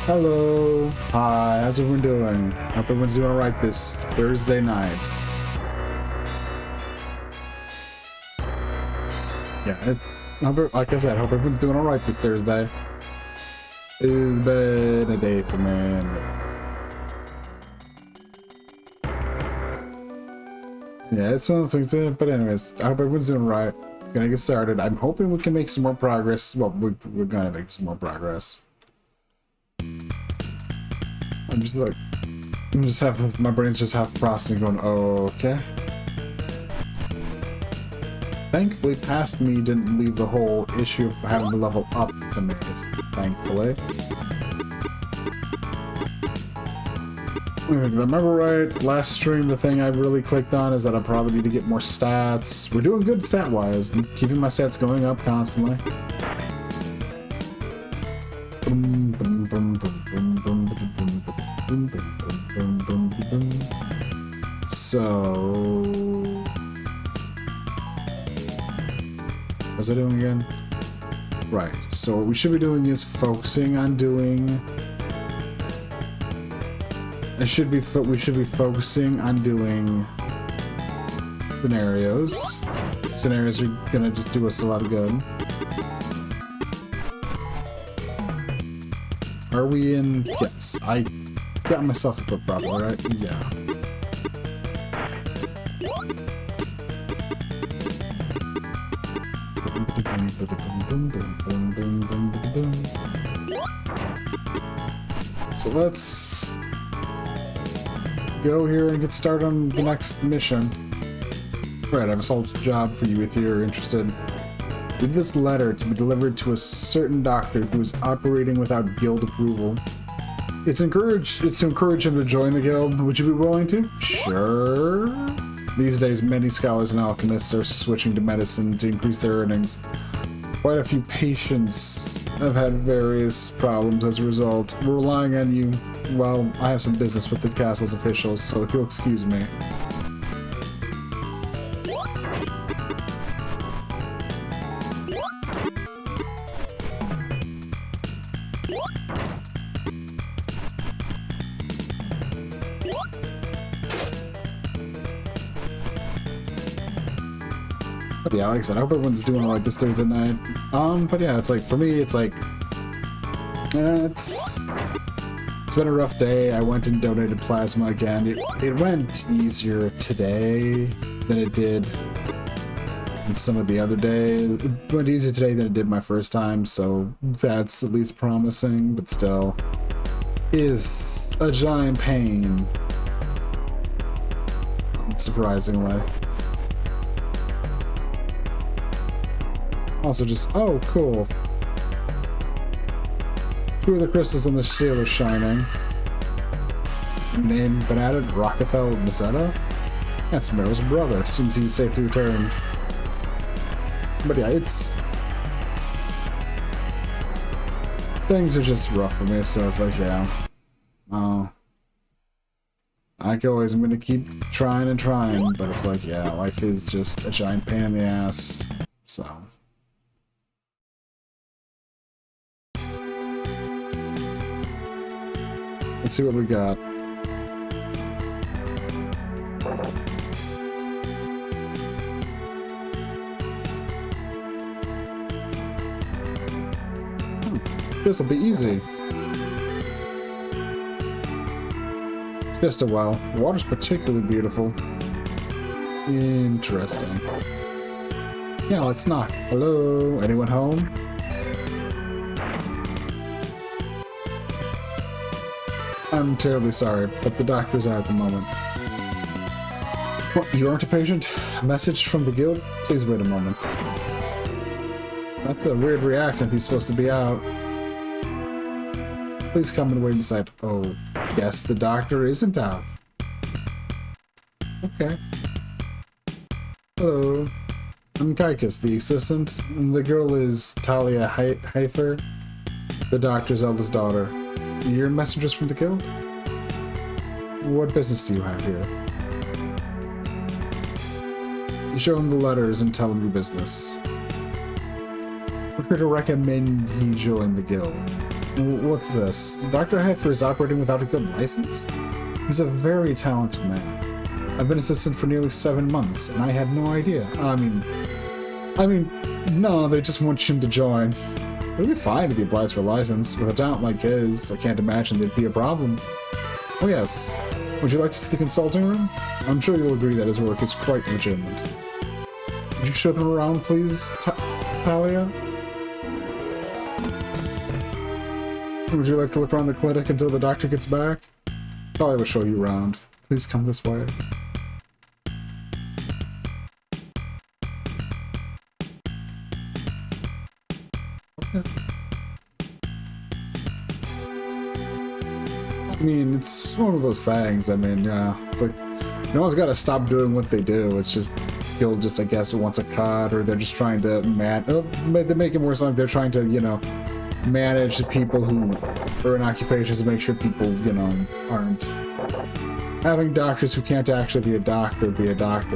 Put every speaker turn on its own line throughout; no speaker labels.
Hello. Hi, how's everyone doing? Hope everyone's doing alright this Thursday night. Yeah, like I said, hope everyone's doing alright this Thursday. It's been a day for me. Yeah, it sounds like it, but anyways, I hope everyone's doing alright. Gonna get started. I'm hoping we can make some more progress. Well, we're gonna make some more progress. My brain's just half processing going, oh, okay. Thankfully, past me didn't leave the whole issue of having to level up to me, thankfully. If I remember right, last stream, the thing I really clicked on is that I probably need to get more stats. We're doing good stat-wise. I'm keeping my stats going up constantly. So, what's I doing again? Right. So what we should be doing is focusing on doing. We should be focusing on doing scenarios. Scenarios are gonna just do us a lot of good. Are we in? Yes, I got myself equipped properly, right? Yeah. So let's go here and get started on the next mission. Right, I have a solid job for you if you're interested. Leave this letter to be delivered to a certain doctor who is operating without guild approval. It's to encourage him to join the guild. Would you be willing to? Sure. These days, many scholars and alchemists are switching to medicine to increase their earnings. Quite a few patients have had various problems as a result. We're relying on you. Well, I have some business with the castle's officials, so if you'll excuse me. But yeah, like I said, I hope everyone's doing alright this Thursday night. But yeah, it's like, for me, it's like, it's been a rough day. I went and donated plasma again. It went easier today than it did in some of the other days. It went easier today than it did my first time, so that's at least promising, but still is a giant pain, surprisingly. Also just, oh, cool. 2 of the crystals on the seal are shining. Name been added, Rockefeller Mazetta? That's Meryl's brother. Seems he's safely returned. But yeah, things are just rough for me, so it's like, yeah. Like always, I'm gonna keep trying and trying, but it's like, yeah, life is just a giant pain in the ass, so. Let's see what we got. This'll be easy. Just a well. The water's particularly beautiful. Interesting. Yeah, let's knock. Hello? Anyone home? I'm terribly sorry, but the doctor's out at the moment. What, you aren't a patient? A message from the guild? Please wait a moment. That's a weird reaction. He's supposed to be out. Please come and wait inside. Oh, yes, the doctor isn't out. Okay. Hello. I'm Kaikus, the assistant. And the girl is Talia Heifer, the doctor's eldest daughter. You're messengers from the guild? What business do you have here? You show him the letters and tell him your business. We're here to recommend he join the guild. What's this? Dr. Heifer is operating without a guild license? He's a very talented man. I've been assistant for nearly 7 months, and I had no idea. I mean, no, they just want him to join. It'll be fine if he applies for a license. With a talent like his, I can't imagine there'd be a problem. Oh yes, would you like to see the consulting room? I'm sure you'll agree that his work is quite legitimate. Would you show them around, please, Talia? Would you like to look around the clinic until the doctor gets back? Talia will show you around. Please come this way. Okay. I mean, it's one of those things. I mean, yeah, it's like, no one's got to stop doing what they do. It's just, he'll just, I guess, wants a cut, or they're just trying to they make it more like they're trying to, you know, manage the people who are in occupations to make sure people, you know, aren't having doctors who can't actually be a doctor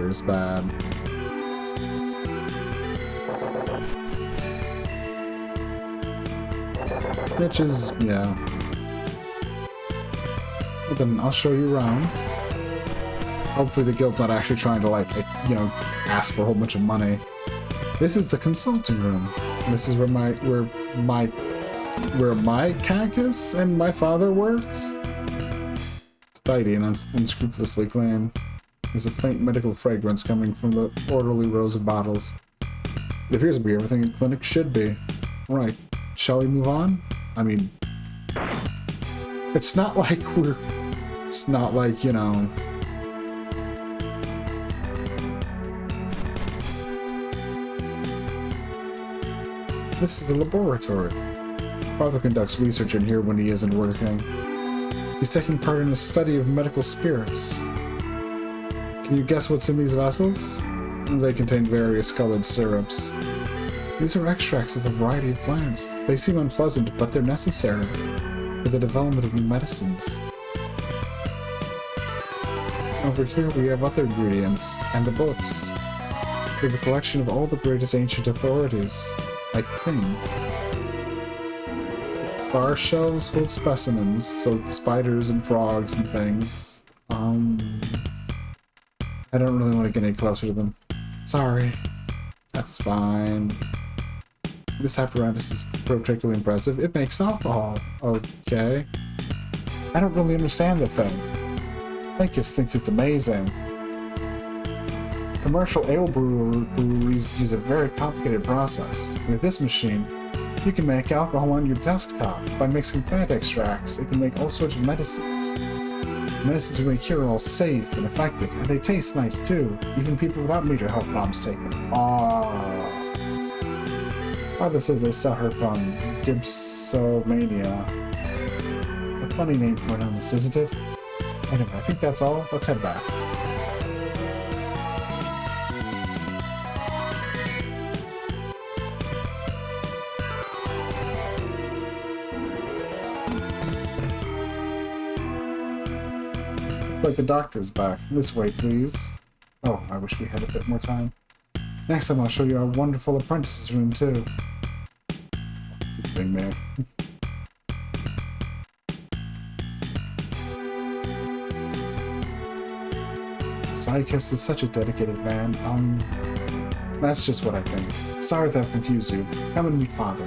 is bad. Which is, yeah. Well, then I'll show you around. Hopefully the guild's not actually trying to, like, you know, ask for a whole bunch of money. This is the consulting room. This is where my cactus and my father work. Tidy and unscrupulously clean. There's a faint medical fragrance coming from the orderly rows of bottles. It appears to be everything a clinic should be. Right, shall we move on? I mean, it's not like you know, this is the laboratory. Father conducts research in here when he isn't working. He's taking part in a study of medical spirits. Can you guess what's in these vessels? They contain various colored syrups. These are extracts of a variety of plants. They seem unpleasant, but they're necessary for the development of new medicines. Over here we have other ingredients, and the books. We have a collection of all the greatest ancient authorities, I think. Bar shelves hold specimens, so spiders and frogs and things. I don't really want to get any closer to them. Sorry. That's fine. This apparatus is particularly impressive. It makes alcohol. Okay. I don't really understand the thing. Mikis thinks it's amazing. Commercial ale breweries use a very complicated process. With this machine, you can make alcohol on your desktop. By mixing plant extracts, it can make all sorts of medicines. Medicines we make here are all safe and effective, and they taste nice too. Even people without major health problems take them. Father says they sell her from Dipsomania. It's a funny name for an illness, isn't it? Anyway, I think that's all. Let's head back. Like the doctor's back. This way, please. Oh, I wish we had a bit more time. Next time I'll show you our wonderful apprentices room, too. It's a thing there. Psychus is such a dedicated man. That's just what I think. Sorry that I've confused you. Come and meet Father.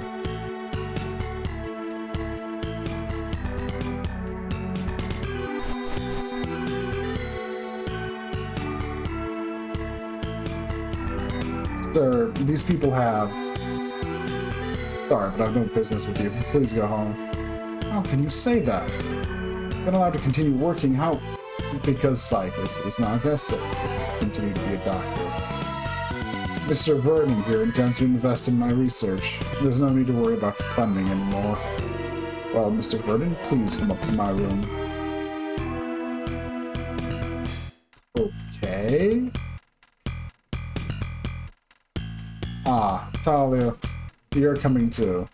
Sir, these people have... Sorry, but I have no business with you. Please go home. How can you say that? been allowed to continue working. How? Because psych is not necessary to continue to be a doctor. Mr. Vernon here intends to invest in my research. There's no need to worry about funding anymore. Well, Mr. Vernon, please come up to my room. Okay. Ah, Talia, you're coming too.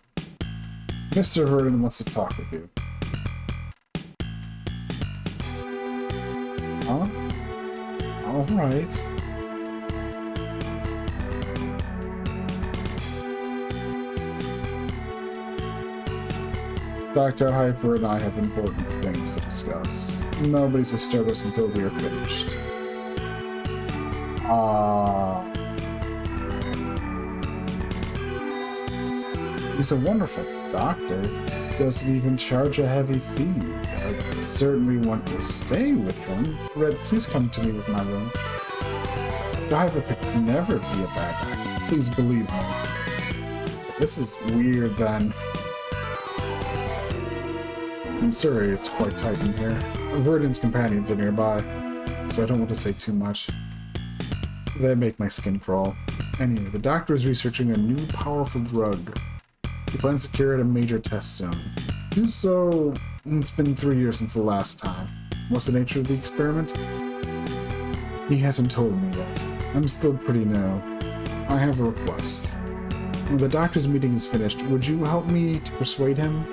Mr. Vernon wants to talk with you. Huh? All right. Dr. Hyper and I have important things to discuss. Nobody's disturb us until we are finished. He's a wonderful doctor. Doesn't even charge a heavy fee. I certainly want to stay with him. Red, please come to me with my room. Dr. Hyper could never be a bad guy. Please believe me. This is weird then. I'm sorry, it's quite tight in here. Verdon's companions are nearby, so I don't want to say too much. They make my skin crawl. Anyway, the doctor is researching a new powerful drug. He plans to carry out a major test soon. So, it's been 3 years since the last time. What's the nature of the experiment? He hasn't told me yet. I'm still pretty new. I have a request. When the doctor's meeting is finished, would you help me to persuade him?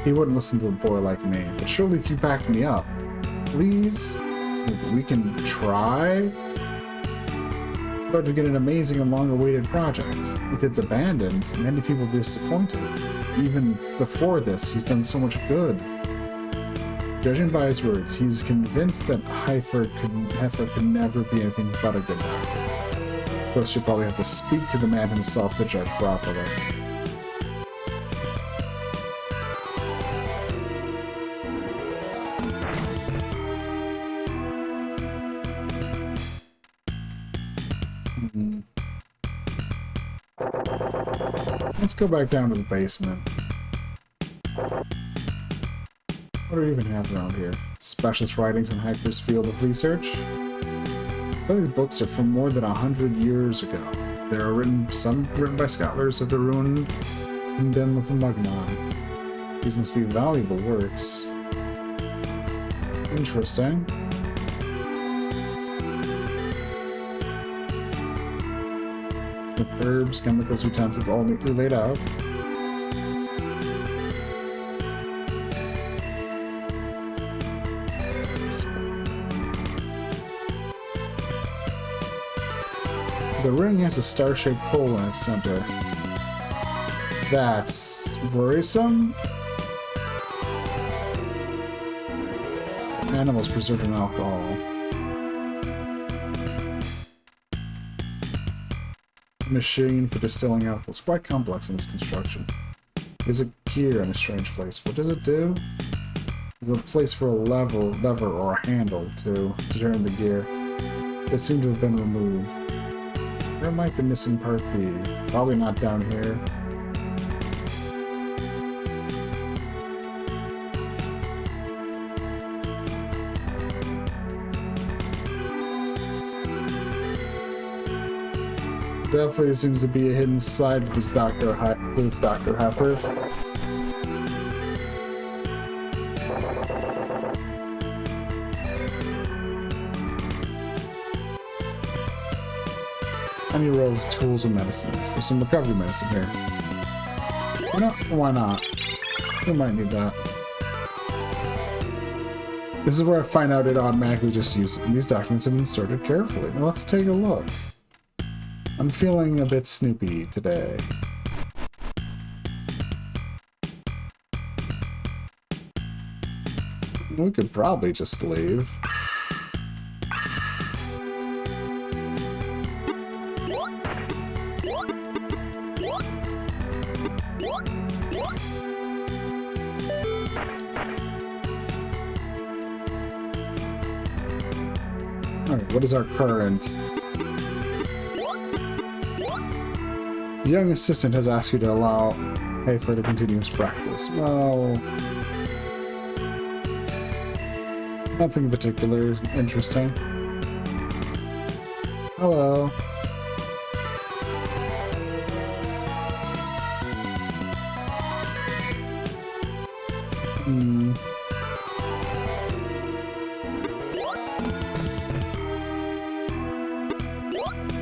He wouldn't listen to a boy like me, but surely if you backed me up. Please? We can try? But to get an amazing and long-awaited project. If it's abandoned, many people will be disappointed. Even before this, he's done so much good. Judging by his words, he's convinced that Heifer could never be anything but a good doctor. Of course, you'll probably have to speak to the man himself to judge properly. Let's go back down to the basement. What do we even have around here? Specialist writings in Heifer's field of research? Some of these books are from more than 100 years ago. They are some written by scholars of the ruined kingdom of the Mugnon. These must be valuable works. Interesting. With herbs, chemicals, utensils all neatly laid out. The ring has a star-shaped hole in its center. That's worrisome. Animals preserved in alcohol. Machine for distilling alcohol. It's quite complex in its construction. There's a gear in a strange place. What does it do? There's a place for a lever or a handle to turn the gear. It seemed to have been removed. Where might the missing part be? Probably not down here. Definitely seems to be a hidden side of this Dr. Heifer. Any rows of tools and medicines. There's some recovery medicine here. You know, why not? We might need that. This is where I find out it automatically just uses. These documents have been sorted carefully. Now let's take a look. I'm feeling a bit snoopy today. We could probably just leave. Alright, what is our current? The young assistant has asked you to allow for the continuous practice. Well, Nothing in particular interesting. Hello. Hmm.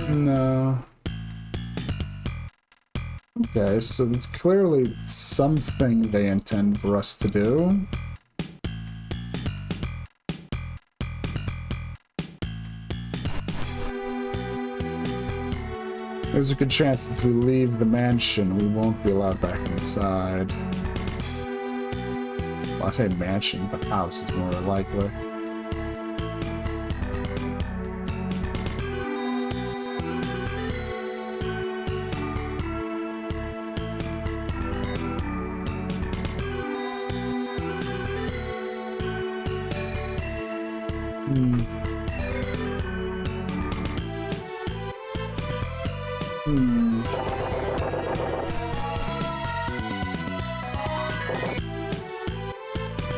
No. Okay, so it's clearly something they intend for us to do. There's a good chance that if we leave the mansion, we won't be allowed back inside. Well, I say mansion, but house is more likely.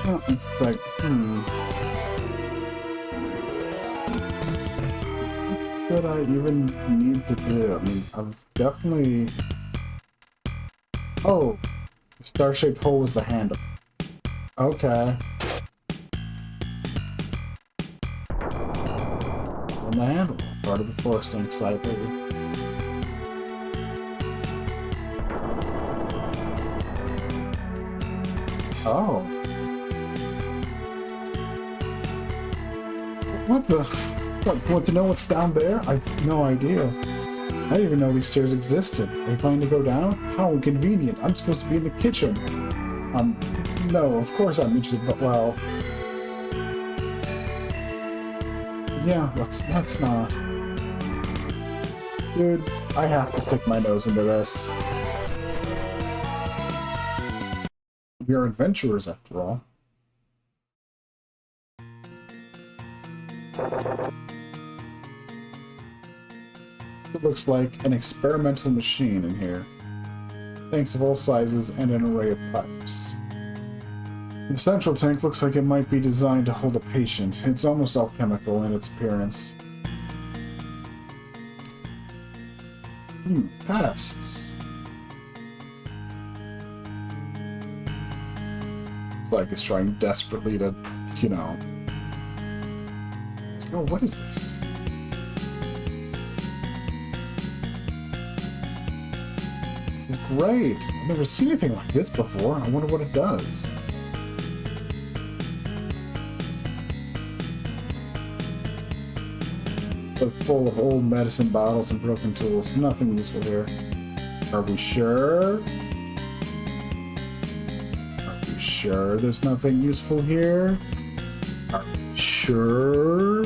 Well, it's like, what I even need to do? I mean, I've definitely... Oh! The star-shaped hole was the handle. Okay. On the handle. Part of the force, I'm excited. Oh. What the? What, want to know what's down there? I have no idea. I didn't even know these stairs existed. Are you planning to go down? How inconvenient. I'm supposed to be in the kitchen. No, of course I'm interested, but well... Yeah, let's not. Dude, I have to stick my nose into this. We are adventurers, after all. It looks like an experimental machine in here. Tanks of all sizes and an array of pipes. The central tank looks like it might be designed to hold a patient. It's almost alchemical in its appearance. Pests. It's like it's trying desperately to, you know... Oh, what is this? This is great! I've never seen anything like this before. I wonder what it does. But full of old medicine bottles and broken tools. Nothing useful here. Are we sure? Are we sure there's nothing useful here? Are we sure?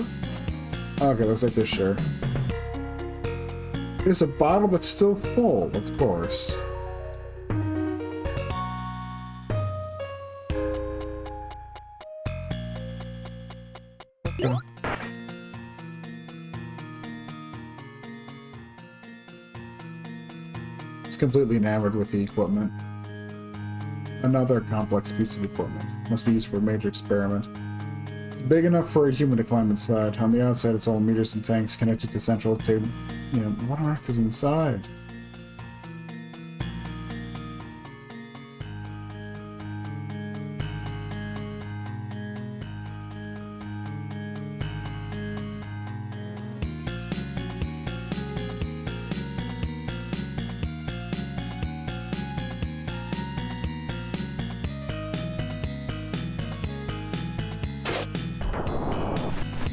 Okay, looks like they're sure. There's a bottle that's still full, of course. Okay. It's completely enamored with the equipment. Another complex piece of equipment. Must be used for a major experiment. It's big enough for a human to climb inside. On the outside, it's all meters and tanks connected to central table. You know, what on earth is inside?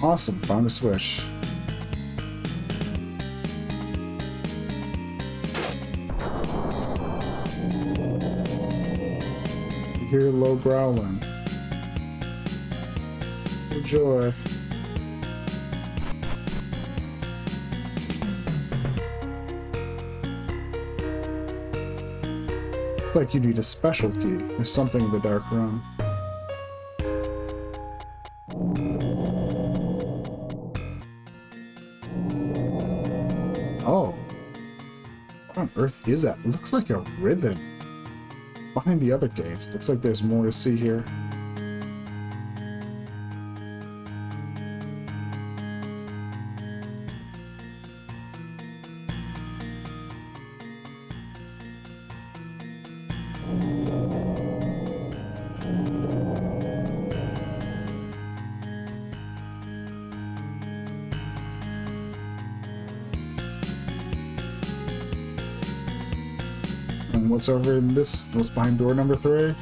Awesome, found a switch. You hear low growling. Oh joy. Looks like you need a special key. There's something in the dark room. Oh. What on earth is that? It looks like a ribbon. Behind the other gates. Looks like there's more to see here. And what's over in this? What's behind door number 3?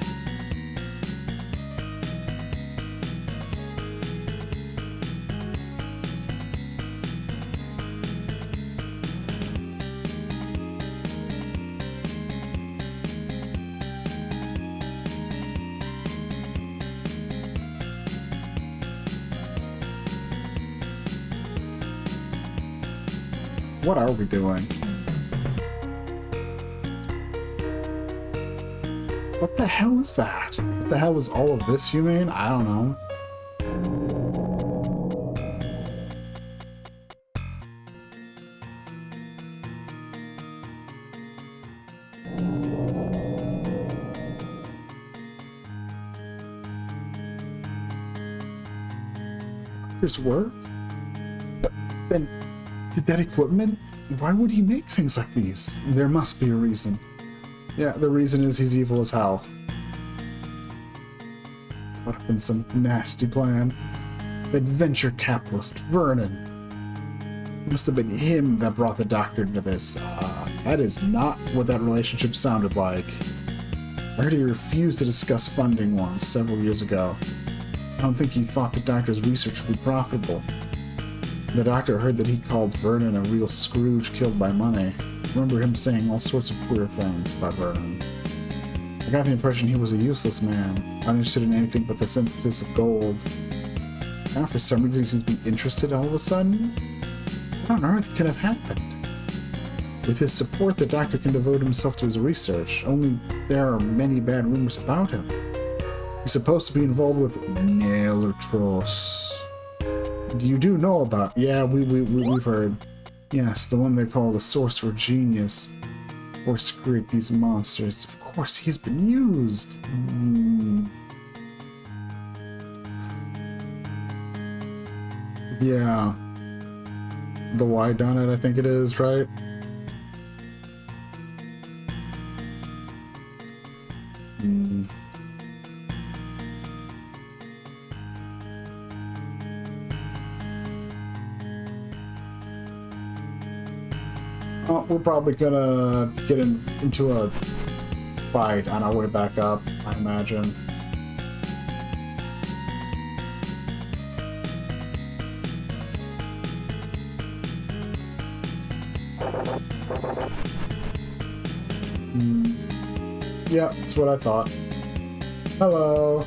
What are we doing? What the hell is that? What the hell is all of this, you mean? I don't know. There's work? But then, did that equipment? Why would he make things like these? There must be a reason. Yeah, the reason is he's evil as hell. Caught up in some nasty plan. That venture capitalist, Vernon. It must have been him that brought the doctor into this. That is not what that relationship sounded like. I heard he refused to discuss funding once, several years ago. I don't think he thought the doctor's research would be profitable. The doctor heard that he'd called Vernon a real Scrooge killed by money. I remember him saying all sorts of queer things about Vernon. I got the impression he was a useless man, uninterested in anything but the synthesis of gold. Now for some reason he seems to be interested all of a sudden? What on earth could have happened? With his support, the doctor can devote himself to his research, only there are many bad rumors about him. He's supposed to be involved with Nelotros. You do know about? Yeah, we've heard. Yes, the one they call the Sorcerer Genius. Forced to create these monsters. Of course, he's been used. Yeah. The Y done it, I think it is, right? Oh, we're probably gonna get into a fight on our way back up, I imagine. Yeah, that's what I thought. Hello.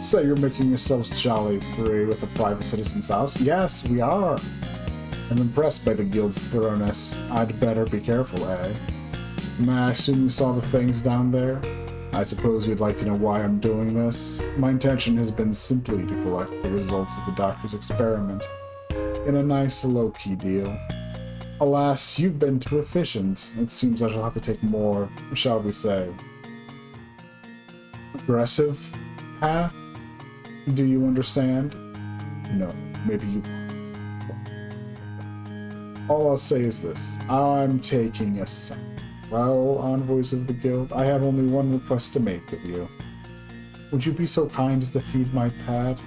So you're making yourselves jolly free with a private citizen's house? Yes, we are. I'm impressed by the guild's thoroughness. I'd better be careful, eh? May I assume you saw the things down there? I suppose you'd like to know why I'm doing this? My intention has been simply to collect the results of the doctor's experiment. In a nice, low-key deal. Alas, you've been too efficient. It seems I shall have to take more, shall we say, aggressive path? Do you understand? No, maybe you won't. All I'll say is this. I'm taking a sample. Well, envoys of the guild, I have only one request to make of you. Would you be so kind as to feed my pet?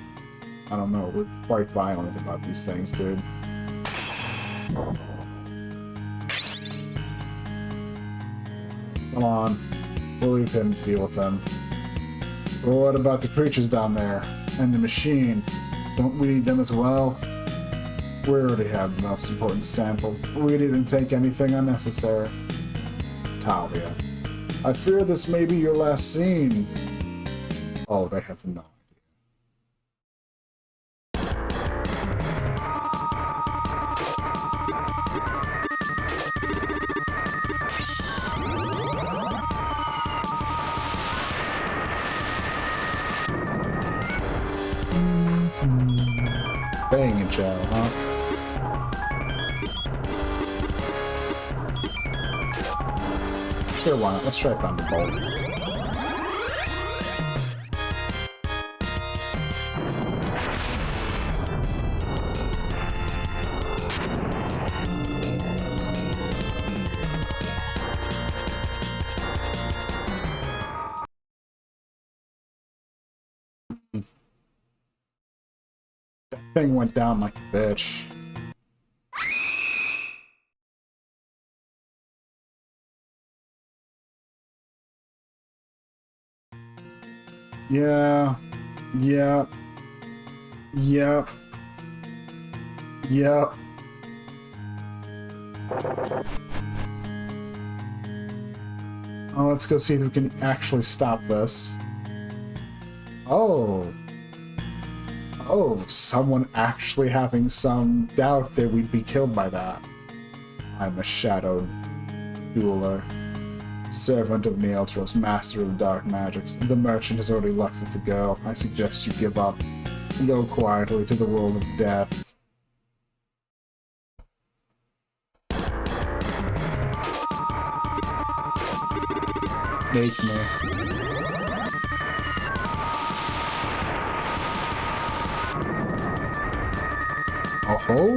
I don't know, we're quite violent about these things, dude. Come on. We'll leave him to deal with them. But what about the creatures down there? And the machine? Don't we need them as well? We already have the most important sample. We didn't take anything unnecessary. Talia. I fear this may be your last scene. Oh, they have no idea. Bang it, Joe, huh? Sure, why not? Let's try Thunderbolt. That thing went down like a bitch. Yeah. Yeah. Yep. Yep. Oh, let's go see if we can actually stop this. Oh. Oh, someone actually having some doubt that we'd be killed by that. I'm a shadow dueler. Servant of Neeltros, master of dark magics. The merchant has already left with the girl. I suggest you give up and go quietly to the world of death. Make me. Oh-ho!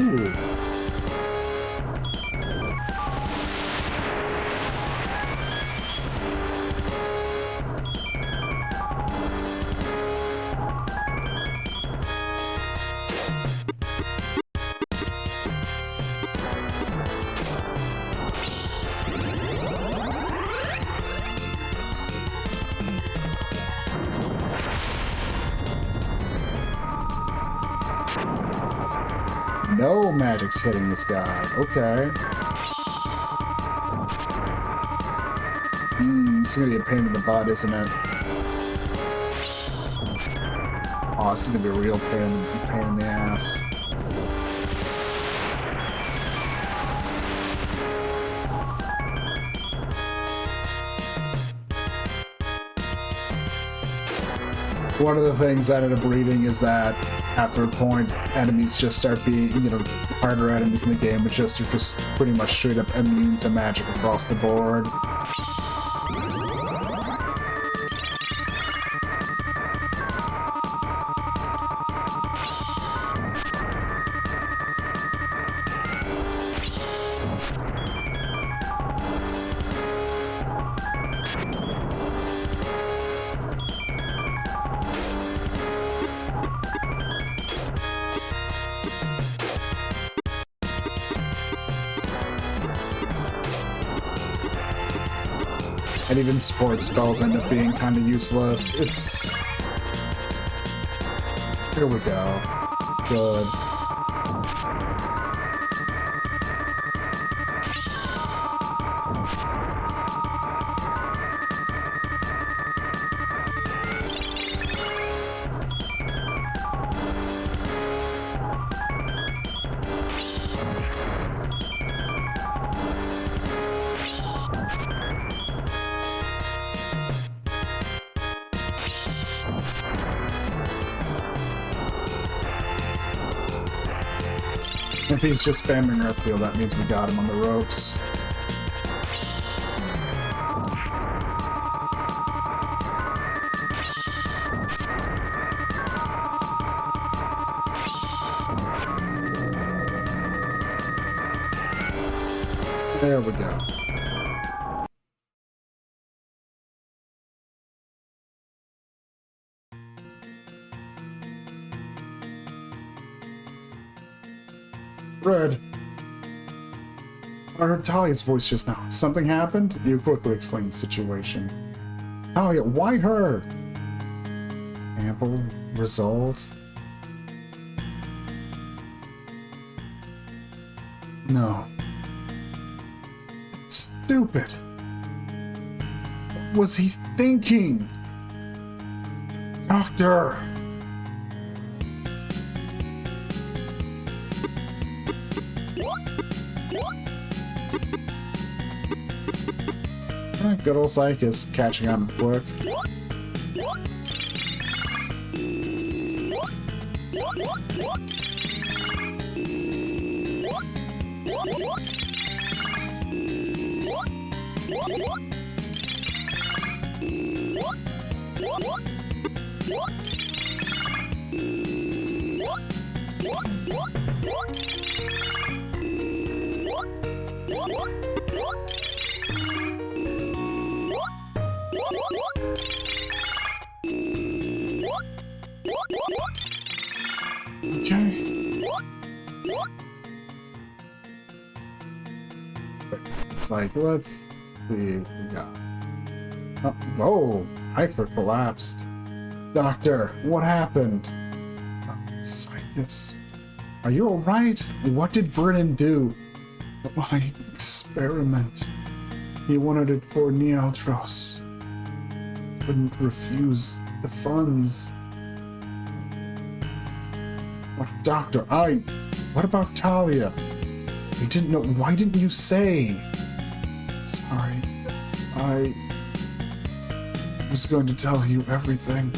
No magic's hitting this guy. Okay. This is gonna be a pain in the butt, isn't it? Oh, this is gonna be a real pain in the ass. One of the things I ended up reading is that after a point, enemies just start being, harder enemies in the game, which just are just pretty much straight up immune to magic across the board. And even support spells end up being kind of useless. It's... Here we go. Good. If he's just spamming Earthfield, that means we got him on the ropes. There we go. Red. I heard Talia's voice just now. Something happened? You quickly explained the situation. Talia, why her? Ample result? No. It's stupid. What was he thinking? Doctor! Good old Psychus catching on quick. Okay. It's like, let's see what we got. Oh, whoa! Hyper collapsed. Doctor, what happened? Psychus. Are you alright? What did Vernon do? My experiment. He wanted it for Nealtros. Couldn't refuse the funds. What, Doctor? What about Talia? I didn't know. Why didn't you say? Sorry. I was going to tell you everything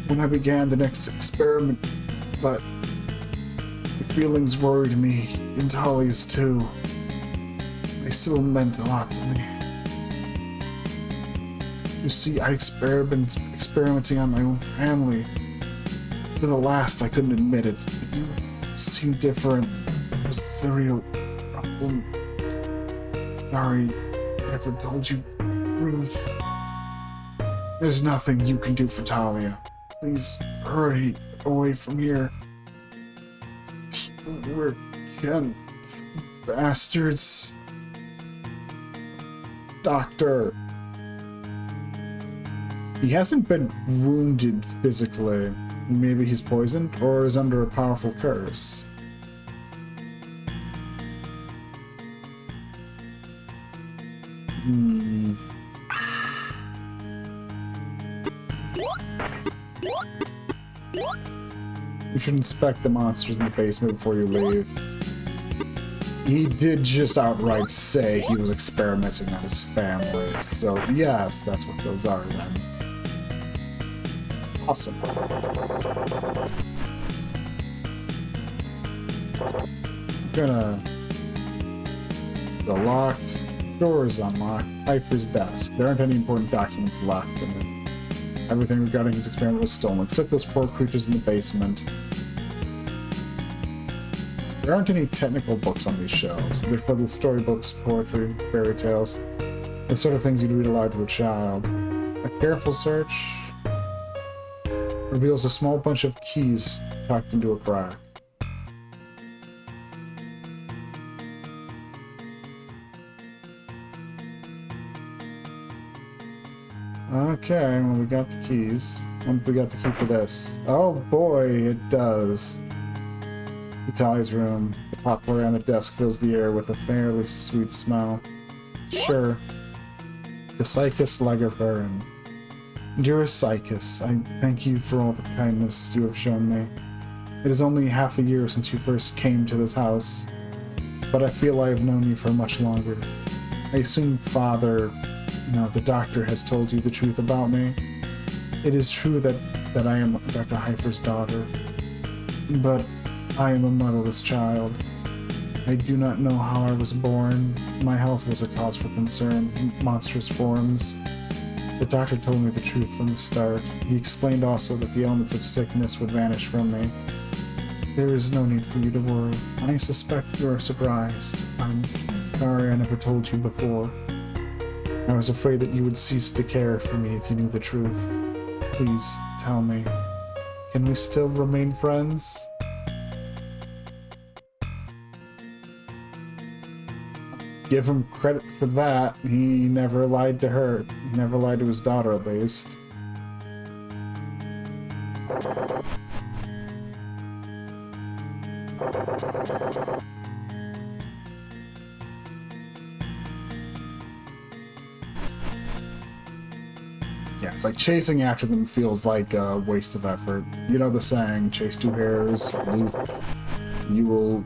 when I began the next experiment, but the feelings worried me, and Talia's too. They still meant a lot to me. You see, I experimenting on my own family. For the last, I couldn't admit it, but you seem different. Was the real problem? Sorry, I never told you, Ruth. There's nothing you can do for Talia. Please hurry away from here. We're bastards. Doctor. He hasn't been wounded physically. Maybe he's poisoned or is under a powerful curse. You should inspect the monsters in the basement before you leave. He did just outright say he was experimenting on his family, so yes, that's what those are then. Awesome. I'm gonna... The locked. Door is unlocked. Pfeiffer's desk. There aren't any important documents locked in it. Everything regarding his experiment was stolen, except those poor creatures in the basement. There aren't any technical books on these shelves. They're filled with storybooks, poetry, fairy tales, the sort of things you'd read aloud to a child. A careful search reveals a small bunch of keys tucked into a crack. Okay, well, we got the keys. I wonder if we got the key for this. Oh boy, it does. Talia's room. The poplar on the desk fills the air with a fairly sweet smell. Sure. The Psychus Legervern. Dearest Psychus, I thank you for all the kindness you have shown me. It is only half a year since you first came to this house, but I feel I have known you for much longer. I assume the doctor has told you the truth about me. It is true that I am Dr. Heifer's daughter, but I am a motherless child. I do not know how I was born. My health was a cause for concern in monstrous forms. The doctor told me the truth from the start. He explained also that the elements of sickness would vanish from me. There is no need for you to worry. I suspect you are surprised. I'm sorry I never told you before. I was afraid that you would cease to care for me if you knew the truth. Please, tell me. Can we still remain friends? Give him credit for that. He never lied to her. He never lied to his daughter, at least. Yeah, it's like chasing after them feels like a waste of effort. You know the saying, chase two hares, you will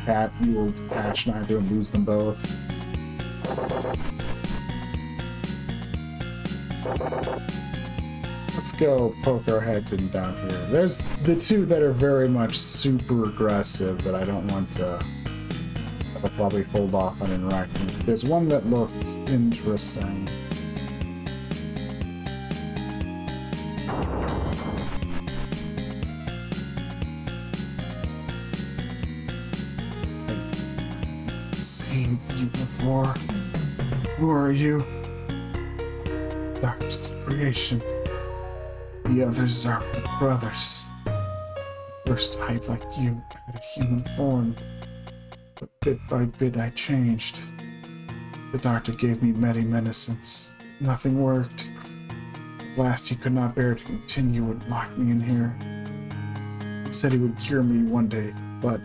catch neither and lose them both. Let's go poke our head in down here. There's the two that are very much super aggressive that I don't want to... I'll probably hold off on interacting. There's one that looked interesting. Seen you before. Who are you? Doctor's creation. The others are my brothers. First I, like you, had a human form, but bit by bit I changed. The doctor gave me many medicines. Nothing worked. At last he could not bear to continue and lock me in here. He said he would cure me one day, but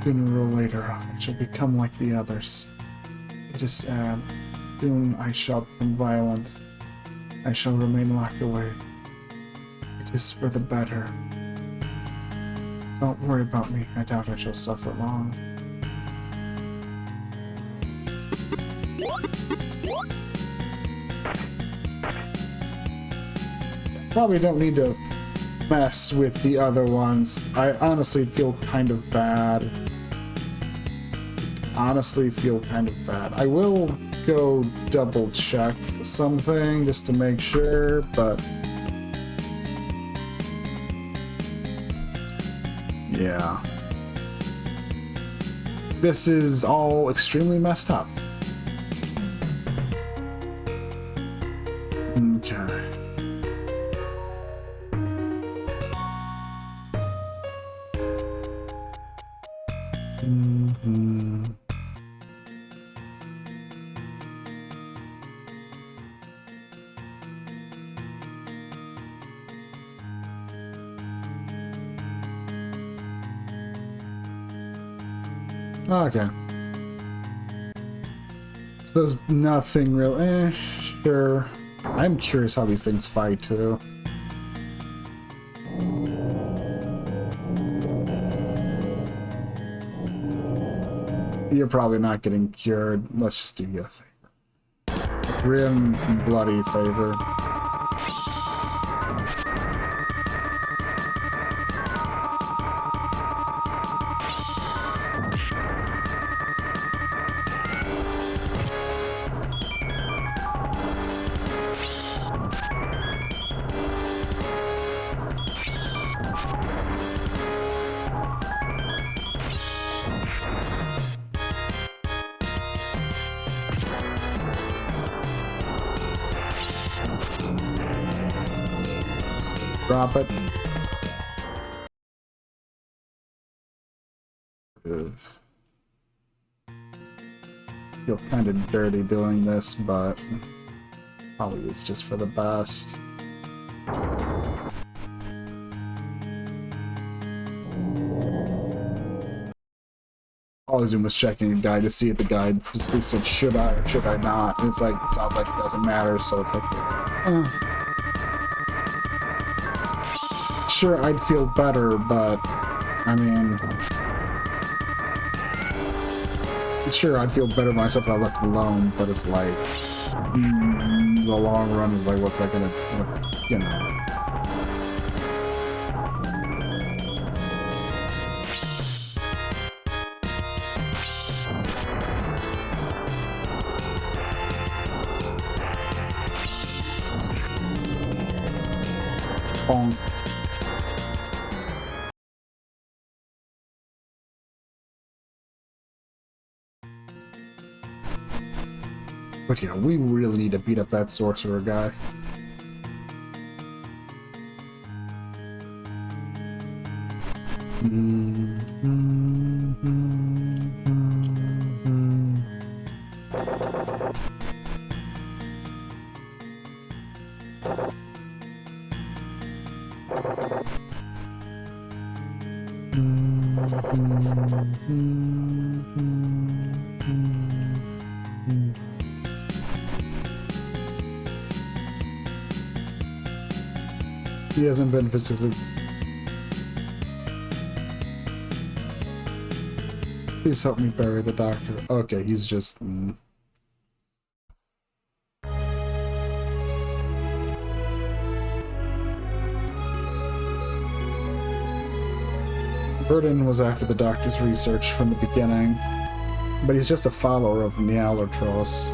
sooner or later I shall become like the others. It is sad. Soon I shall become violent. I shall remain locked away. It is for the better. Don't worry about me. I doubt I shall suffer long. Probably don't need to mess with the other ones. I honestly feel kind of bad. I will go double check something just to make sure, but yeah. This is all extremely messed up. Okay. Okay. So there's nothing real. Sure. I'm curious how these things fight too. You're probably not getting cured. Let's just do you a favor. Grim, bloody favor. Drop it. Ugh. Feel kind of dirty doing this, but probably it's just for the best. All I was doing was checking a guide to see if the guide just said should I or should I not, and it's like, it sounds like it doesn't matter, so it's like, Sure, I'd feel better, but I mean, sure, I'd feel better myself if I left it alone, but it's like, the long run is like, what's that gonna, you know. Bonk. But yeah, we really need to beat up that sorcerer guy. He hasn't been physically. Please help me bury the doctor. Okay, he's just. Burden was after the doctor's research from the beginning, but he's just a follower of Nialatros,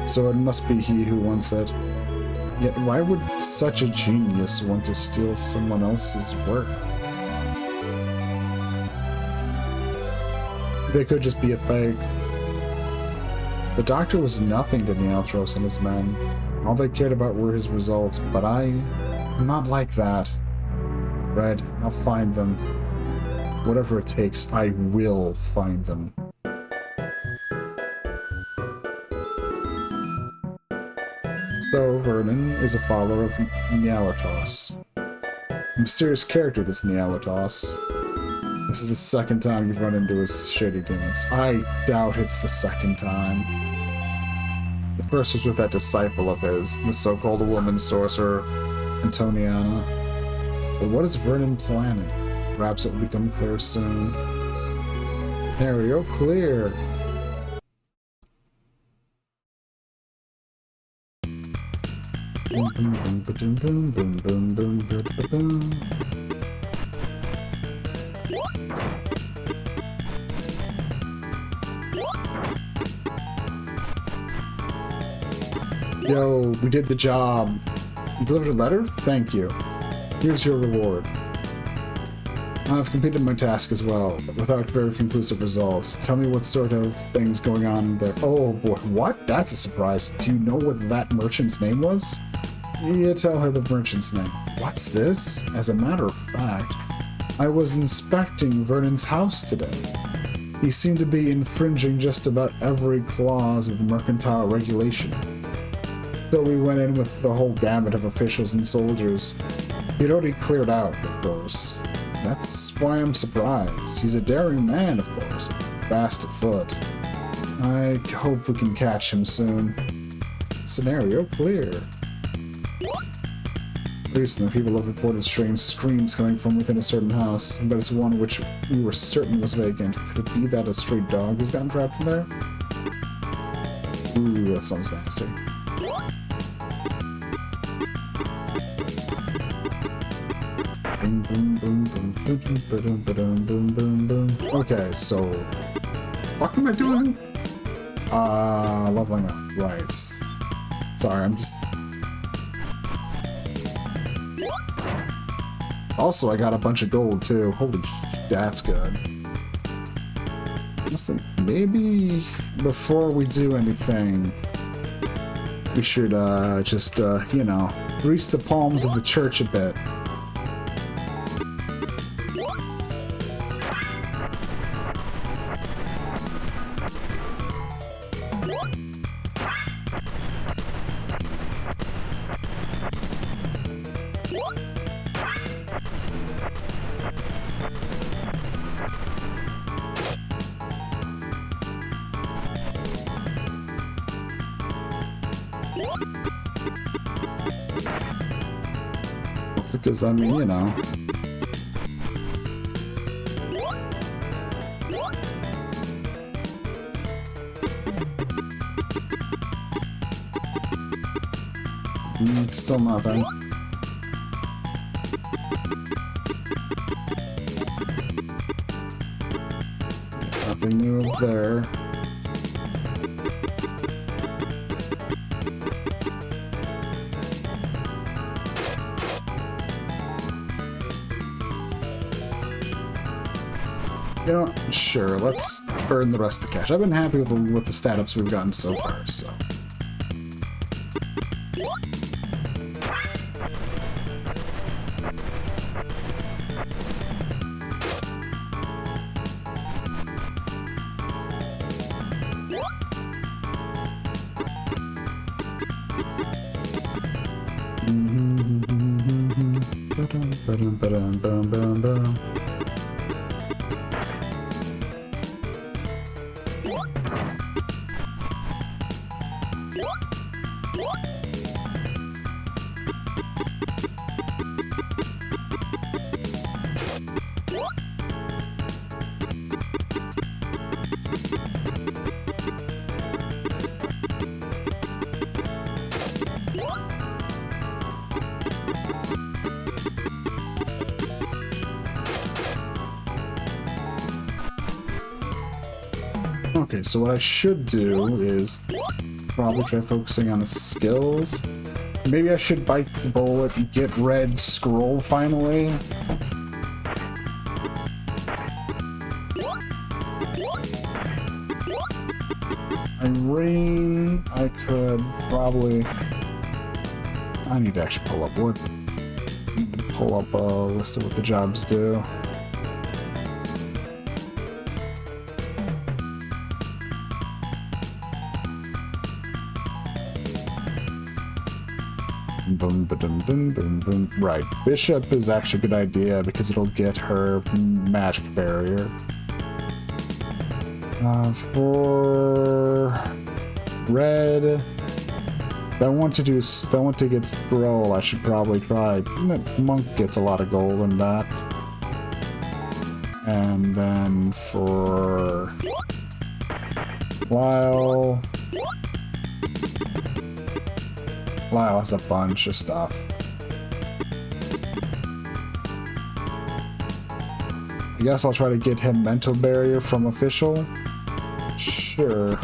so it must be he who wants it. Yet why would such a genius want to steal someone else's work? They could just be a fake. The doctor was nothing to Nialatros and his men. All they cared about were his results, but I'm not like that. Red, I'll find them. Whatever it takes, I will find them. So, Vernon is a follower of Nyalatos. Mysterious character, this Nyalatos. This is the second time you've run into his shady demons. I doubt it's the second time. The first was with that disciple of his, the so-called woman sorcerer, Antoniana. But what is Vernon planning? Perhaps it will become clear soon. Scenario clear! Yo, we did the job. You delivered a letter? Thank you. Here's your reward. I've completed my task as well, but without very conclusive results. Tell me what sort of things going on there. Oh boy, what? That's a surprise. Do you know what that merchant's name was? Yeah, tell her the merchant's name. What's this? As a matter of fact, I was inspecting Vernon's house today. He seemed to be infringing just about every clause of the mercantile regulation. So we went in with the whole gamut of officials and soldiers. He'd already cleared out, of course. That's why I'm surprised. He's a daring man, of course, fast afoot. I hope we can catch him soon. Scenario clear. Recently, people have reported strange screams coming from within a certain house, but it's one which we were certain was vacant. Could it be that a stray dog has gotten trapped in there? Ooh, that sounds nasty. Okay, so what am I doing? Leveling up. Right. Sorry, I'm just... Also, I got a bunch of gold, too. Holy shit, that's good. Listen, maybe before we do anything, we should, just, you know, grease the palms of the church a bit. Because, I mean, you know. Still nothing. Nothing new up there. You know, sure, let's burn the rest of the cash. I've been happy with the stat-ups we've gotten so far, so... Okay, so what I should do is probably try focusing on the skills. Maybe I should bite the bullet and get red scroll finally. Irene, I could probably... I need to actually pull up what... I need to pull up a list of what the jobs do. Boom, ba-dum, boom, boom, boom. Right. Bishop is actually a good idea because it'll get her magic barrier. For red, if I want to get scroll, I should probably try. Monk gets a lot of gold in that. And then for Lyle has a bunch of stuff. I guess I'll try to get him mental barrier from official. Sure.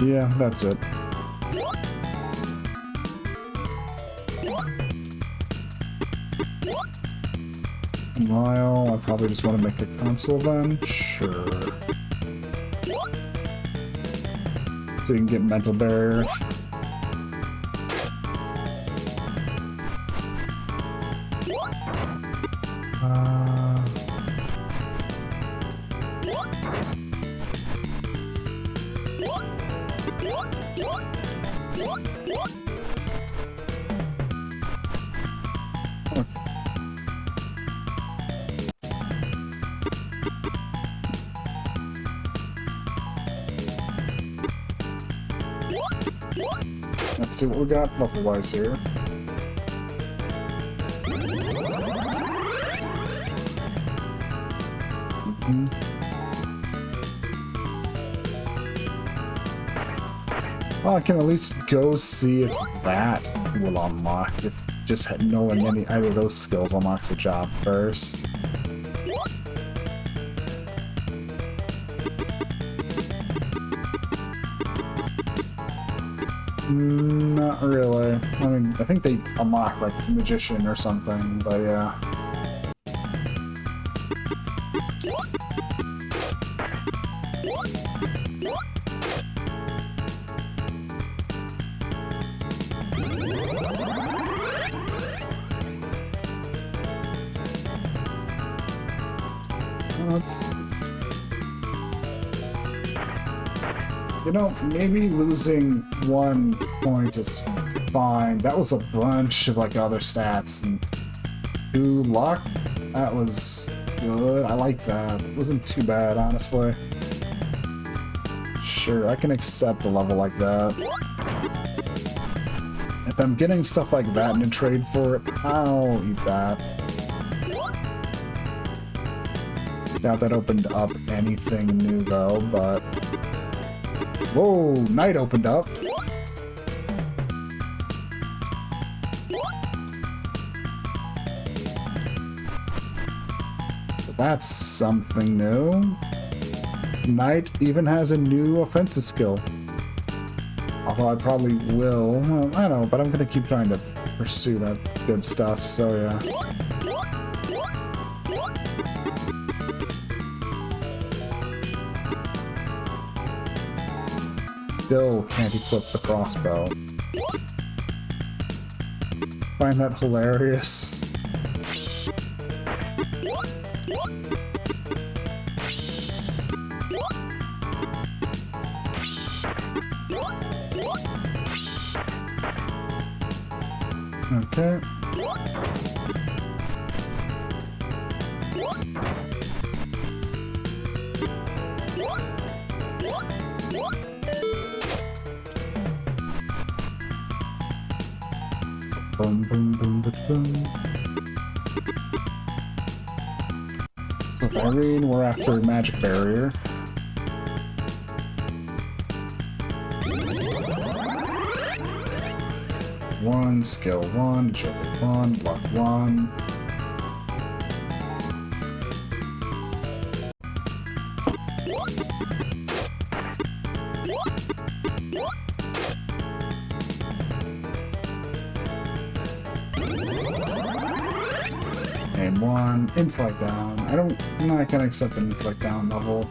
Yeah, that's it. Lyle, I probably just want to make a console then. Sure. So you can get mental barrier. Let's see what we got level-wise here. Well, I can at least go see if that will unlock, if just knowing either of those skills unlocks a job first. Not really. I mean, I think they unlock like Magician or something, but yeah. You know, maybe losing 1 point is fine. That was a bunch of like other stats and 2 luck. That was good. I like that. It wasn't too bad, honestly. Sure, I can accept a level like that. If I'm getting stuff like that in trade for it, I'll eat that. Doubt that opened up anything new though, but... Whoa, night opened up. That's something new. Knight even has a new offensive skill. Although I probably will. Well, I don't know, but I'm gonna keep trying to pursue that good stuff, so yeah. Still can't equip the crossbow. Find that hilarious. Okay. Boom, boom, boom, boom, boom. So Irene, we're after magic barrier. One, skill 1, agility 1, luck 1. Mission 1, intellect down. I'm not gonna accept an intellect down level.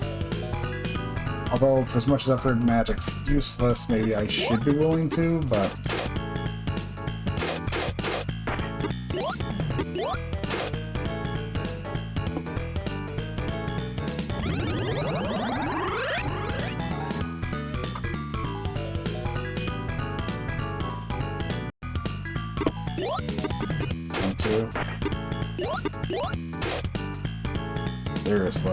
Although, for as much as I've heard magic's useless, maybe I should be willing to, but... Seriously.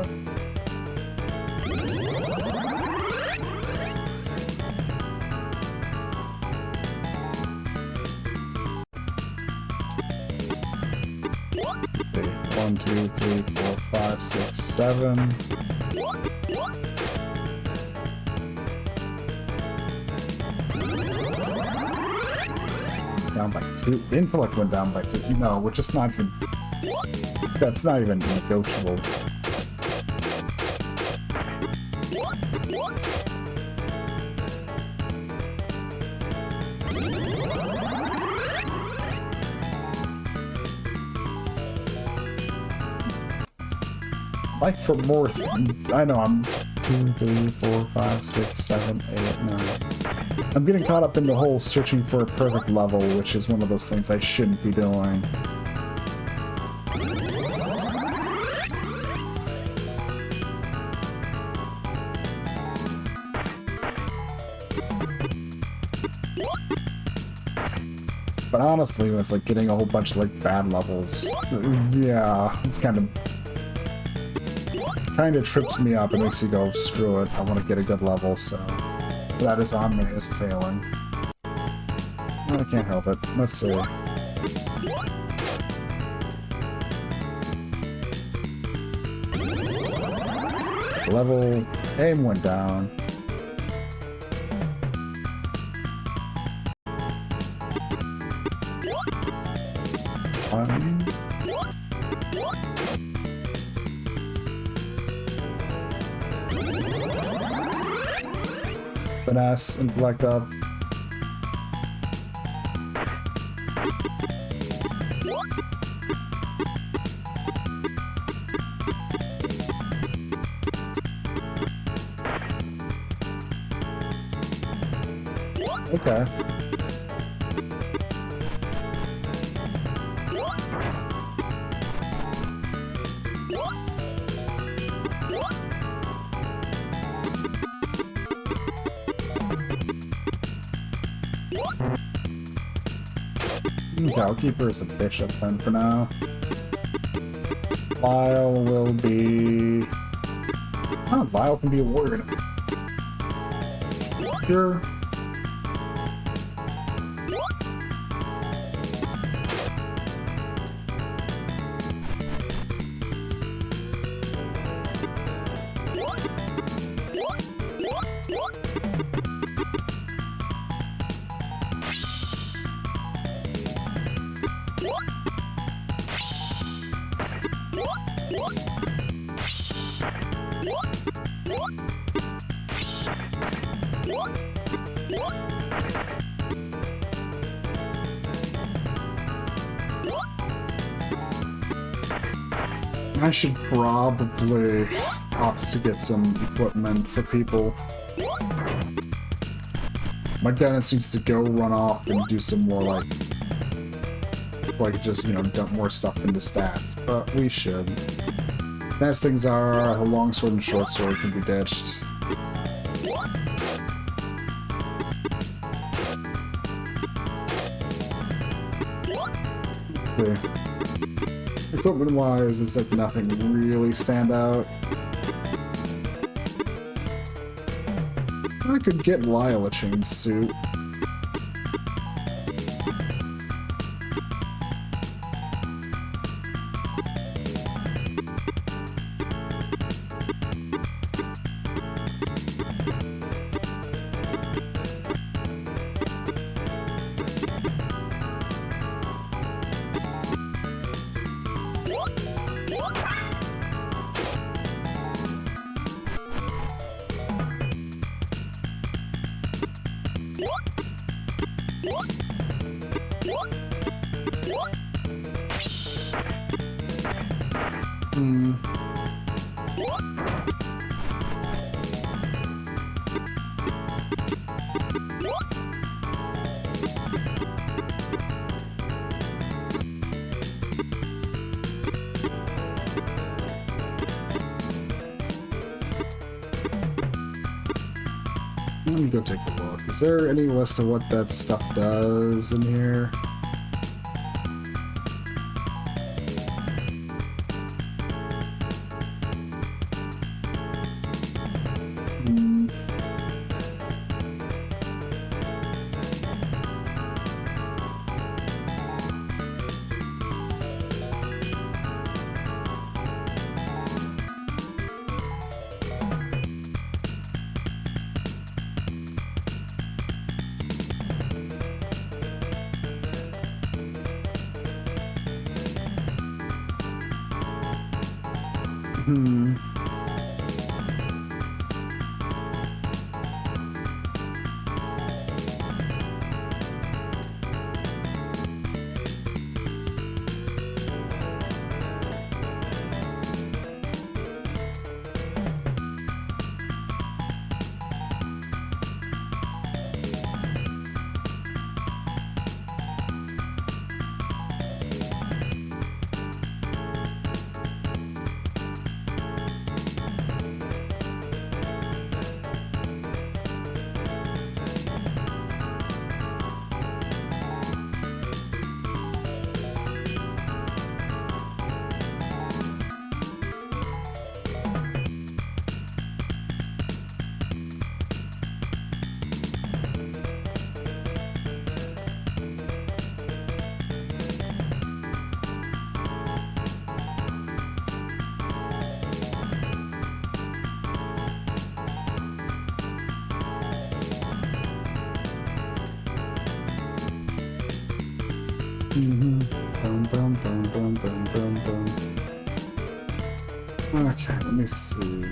Okay, 1, 2, 3, 4, 5, 6, 7. Down by 2. Intellect went down by 2. No, we're just not even... That's not even negotiable. Like for more, I know I'm 2, 3, 4, 5, 6, 7, 8, 9. I'm getting caught up in the whole searching for a perfect level, which is one of those things I shouldn't be doing. But honestly, it was like getting a whole bunch of like bad levels. Yeah, it's kind of trips me up and makes you go, screw it, I want to get a good level, so that is on me as failing. I can't help it. Let's see. Level aim went down. Finesse, intellect up. Okay. Okay, I'll keep her as a bishop then for now. Lyle will be... Oh, Lyle can be a warrior. Sure. I should probably opt to get some equipment for people. My guidance needs to go run off and do some more like just, you know, dump more stuff into stats, but we should. As things are, a long sword and short sword can be ditched. Okay. Equipment-wise, it's like nothing really stand out. I could get Lyle a chain suit.
What?
Hmm. Let me go take a look. Is there any list of what that stuff does in here? Hmm. Hmm. Mm-hmm. Bum, bum, bum, bum, bum, bum, bum. Okay, let me see.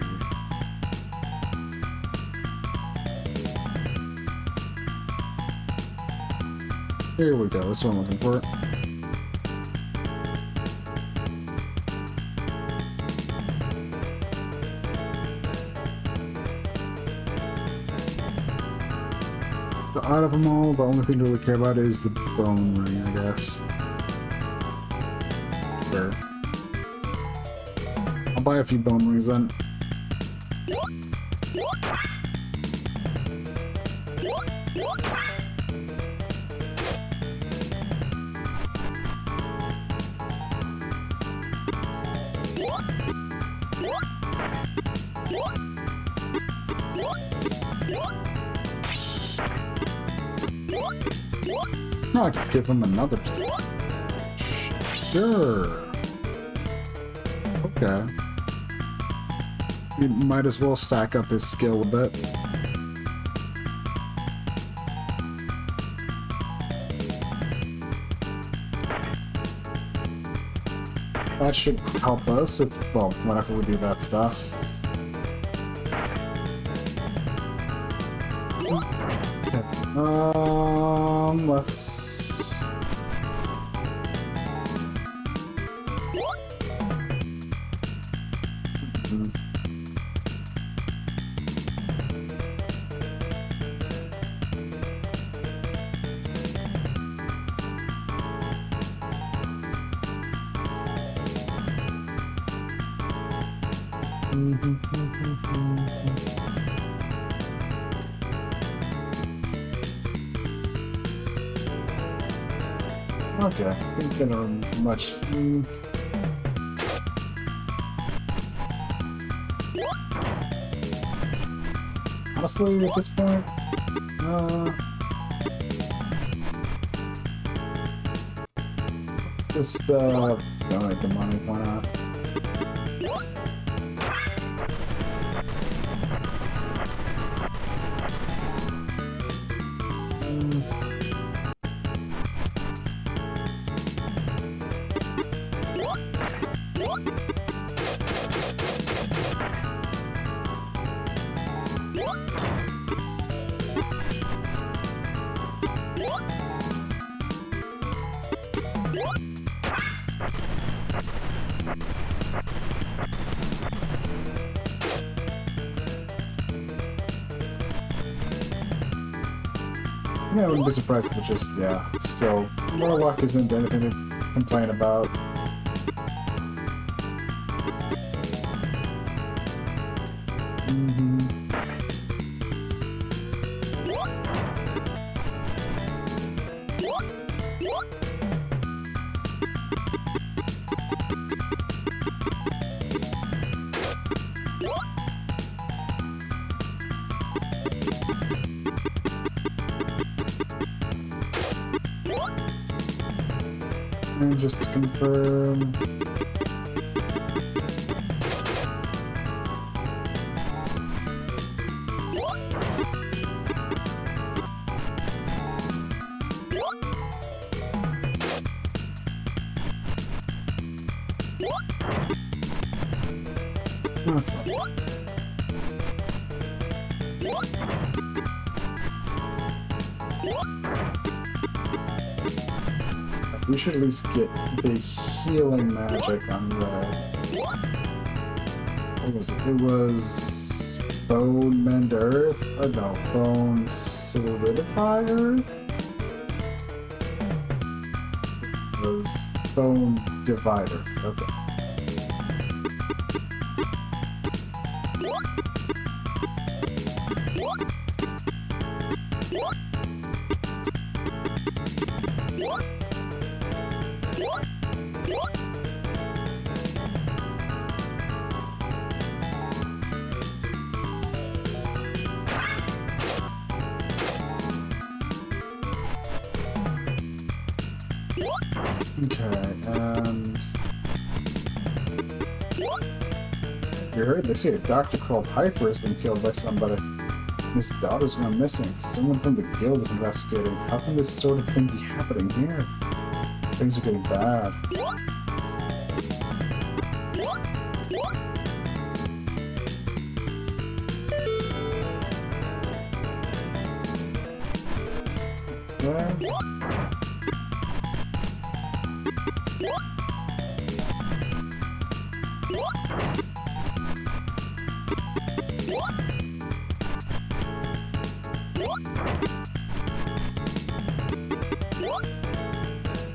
Here we go. That's what I'm looking for. So out of them all, the only thing to really care about is the bone ring, I guess. Sure. I'll buy a few bone rings then. No, I could give him another. Sure. Okay. He might as well stack up his skill a bit. That should help us if, well, whenever we do that stuff. Okay. Let's... Okay, I'm gonna much. Honestly, at this point, let's just donate the money. Why not? Yeah, I wouldn't be surprised if it just, yeah, still, more luck isn't anything to complain about. And just to confirm... We should at least get the healing magic on red. What was it? It was Bone Mend Earth? No, Bone Solidify Earth? It was Bone Divide Earth. Okay. Okay, and... You heard? They say a doctor called Hyper has been killed by somebody. His daughter's gone missing. Someone from the guild is investigating. How can this sort of thing be happening here? Things are getting bad. Yeah.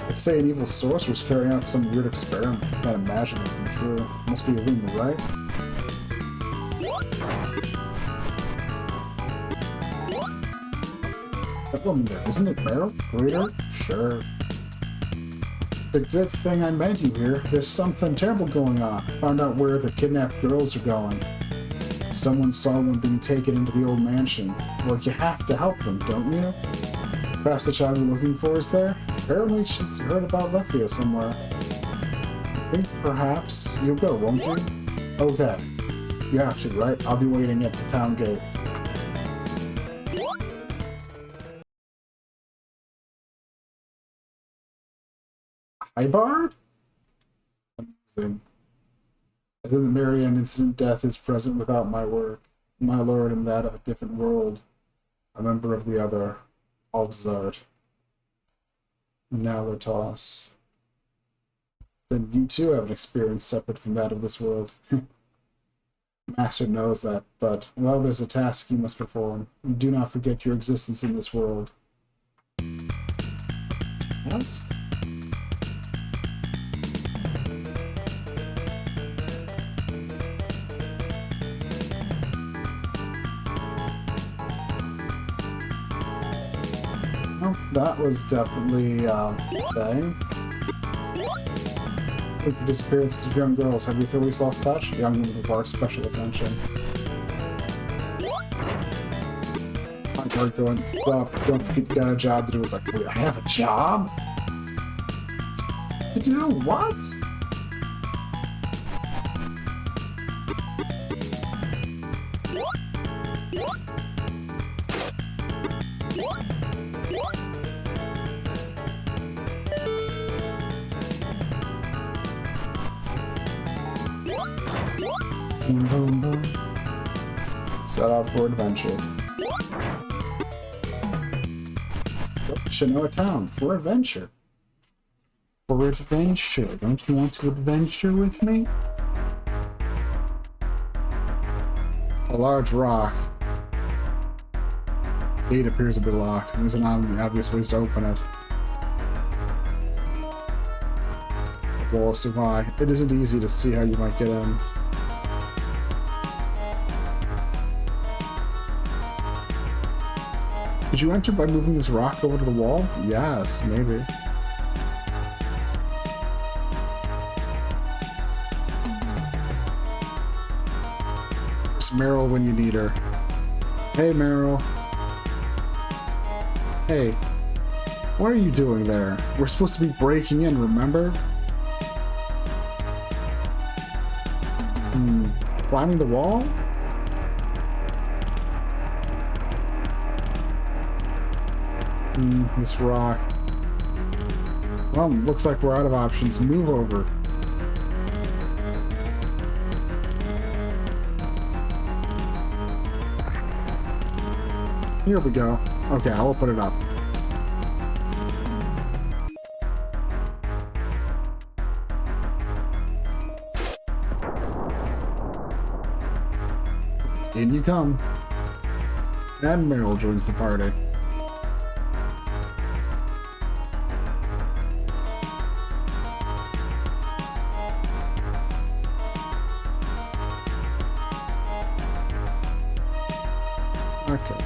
Let's say an evil sorcerer is carrying out some weird experiment. I can't imagine it being true. Must be a rumor, right? That woman there, isn't it Meryl? Greeter? Sure. It's a good thing I met you here. There's something terrible going on. Found out where the kidnapped girls are going. Someone saw one being taken into the old mansion. Well, you have to help them, don't you? Perhaps the child we're looking for is there? Apparently she's heard about Lefia somewhere. I think perhaps you'll go, won't you? Okay. You have to, right? I'll be waiting at the town gate. Hi, Bard? Amazing. I think the Marianne incident death is present without my work. My lord and that of a different world. A member of the other. Altzart. Nalatos. Then you too have an experience separate from that of this world. Master knows that, but, well, there's a task you must perform. Do not forget your existence in this world. Task? Well, that was definitely a thing. With the disappearance of young girls, have you thoroughly lost touch? Young women require special attention. I'm going to stop. Don't forget you got a job to do. It's like, wait, I have a job? To do what? Boom, boom, boom. Set out for adventure. Go to Shinoa Town for adventure. For adventure. Don't you want to adventure with me? A large rock Gate appears to be locked. There's an obvious ways to open it. The wall is too high. It isn't easy to see how you might get in. Could you enter by moving this rock over to the wall? Yes, maybe. It's Meryl when you need her. Hey, Meryl. Hey, what are you doing there? We're supposed to be breaking in, remember? Climbing the wall? This rock. Well, looks like we're out of options. Move over. Here we go. Okay, I'll open it up. In you come. And Meryl joins the party. Okay.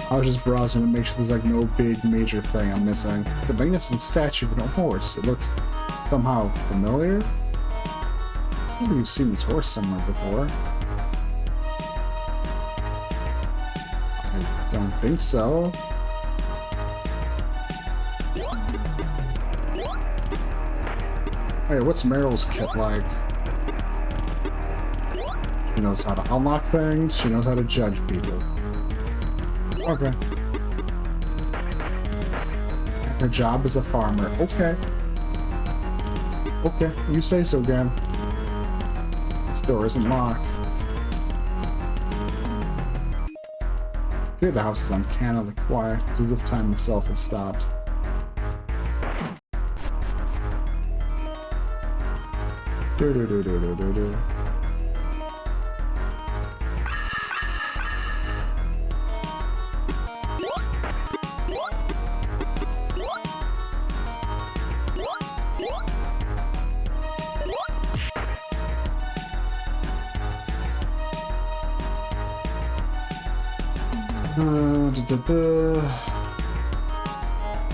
I was just browsing to make sure there's like no big major thing I'm missing. The magnificent statue of a horse. It looks somehow familiar. I think you've seen this horse somewhere before. I don't think so. Hey, what's Meryl's kit like? She knows how to unlock things, she knows how to judge people. Okay. Her job is a farmer. Okay. Okay, you say so, Gam. This door isn't locked. Here the house is uncannily quiet. It's as if time itself has stopped. Do-do-do-do-do-do-do.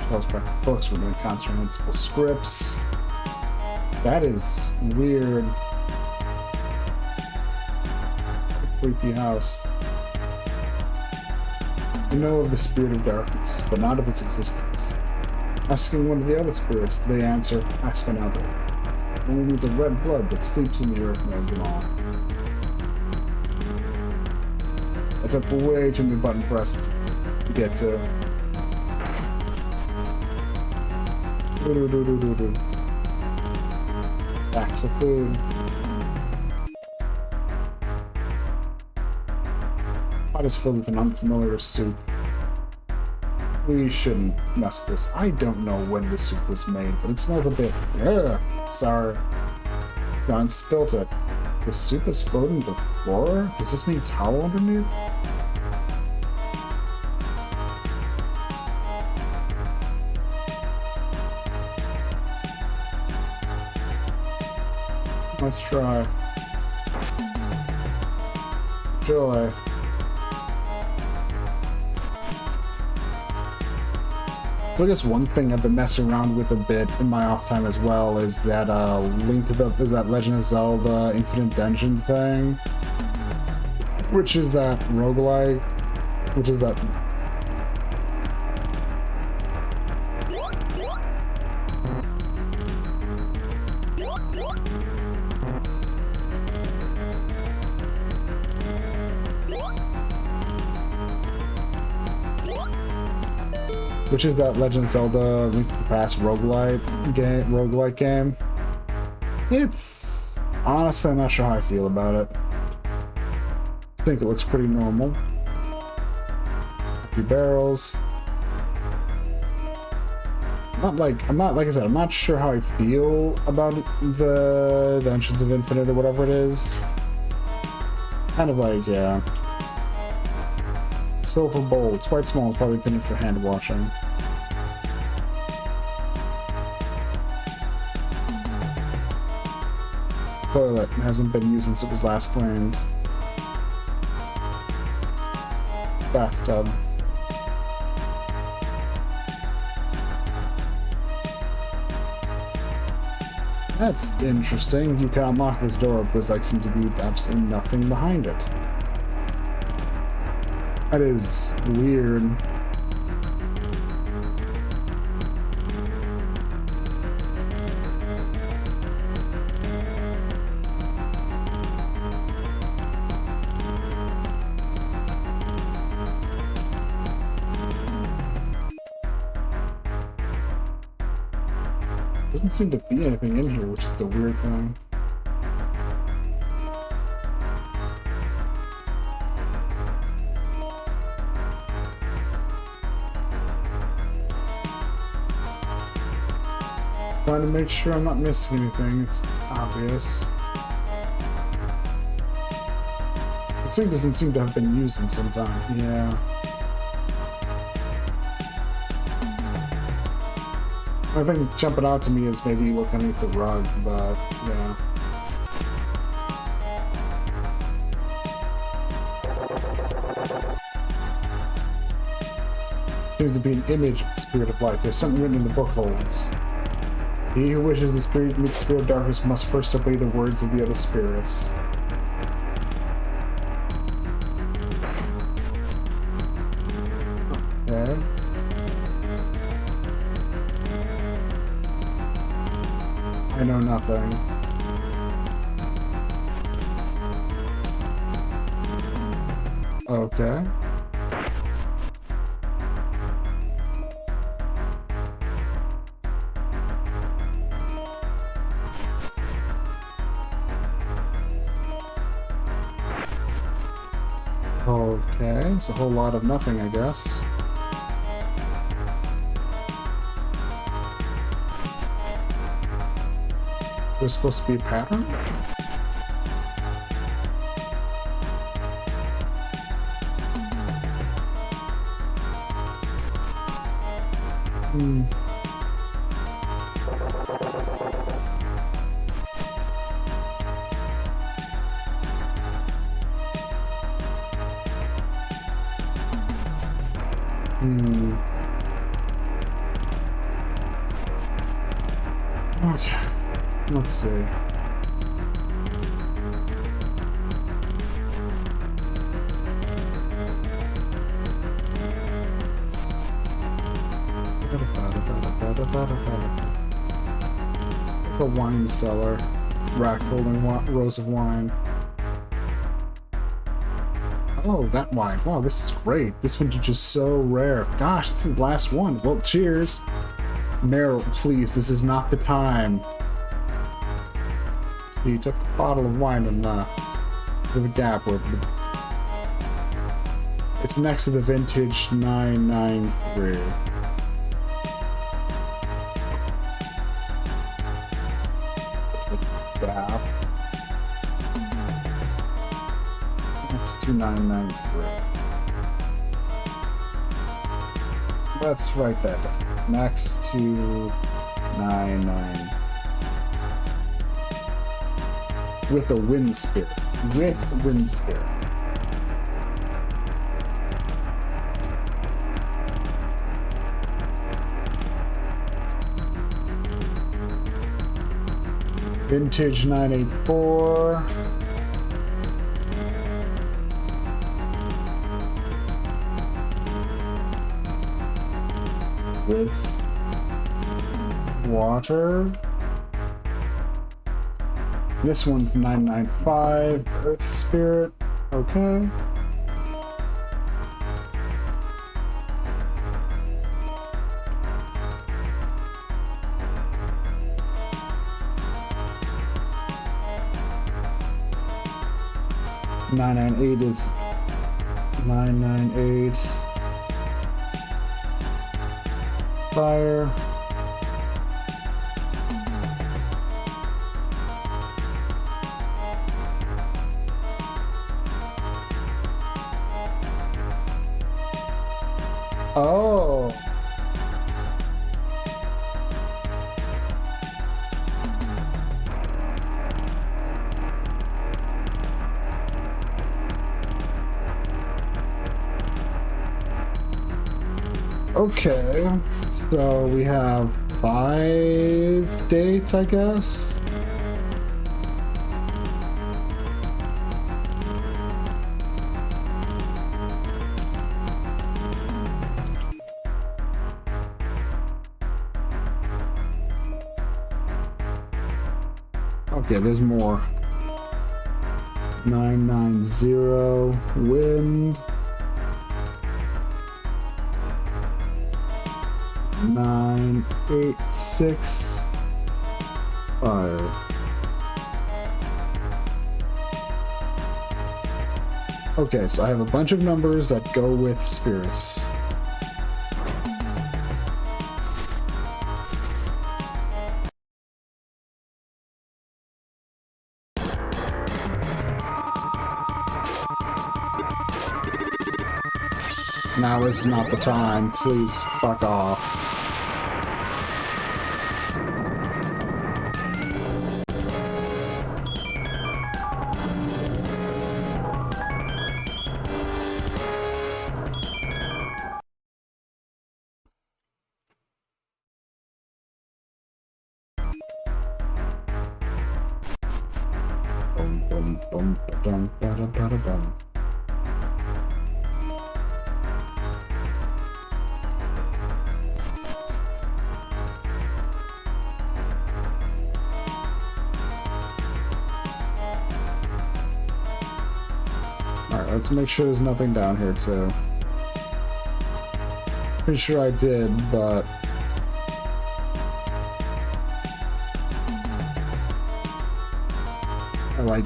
Charles Becker books, we're doing comprehensible scripts. That is weird. Creepy house. You know of the spirit of darkness, but not of its existence. Asking one of the other spirits, they answer, ask another. Only the red blood that sleeps in the earth knows them all. I took way too many button presses to get to. Stacks of food. Pot is filled with an unfamiliar soup. We shouldn't mess with this. I don't know when the soup was made, but it smells a bit. Ugh, sorry. John spilt it. The soup is floating to the floor? Does this mean it's hollow underneath? Let's try. Joy. So I guess one thing I've been messing around with a bit in my off time as well is that Legend of Zelda Infinite Dungeons thing, which is that roguelike, which is that. Which is that Legend of Zelda Link to the Past roguelike game. It's honestly, I'm not sure how I feel about it. I think it looks pretty normal. A few barrels. I'm not like I said, I'm not sure how I feel about the Dungeons of Infinite or whatever it is. Kind of like, yeah. Silver bowl. It's quite small. It's probably intended for hand washing. Toilet. It hasn't been used since it was last cleaned. Bathtub. That's interesting. You can unlock this door, but there's like seems to be absolutely nothing behind it. That is weird. Doesn't seem to be anything in here, which is the weird thing. Trying to make sure I'm not missing anything. It's obvious. This thing doesn't seem to have been used in some time. Yeah. I think jumping out to me is maybe look underneath the rug, but yeah. Seems to be an image of the spirit of light. There's something written in the book holds. He who wishes the spirit to meet the spirit of darkness must first obey the words of the other spirits. Okay. I know nothing. Okay. Okay, it's a whole lot of nothing, I guess. There's supposed to be a pattern? Hmm. Okay. Let's see. A wine cellar. Rack holding rows of wine. Oh, that wine. Wow, this is great. This vintage is so rare. Gosh, this is the last one. Well, cheers. Meryl, please, this is not the time. He took a bottle of wine and with a gap where it's next to the vintage 993. Gap. Next to 993. Let's write that down. Next to 99. With a wind spirit. With wind spirit. Vintage 984. With water. This one's 995, Earth Spirit. Okay. $998 is 998. Fire. Oh. Okay, so we have 5 dates, I guess. Okay, there's more. 990 wind. 986 fire. Okay, so I have a bunch of numbers that go with spirits. Now is not the time. Please fuck off. Bum, bum, bum, ba-dum, ba-dum, ba-dum, bum. Alright, let's make sure there's nothing down here, too. Pretty sure I did, but... I, like,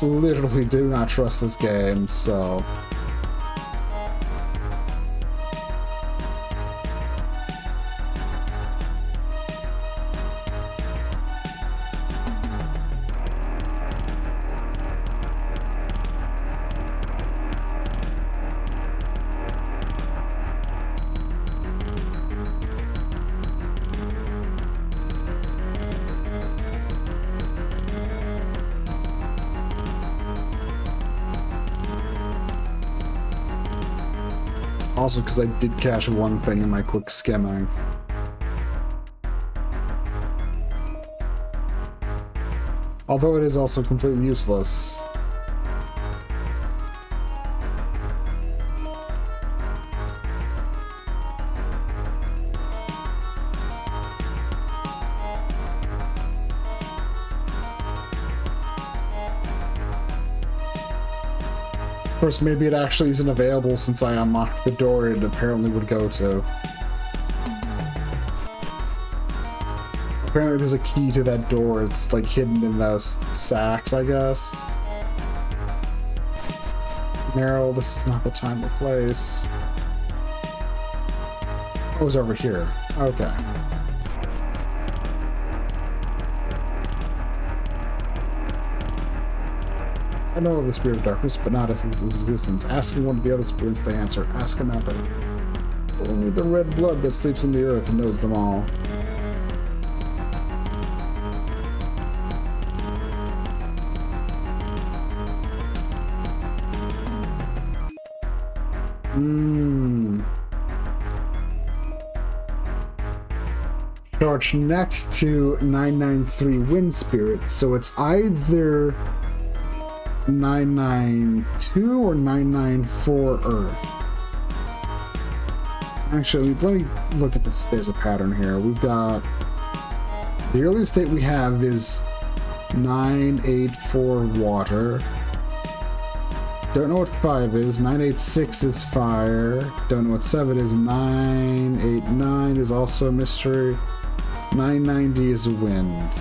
literally do not trust this game, so... Also, because I did catch one thing in my quick skimming. Although it is also completely useless. Of course, maybe it actually isn't available since I unlocked the door it apparently would go to. Apparently there's a key to that door. It's like hidden in those sacks, I guess. Meryl, this is not the time or place. Oh, it was over here. Okay. I know of the spirit of darkness, but not of his existence. Asking one of the other spirits, they answer, ask another. Only the red blood that sleeps in the earth knows them all. Charge next to 993 Wind Spirit, so it's either 992 or 994 Earth. Actually, let me look at this. There's a pattern here. We've got... The earliest date we have is 984 Water. Don't know what 5 is. 986 is Fire. Don't know what 7 is. 989 is also a mystery. 990 is Wind.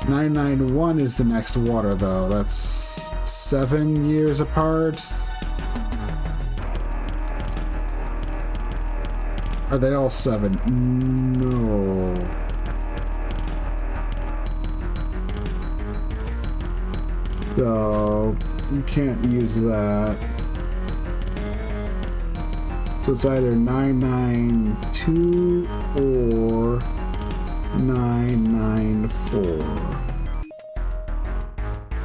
991 is the next Water, though. That's 7 years apart. Are they all 7? No. So, you can't use that. So it's either 992 or 994.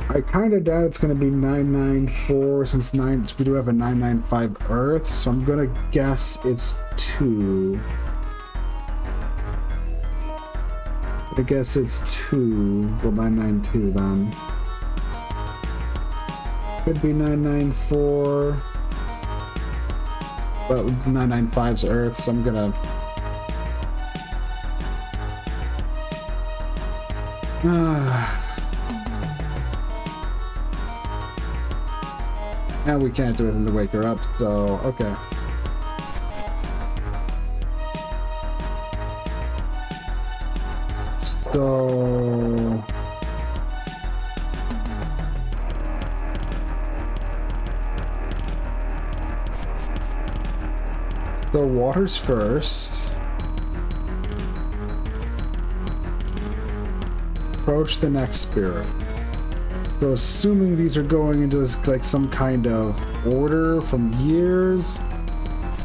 I kind of doubt it's going to be 994 since we do have a 995 Earth, so I'm going to guess it's 2. I guess it's 2. Well, 992 then. Could be 994. But 995's Earth, so I'm gonna... Now we can't do anything to wake her up, so okay. So... So water's first. Approach the next spirit. So assuming these are going into this, like some kind of order from years,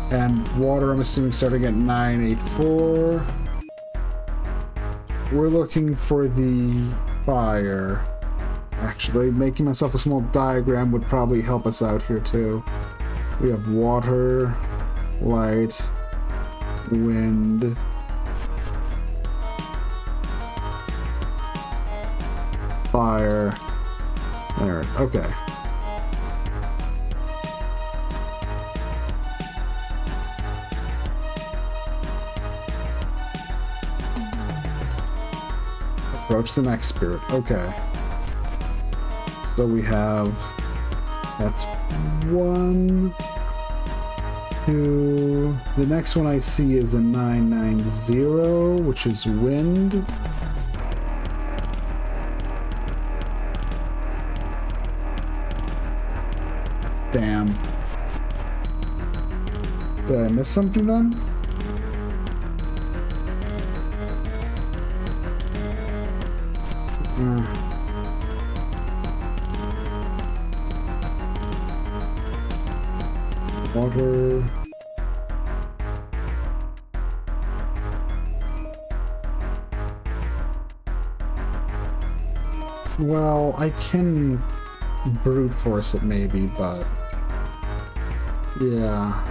and water I'm assuming starting at 984. We're looking for the fire. Actually, making myself a small diagram would probably help us out here too. We have water, light, wind, fire. There, okay. Approach the next spirit. Okay. So we have... That's 1, 2... The next one I see is a 990, which is wind. Damn. Did I miss something then? Water. Well, I can brute force it maybe, but yeah.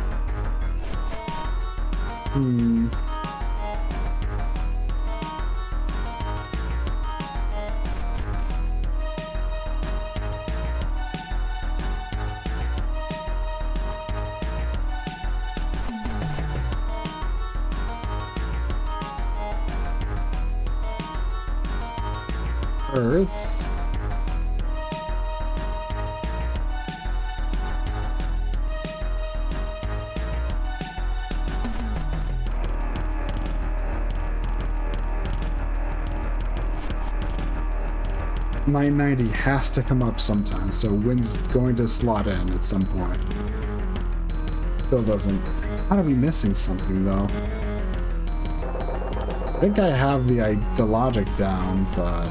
Earth. $990 has to come up sometime, so wind's going to slot in at some point. Still doesn't. Gotta be missing something though. I think I have the logic down, but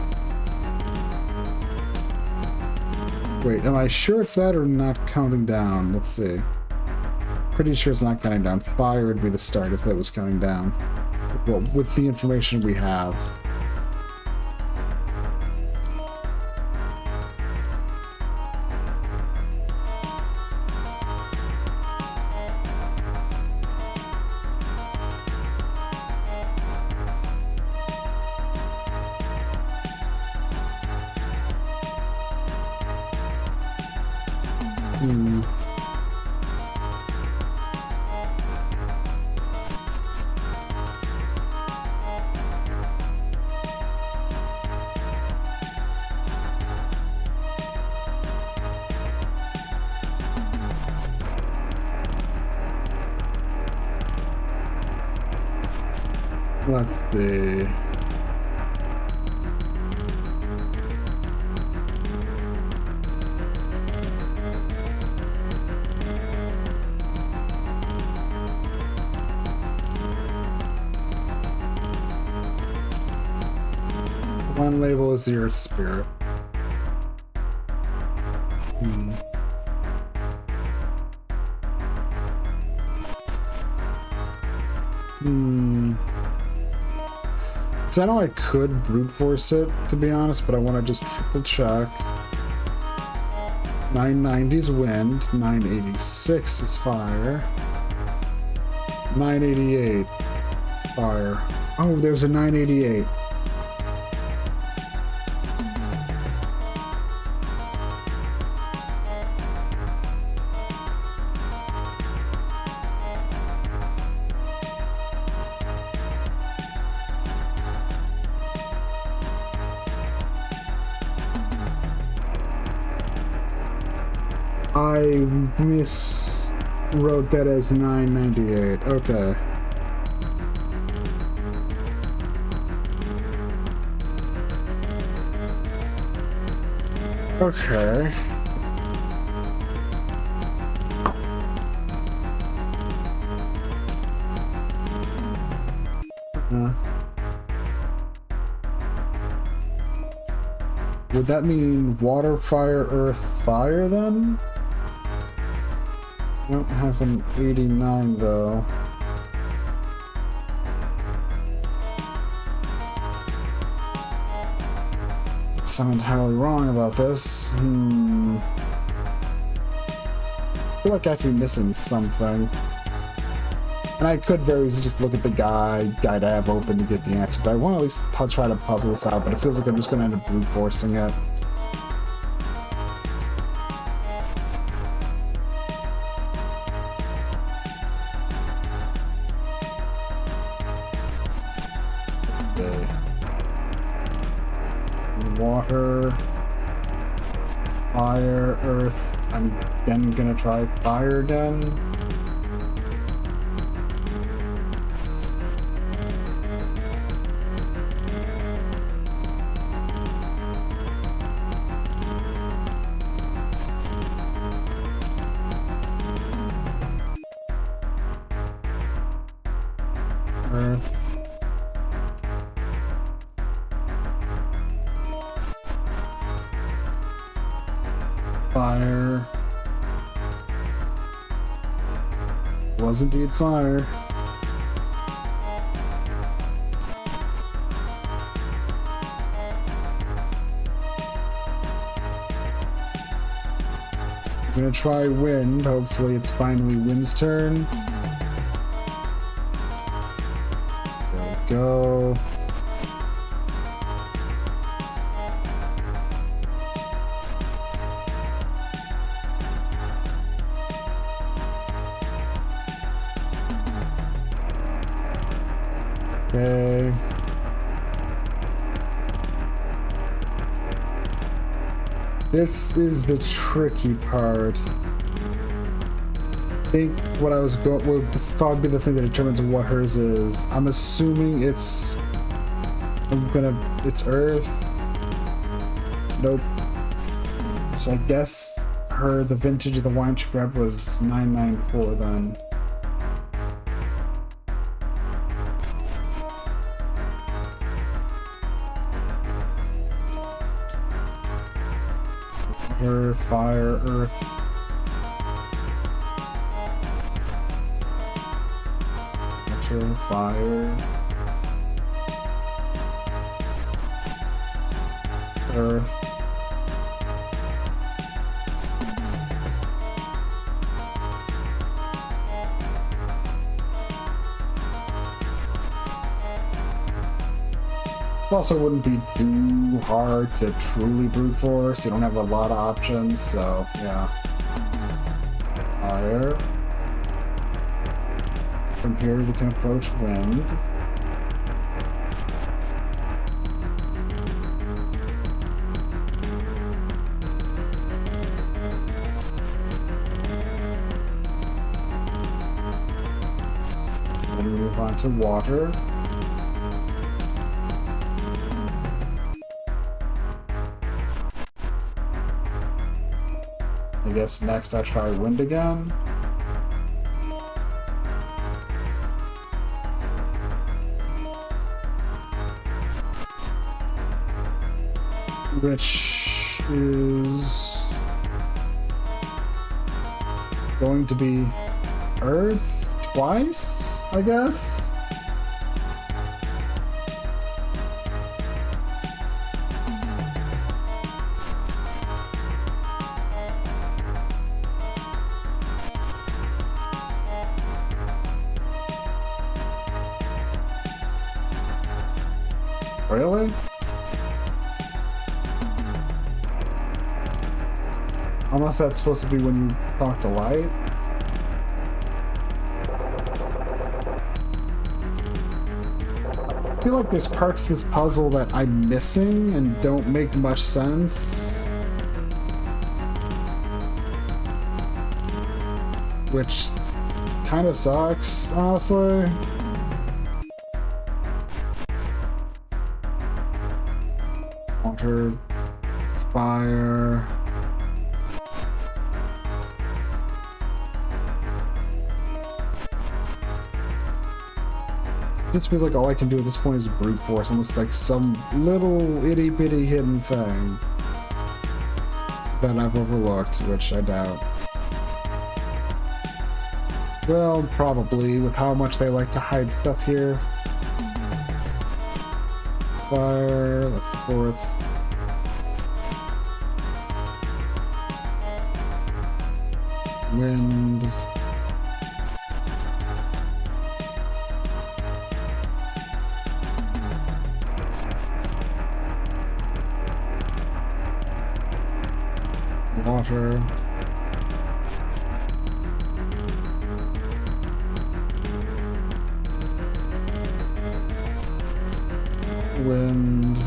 wait, am I sure it's that or not counting down? Let's see. Pretty sure it's not counting down. Fire would be the start if it was counting down. Well, with the information we have. Let's see. One label is the Earth Spirit. So I know I could brute force it, to be honest, but I want to just triple check. 990 is wind, 986 is fire, 988 fire. Oh, there's a 988. I miswrote that as 998. Okay. Okay. Would that mean water, fire, earth, fire then? I don't have an 89 though. Guess I'm entirely wrong about this. I feel like I have to be missing something. And I could very easily just look at the guide I have open to get the answer, but I want to at least try to puzzle this out, but it feels like I'm just going to end up brute forcing it. Okay. Water, fire, earth. I'm then going to try fire again. Earth. Fire. Was indeed fire. I'm gonna try wind. Hopefully it's finally wind's turn. Go. Okay. This is the tricky part. I think what I was going, well, this will probably be the thing that determines what hers is. I'm assuming it's Earth. Nope. So I guess the vintage of the wine she grabbed was 994 then. Her, fire, earth. Fire, earth, it also wouldn't be too hard to truly brute force. You don't have a lot of options, so yeah. Fire. From here we can approach wind. Then we move on to water. I guess next I try wind again. Which is going to be Earth twice, I guess? Really? Unless that's supposed to be when you talk to Light. I feel like there's parts of this puzzle that I'm missing and don't make much sense. Which kind of sucks, honestly. Water, fire. This feels like all I can do at this point is brute force, unless like some little itty bitty hidden thing that I've overlooked, which I doubt. Well, probably, with how much they like to hide stuff here. Fire, that's the fourth. Wind. Water. Wind.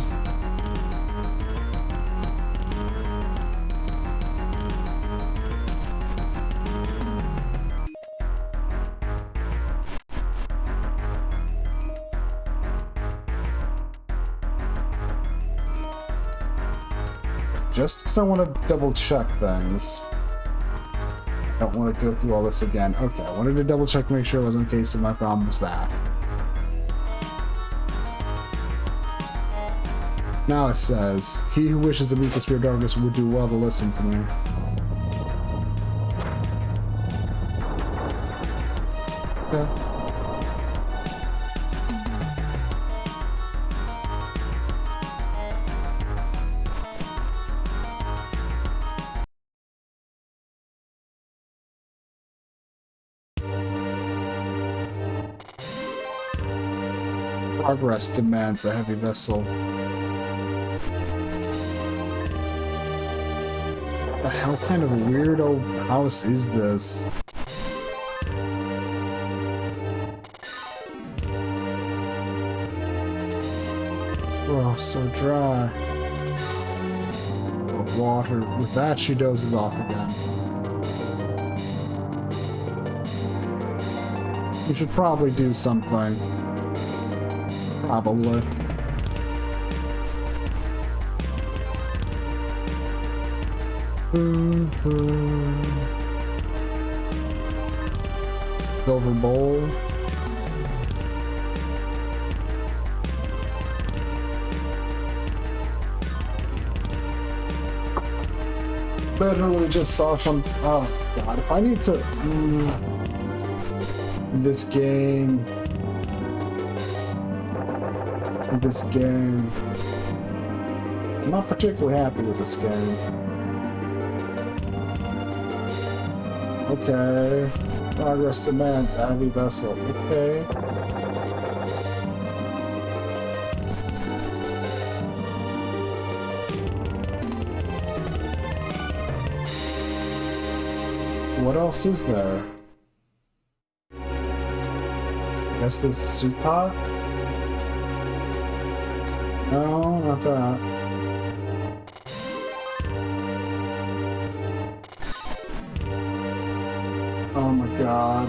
Just because I want to double check things. I don't want to go through all this again. Okay, I wanted to double check, make sure it wasn't a case of my problem was that. Now it says, he who wishes to meet the spirit of darkness would do well to listen to me. Okay. Progress demands a heavy vessel. What the hell kind of weirdo house is this? Oh, so dry. Oh, water. With that, she dozes off again. You should probably do something. Probably. Silver bowl. Literally just saw some. Oh god! If I need to. This game. This game. I'm not particularly happy with this game. Okay. Progress demands a heavy vessel. Okay. What else is there? I guess there's the soup pot? No, not that. Oh my god.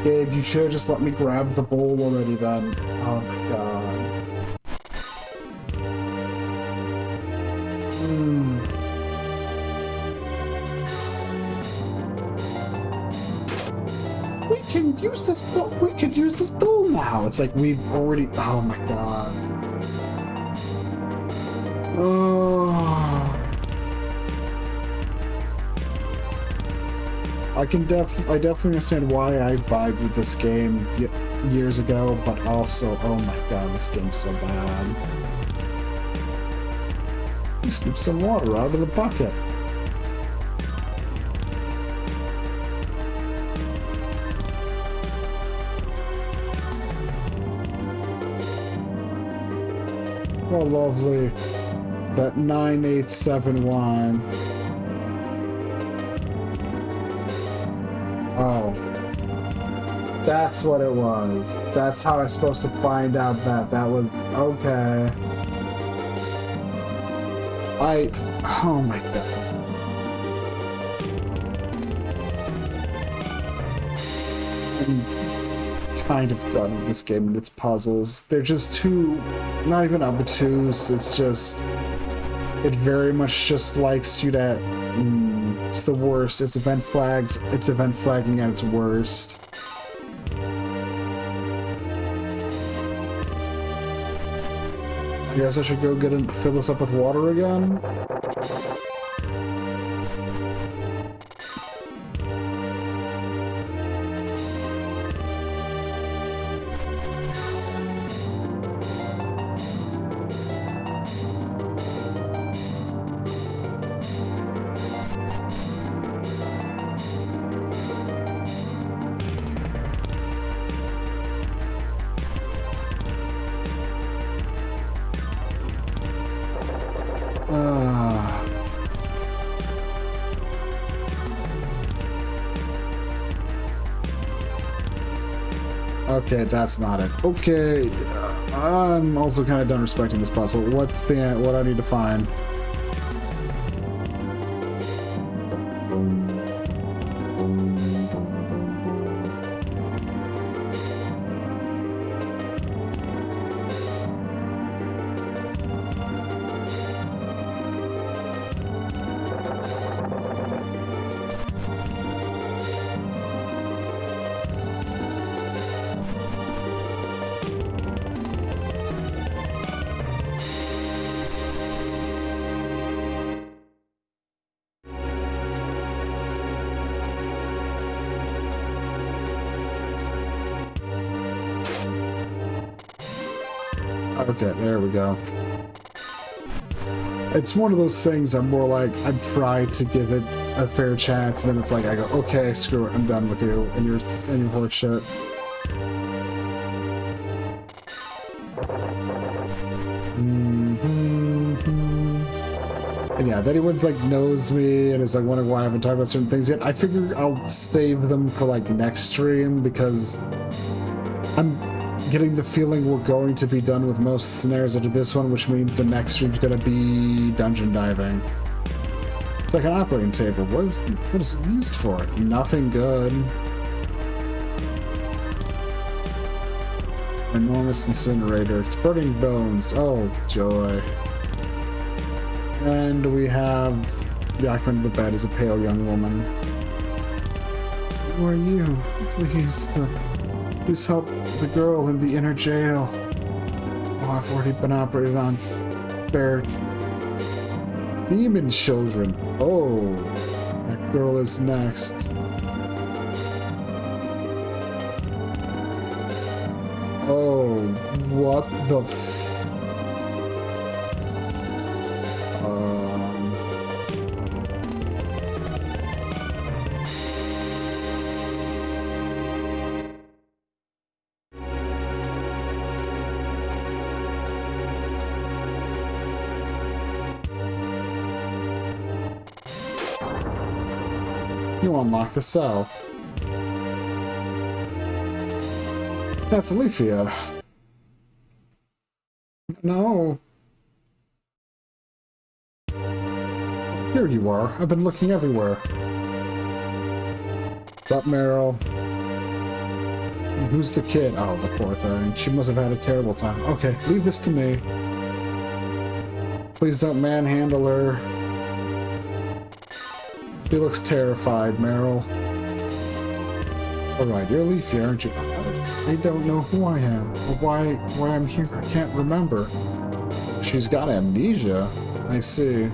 Gabe, you should have just let me grab the bowl already then. Oh my god. We can use this bowl. We could use this bowl now. It's like we've already. Oh my god. I definitely understand why I vibed with this game years ago, but also, oh my god, this game's so bad. You scoop some water out of the bucket. Oh, lovely. That 9871. Oh. That's what it was. That's how I was supposed to find out that. That was... Okay. Oh my god. I'm kind of done with this game and its puzzles. They're just too... not even obtuse, it's just... it very much just likes you to... it's the worst. It's event flags. It's event flagging at its worst. I guess I should go get and fill this up with water again. Okay, that's not it. Okay, I'm also kind of done respecting this puzzle. What I need to find? Okay, there we go. It's one of those things I'm more like, I'd try to give it a fair chance, and then it's like, I go, okay, screw it, I'm done with you, and your horse shit. And yeah, if anyone's like knows me and is like wondering why I haven't talked about certain things yet, I figure I'll save them for like next stream, because I'm getting the feeling we're going to be done with most scenarios after this one, which means the next stream's gonna be dungeon diving. It's like an operating table. What is it used for? Nothing good. Enormous incinerator. It's burning bones. Oh, joy. And we have the occupant of the bed is a pale young woman. Who are you? Please, please help the girl in the inner jail. Oh, I've already been operated on. Bear. Demon children. Oh, that girl is next. Oh, what the You unlock the cell. That's Leafia. No. Here you are. I've been looking everywhere. What's up, Meryl? And who's the kid? Oh, the poor thing. She must have had a terrible time. Okay, leave this to me. Please don't manhandle her. She looks terrified, Meryl. Alright, you're Leafy, aren't you? I don't know who I am, or why I'm here. I can't remember. She's got amnesia. I see.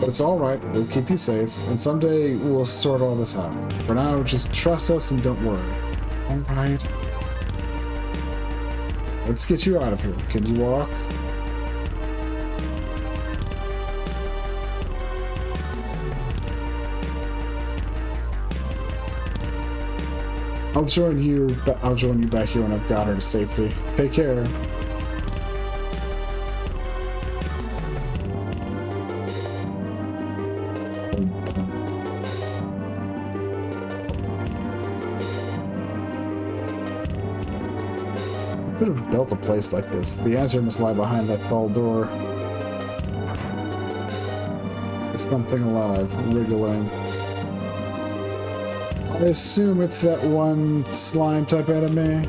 But it's alright, we'll keep you safe, and someday we'll sort all this out. For now, just trust us and don't worry. Alright. Let's get you out of here. Can you walk? I'll join you back here when I've got her to safety. Take care. Could have built a place like this. The answer must lie behind that tall door. There's something alive, wriggling. I assume it's that one slime type enemy.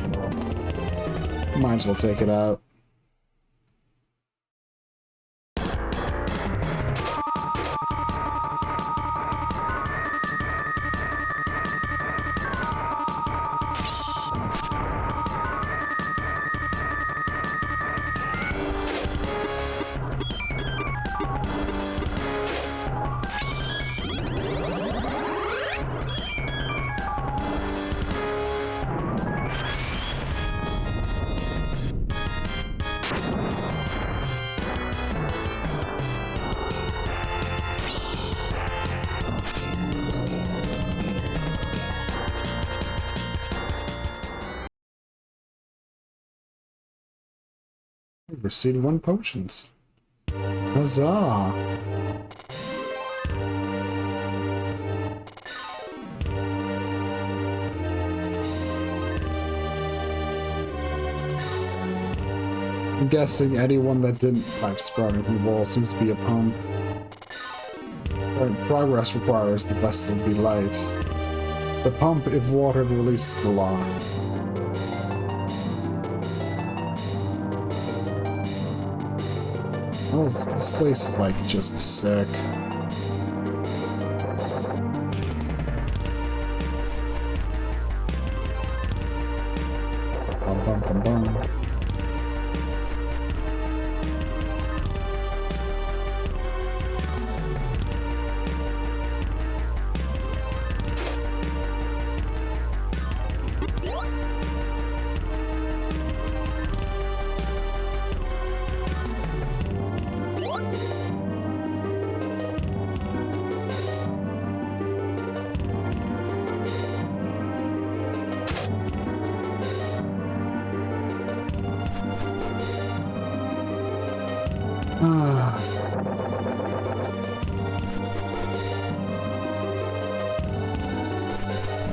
Might as well take it out. We've received 1 potions. Huzzah! I'm guessing anyone that didn't pipe sprouting from the wall seems to be a pump. Progress requires the vessel be light. The pump, if watered, releases the lock. Well, this place is like just sick. Bum bum bum bum.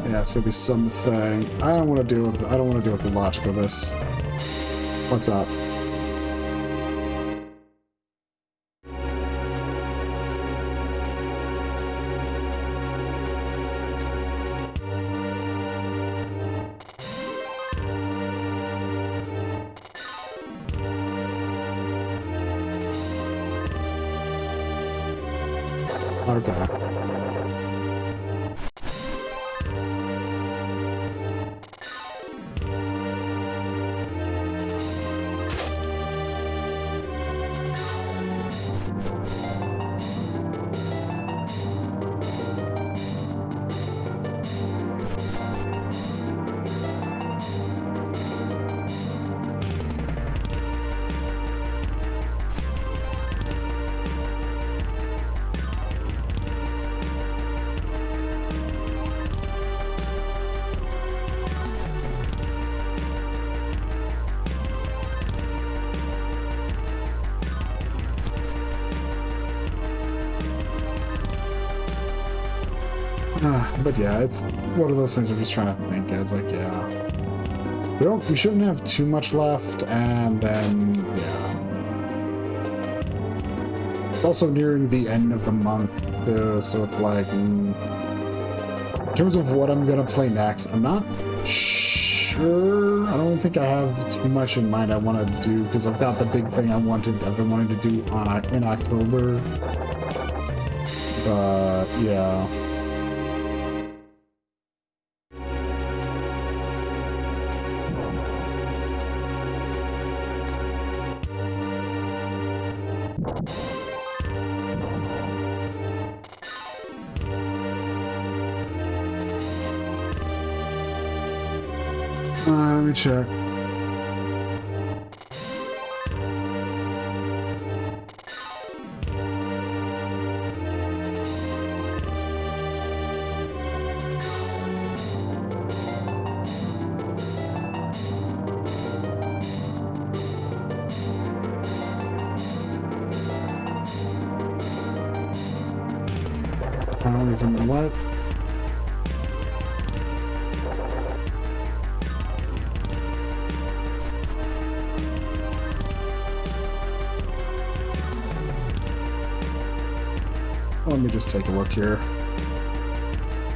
Yeah, it's gonna be something. I don't want to deal with. I don't want to deal with the logic of this. What's up? Okay. But yeah, it's one of those things I'm just trying to think. It's like, yeah, we shouldn't have too much left, and then yeah, it's also nearing the end of the month too, so it's like, in terms of what I'm gonna play next, I'm not sure. I don't think I have too much in mind I want to do because I've got the big thing I've been wanting to do in October. But yeah. Let me check. I don't even know what. Let me just take a look here.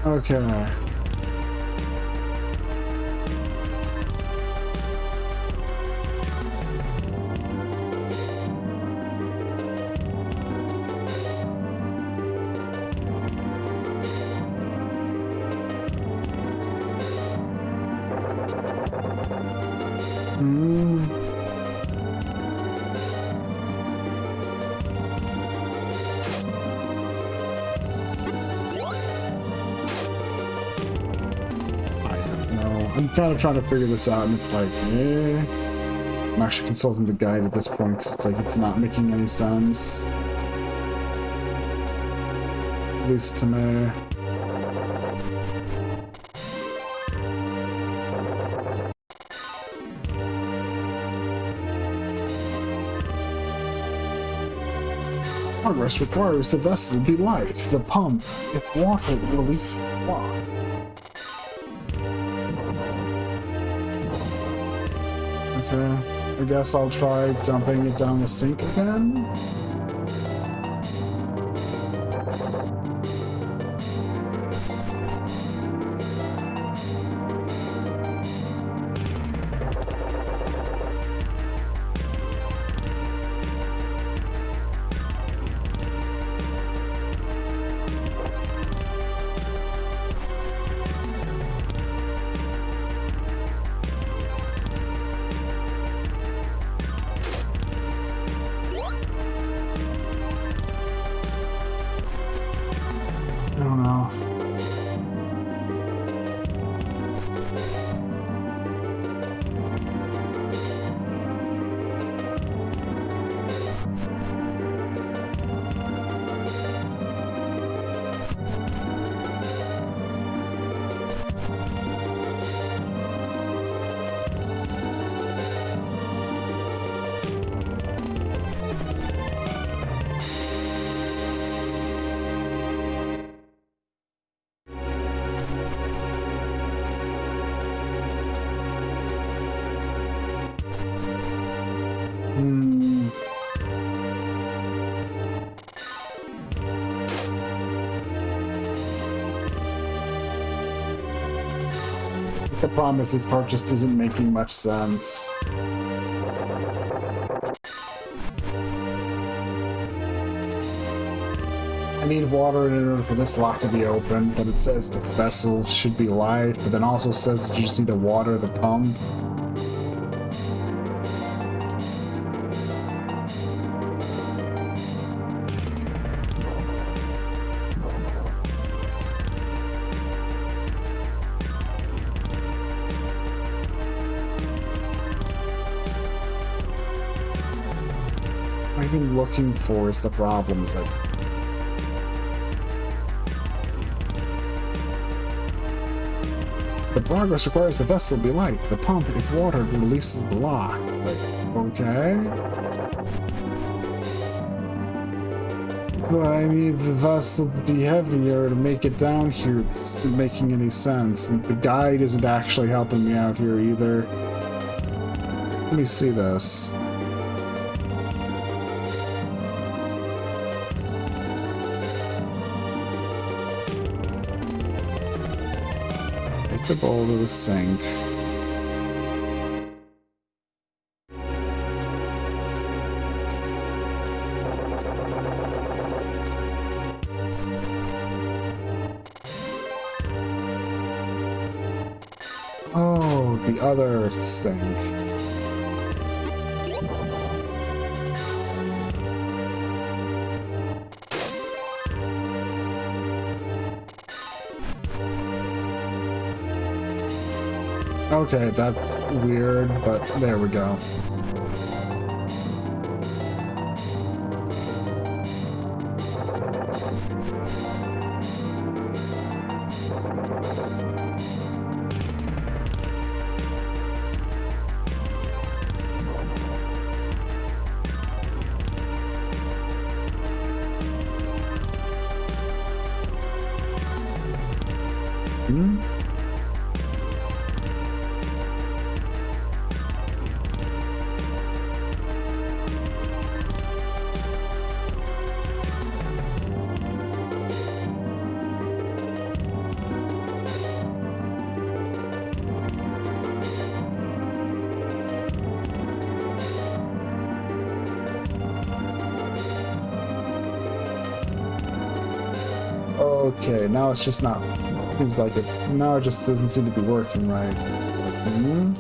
Okay. I'm kind of trying to figure this out, and it's like, I'm actually consulting the guide at this point, because it's like, it's not making any sense. At least to me. Progress requires the vessel be light. The pump, if water, releases the lock. Okay, I guess I'll try dumping it down the sink again. The problem is this part just isn't making much sense. I need water in order for this lock to be open, but it says the vessel should be light, but then also says that you just need to water the pump. What I've been looking for is the problem. Is like the progress requires the vessel be light. The pump, if watered, releases the lock. It's like, okay. But I need the vessel to be heavier to make it down here. This isn't making any sense. And the guide isn't actually helping me out here either. Let me see this. The bowl to the sink. Oh, the other sink. Okay, that's weird, but there we go. Okay, now it's just not... Seems like it's... Now it just doesn't seem to be working right. Hmm?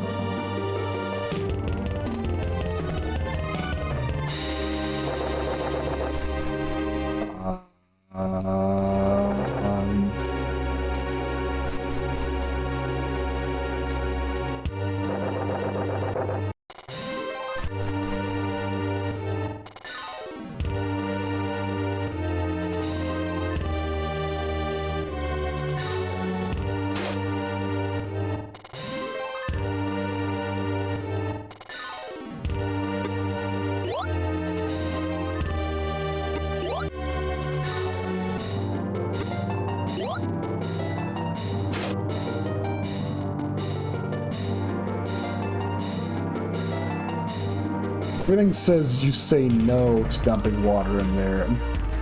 Everything says you say no to dumping water in there.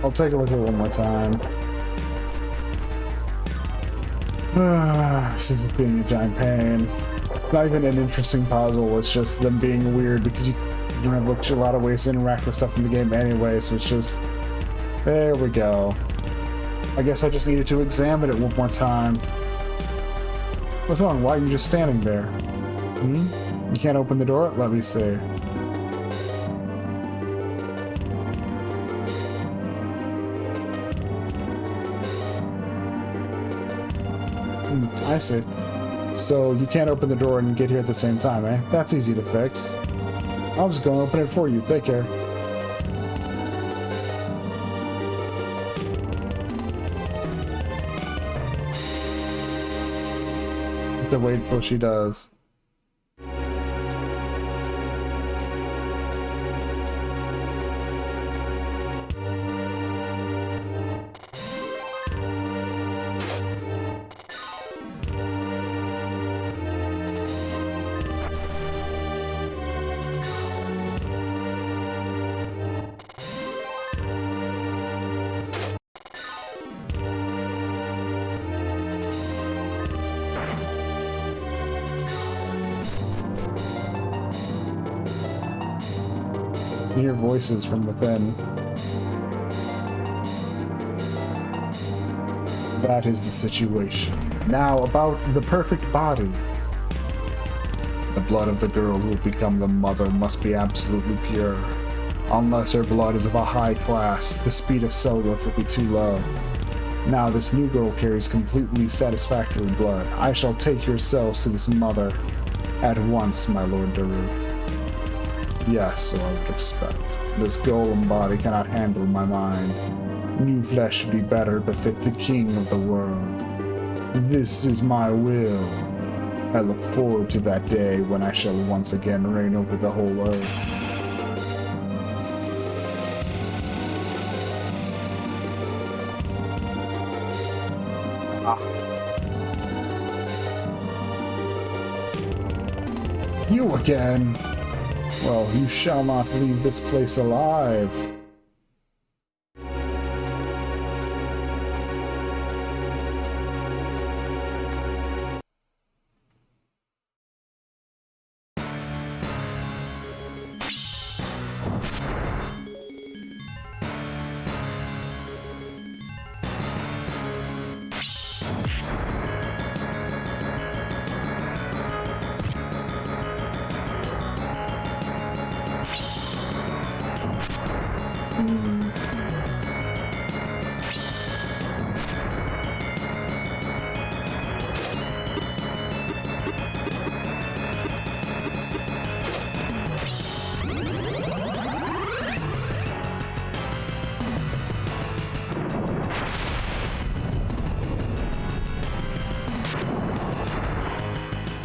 I'll take a look at it one more time. This is being a giant pain. It's not even an interesting puzzle, it's just them being weird because you don't have a lot of ways to interact with stuff in the game anyway, so it's just... There we go. I guess I just needed to examine it one more time. What's wrong? Why are you just standing there? Hmm? You can't open the door? Let me see. I see. So you can't open the door and get here at the same time, eh? That's easy to fix. I'll just go and open it for you. Take care. Just to wait till she does. You hear voices from within. That is the situation. Now, about the perfect body. The blood of the girl who will become the mother must be absolutely pure. Unless her blood is of a high class, the speed of cell growth will be too low. Now, this new girl carries completely satisfactory blood. I shall take your cells to this mother. At once, my Lord Daruk. Yes, so I would expect. This golem body cannot handle my mind. New flesh should be better befit the king of the world. This is my will. I look forward to that day when I shall once again reign over the whole earth. You again! Well, you shall not leave this place alive.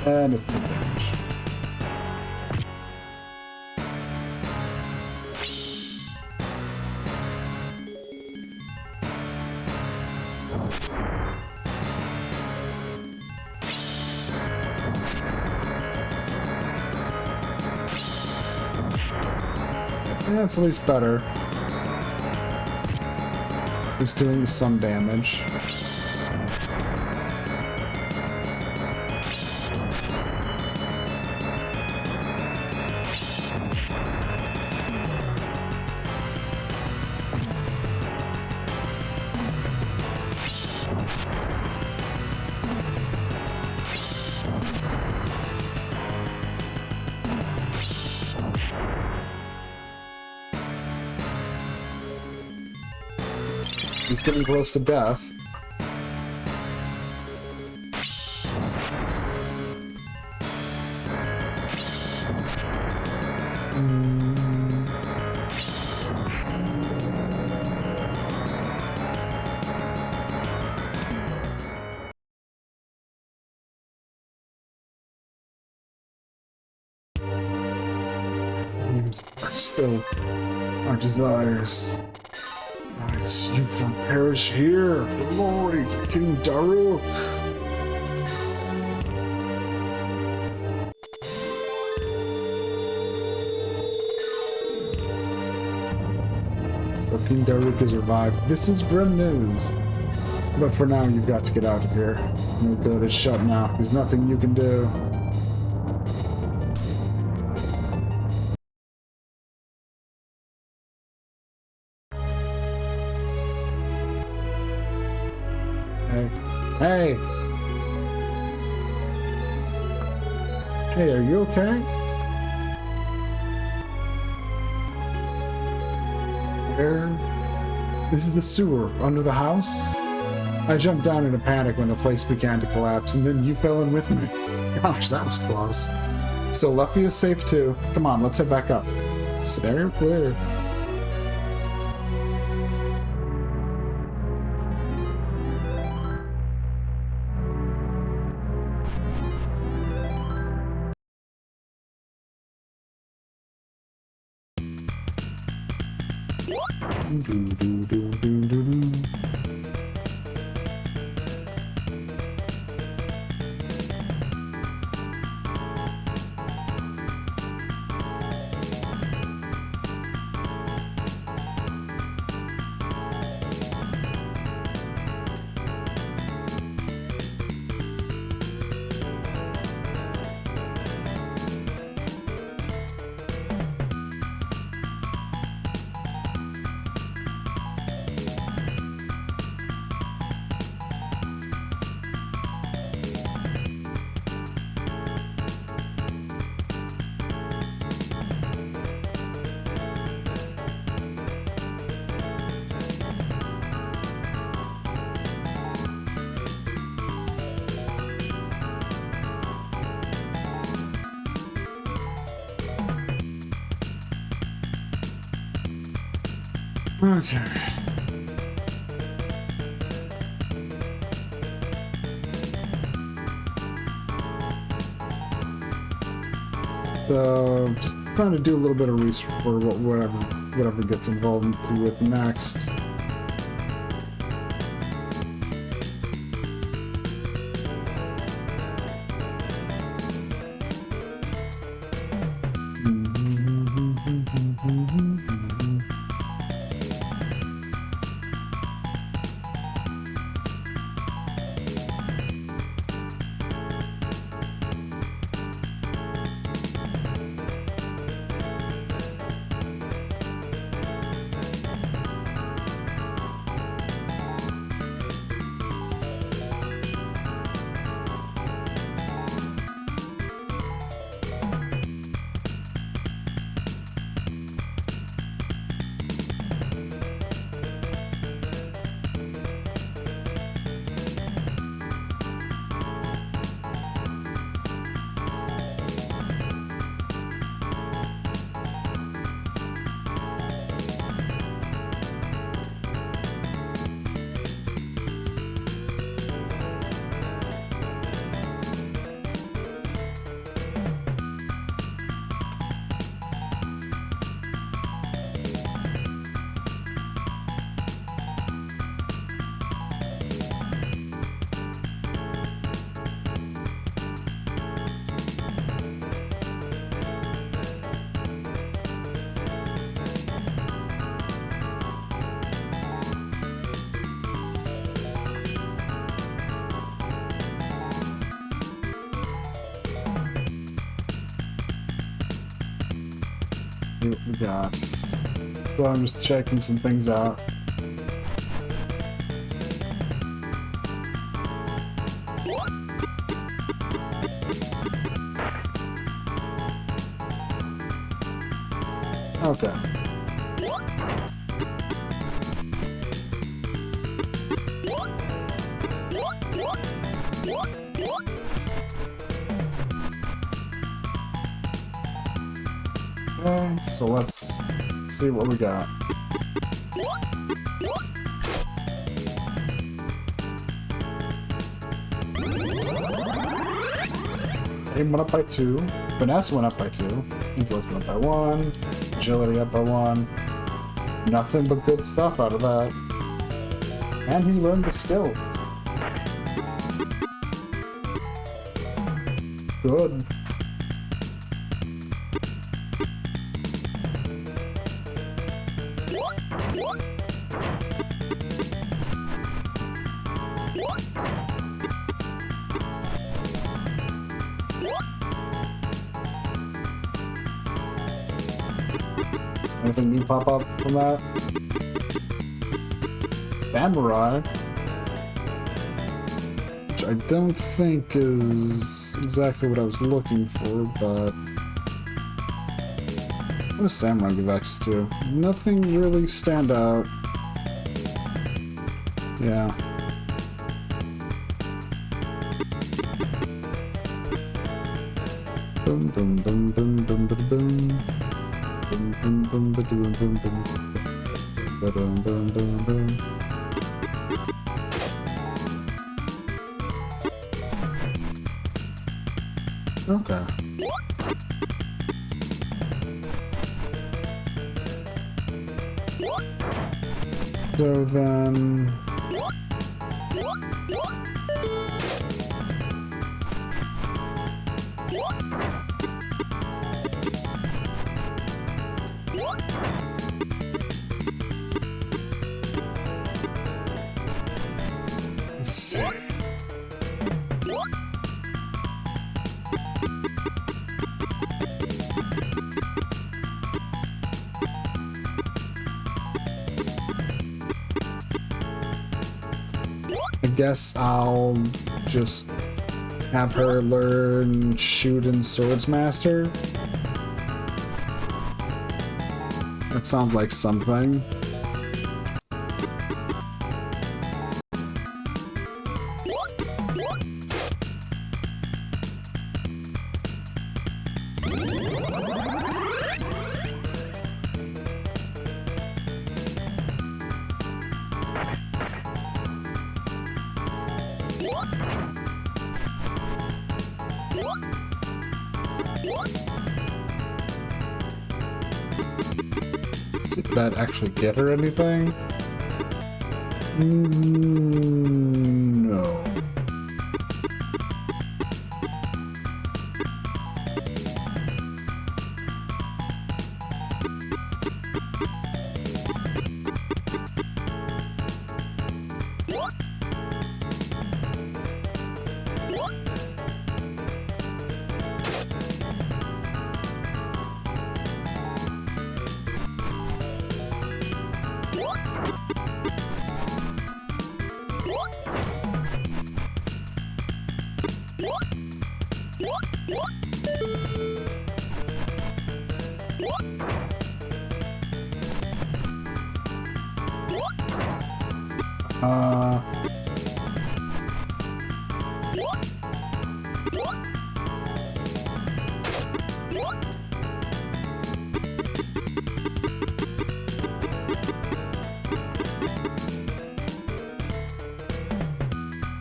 And it's too damage. Yeah, it's at least better. He's doing some damage. He's getting close to death. Still our desires. Knights, you shall perish here. Glory, King Daruk. So King Daruk has revived. This is grim news. But for now, you've got to get out of here. No good, it's shut now. There's nothing you can do. Hey! Hey, are you okay? Where? This is the sewer, under the house? I jumped down in a panic when the place began to collapse, and then you fell in with me. Gosh, that was close. So Luffy is safe too. Come on, let's head back up. Scenario clear. Okay. So, just trying to do a little bit of research for whatever gets involved with next. Yes. So I'm just checking some things out. Okay. Okay, so let's see what we got. Aim went up by 2. Finesse went up by 2. Intellect went up by 1. Agility up by 1. Nothing but good stuff out of that. And he learned the skill. Good. Anything new pop up from that? Samurai. Which I don't think is exactly what I was looking for, but... What does Samurai give access to? Nothing really stand out. Yeah. Boom, boom, boom, boom, boom, boom, boom. Boom, boom, boom, boom, boom, boom, boom. Boom, boom, boom, boom. Okay. So then... Let's see. I guess I'll just have her learn Shoot and Swords Master. That sounds like something. Did that actually get her anything? No.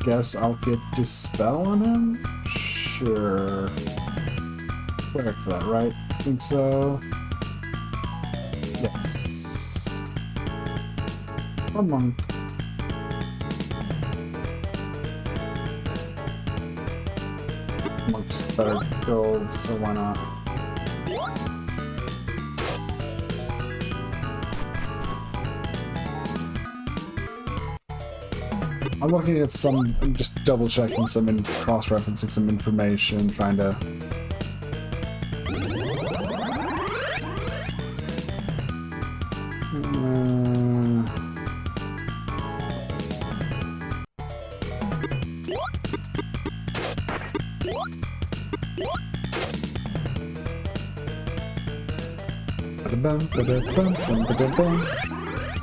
Guess I'll get Dispel on him? Sure. Cleric for that, right? I think so. Yes. A monk. Monk's better build, so why not? I'm looking at some, I'm just double checking some and cross-referencing some information, trying to...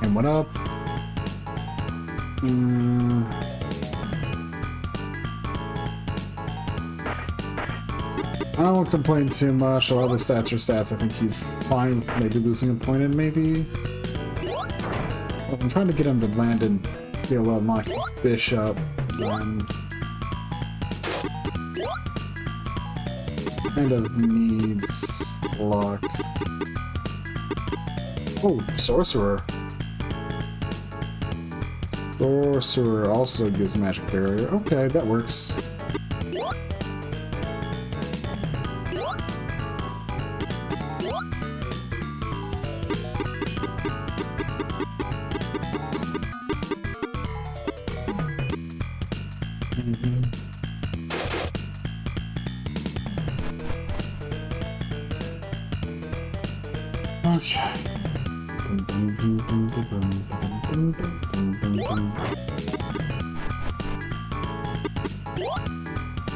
And one up. I won't complain too much. All the stats are stats. I think he's fine with maybe losing a point in maybe. Well, I'm trying to get him to land and heal up my bishop. Kind of needs luck. Oh, Sorcerer. Sorcerer also gives magic barrier. Okay, that works. Okay.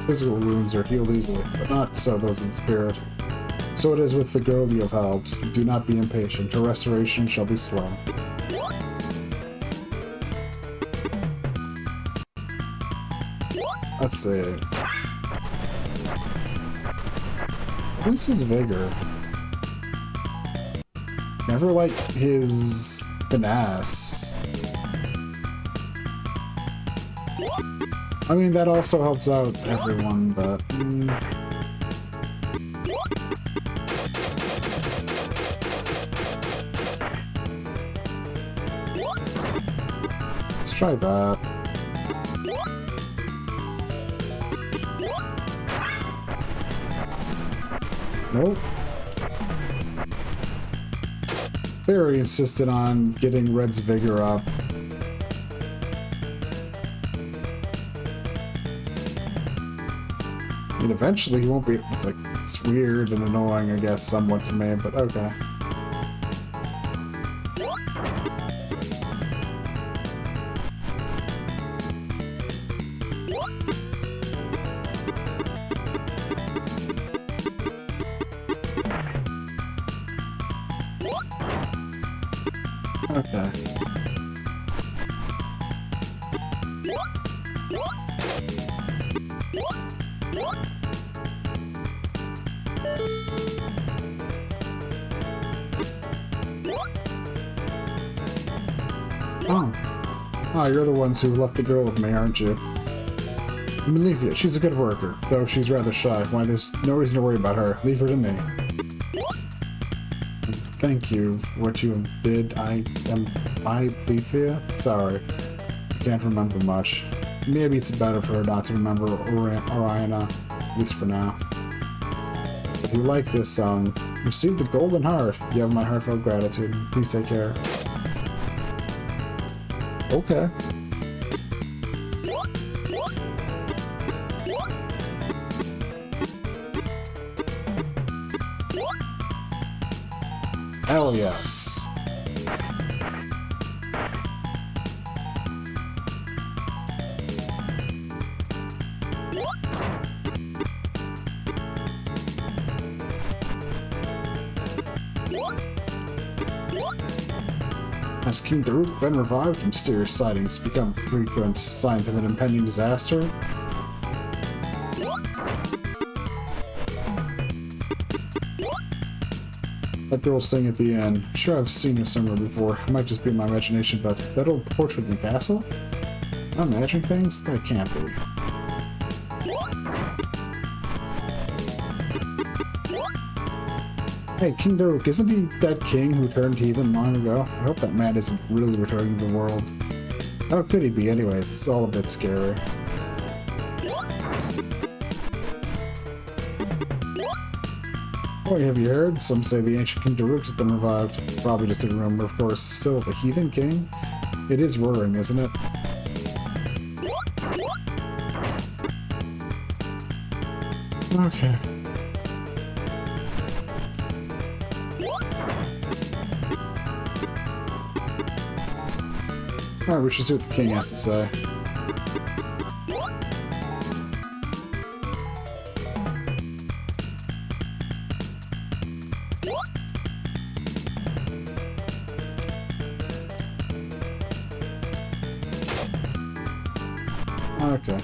Physical wounds are healed easily, but not so those in spirit. So it is with the girl you have helped. Do not be impatient. Her restoration shall be slow. Let's see. Who's his vigor? Never like his finesse. I mean, that also helps out everyone, but... Let's try that. Nope. Very insistent on getting Red's vigor up. I mean, eventually he won't be... It's weird and annoying, I guess, somewhat to me, but okay. Okay. Oh. Oh, you're the ones who left the girl with me, aren't you? I mean, leave you. She's a good worker, though she's rather shy. Why, there's no reason to worry about her. Leave her to me. Thank you for what you did. I Leafia? Sorry. I can't remember much. Maybe it's better for her not to remember Oriana, at least for now. If you like this song, receive the golden heart. You have my heartfelt gratitude. Please take care. Okay. Hell yes. Has King Daruk been revived? Mysterious sightings become frequent. Signs of an impending disaster? That girl staying at the inn. Sure, I've seen her somewhere before. It might just be my imagination, but that old portrait in the castle? I'm imagining things? That can't be. Hey, King Daruk, isn't he that king who turned heathen long ago? I hope that man isn't really returning to the world. How could he be anyway? It's all a bit scary. Boy, have you heard? Some say the ancient King Daruk has been revived. Probably just a rumor, of course. Still the heathen king? It is worrying, isn't it? Okay. Alright, we should see what the king has to say. Okay.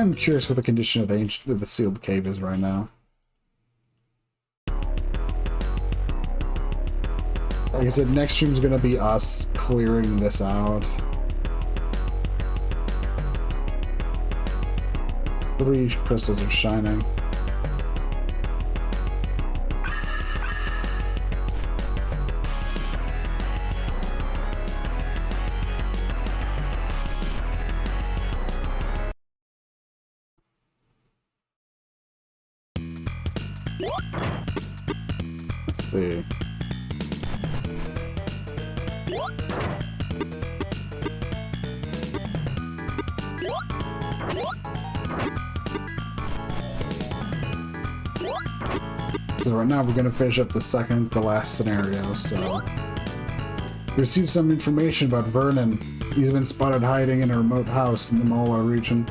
I'm curious what the condition of the sealed cave is right now. Like I said, next stream's gonna be us clearing this out. 3 crystals are shining. Let's see. So right now we're gonna finish up the second to last scenario, so... We received some information about Vernon. He's been spotted hiding in a remote house in the Mola region.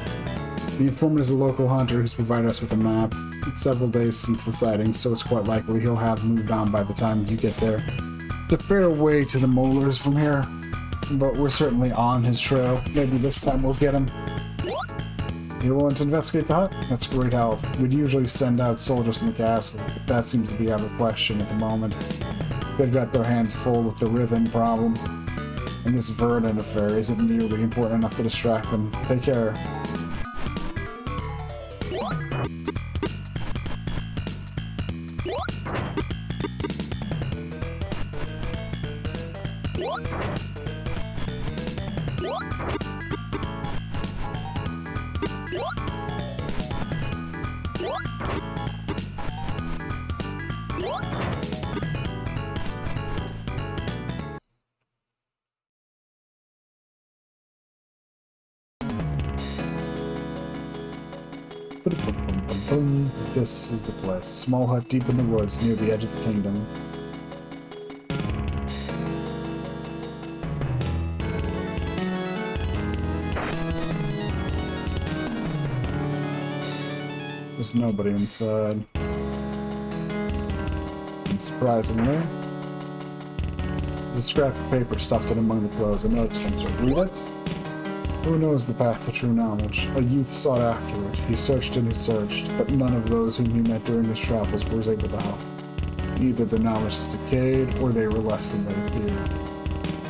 The informant is a local hunter who's provided us with a map. It's several days since the sighting, so it's quite likely he'll have moved on by the time you get there. It's a fair way to the Molars from here, but we're certainly on his trail. Maybe this time we'll get him. You willing to investigate the hut? That's great help. We'd usually send out soldiers from the castle, but that seems to be out of the question at the moment. They've got their hands full with the rhythm problem, and this Vernon affair isn't nearly important enough to distract them. Take care. This is the place. A small hut deep in the woods near the edge of the kingdom. There's nobody inside. And surprisingly, there's a scrap of paper stuffed in among the clothes. A note of some sort. Read it? Who knows the path to true knowledge? A youth sought after it. He searched and he searched, but none of those whom he met during his travels was able to help. Either their knowledge has decayed, or they were less than they appeared.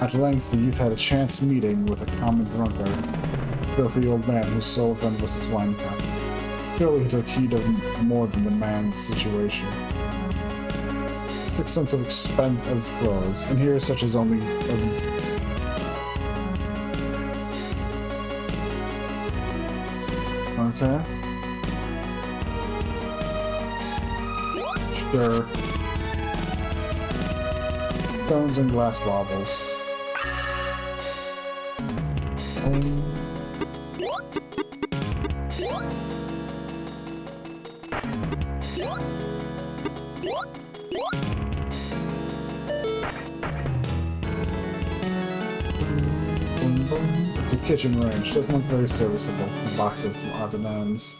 At length, the youth had a chance meeting with a common drunkard, a filthy old man whose sole friend was his wine cup. Surely he took heed of more than the man's situation. Just a sense of expense of clothes, and here such as only... Okay. Sure. Stones and glass baubles. It's a kitchen range. Doesn't look very serviceable. The box has some odds and ends.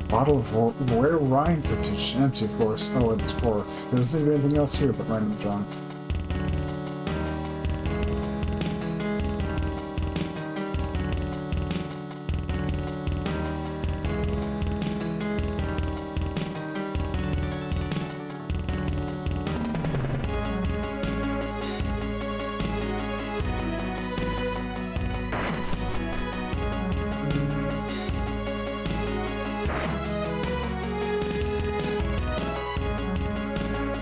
Bottle of rare wine vintage. Empty, of course. Oh, it's cork. There doesn't seem to be anything else here but random junk.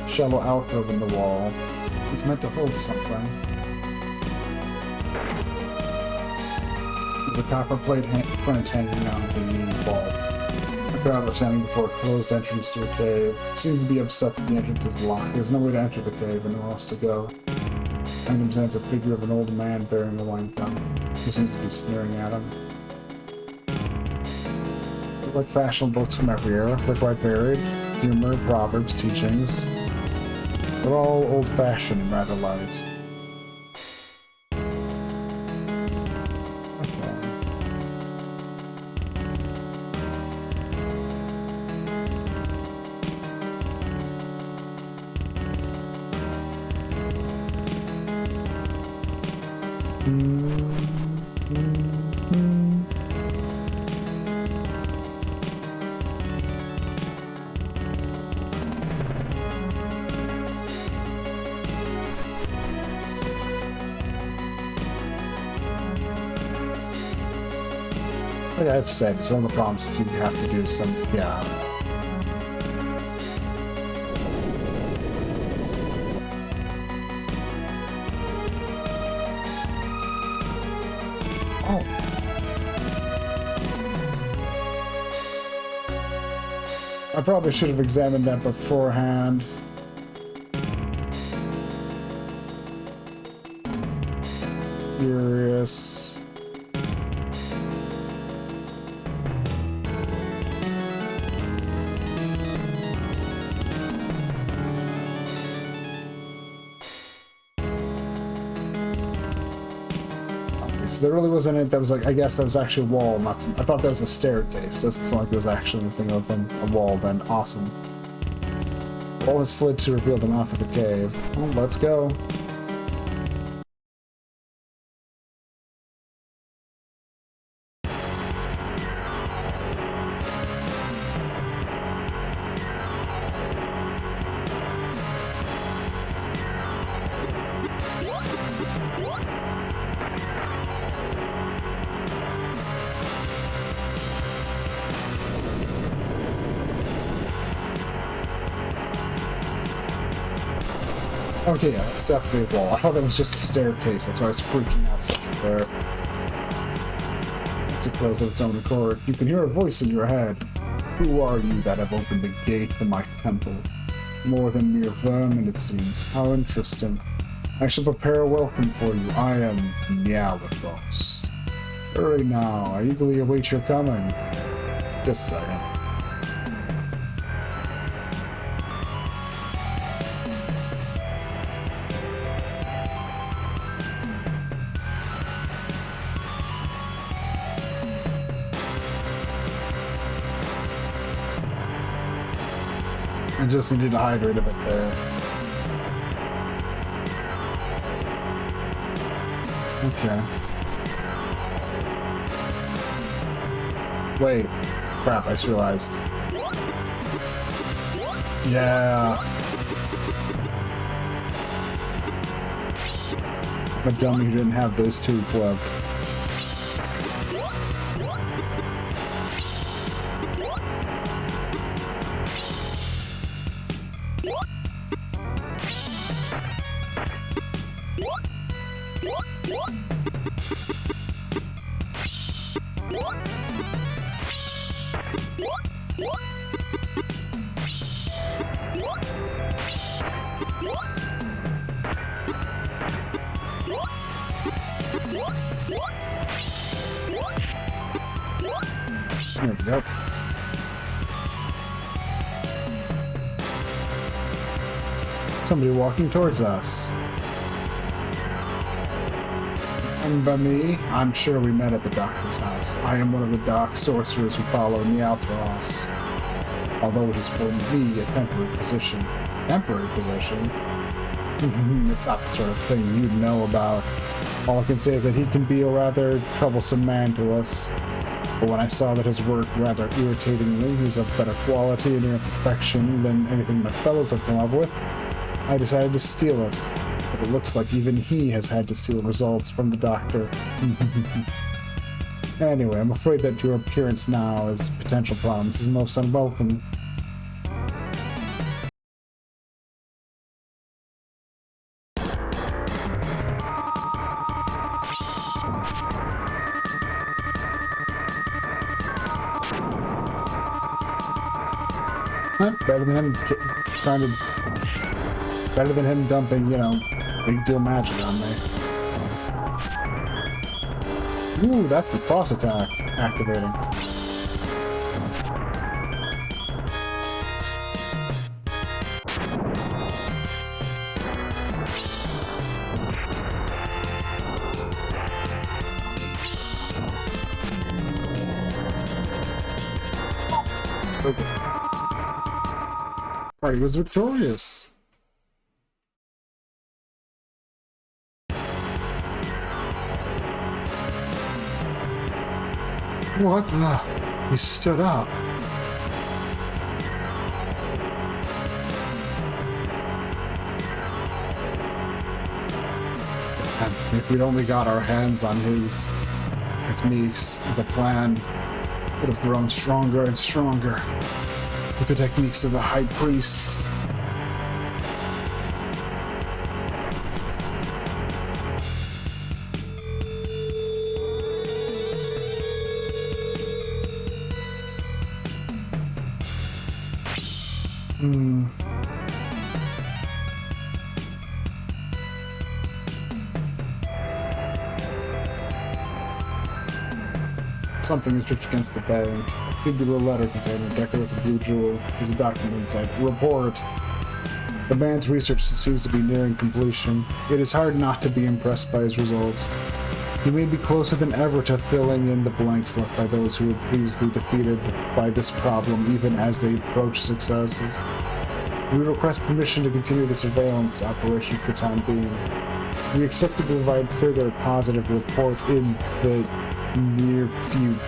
Shallow alcove in the wall. It's meant to hold something. There's a copper plate print hanging on the wall. A traveler standing before a closed entrance to a cave. Seems to be upset that the entrance is blocked. There's no way to enter the cave and nowhere else to go. Behind him stands a figure of an old man bearing a wine cup, who seems to be sneering at him. Look like fashionable books from every era. They're quite varied. Humor, proverbs, teachings. They're all old-fashioned and rather light. Okay. think I've said, it's one of the problems if you have to do some, yeah. Oh. I probably should have examined that beforehand. Curious. So there really wasn't it that was like, I guess that was actually a wall, not some, I thought that was a staircase. That's not like it was actually anything other than a wall, then awesome. Wall has slid to reveal the mouth of a cave. Well, let's go. Okay, yeah, that's definitely a wall. I thought that was just a staircase, that's why I was freaking out such there. Once it closed of its own accord, you can hear a voice in your head. Who are you that have opened the gate to my temple? More than mere vermin, it seems. How interesting. I shall prepare a welcome for you. I am Nyalatos. Hurry now, I eagerly await your coming. Just a second. I just needed to hydrate a bit there. Okay. Wait. Crap, I just realized. Yeah. I'm a dummy who didn't have those two equipped. There we go. Somebody walking towards us. And by me, I'm sure we met at the doctor's house. I am one of the dark sorcerers who follow Nyalatos. Although it is for me a temporary position. Temporary position? It's not the sort of thing you'd know about. All I can say is that he can be a rather troublesome man to us. But when I saw that his work rather irritatingly, he's of better quality and near perfection than anything my fellows have come up with, I decided to steal it. But it looks like even he has had to steal results from the doctor. Anyway, I'm afraid that your appearance now as potential problems is most unwelcome. Better than him trying to... Better than him dumping, you know, big deal magic on me. Ooh, that's the cross attack activating. Okay. Party was victorious. What the? He stood up. And if we'd only got our hands on his techniques, the plan would have grown stronger and stronger with the techniques of the High Priest. Something is drifted against the bank. A tubular letter container decorated with a blue jewel. There's a document inside. Report. The man's research seems to be nearing completion. It is hard not to be impressed by his results. He may be closer than ever to filling in the blanks left by those who were previously defeated by this problem, even as they approach successes. We request permission to continue the surveillance operation for the time being. We expect to provide further positive report in the near future.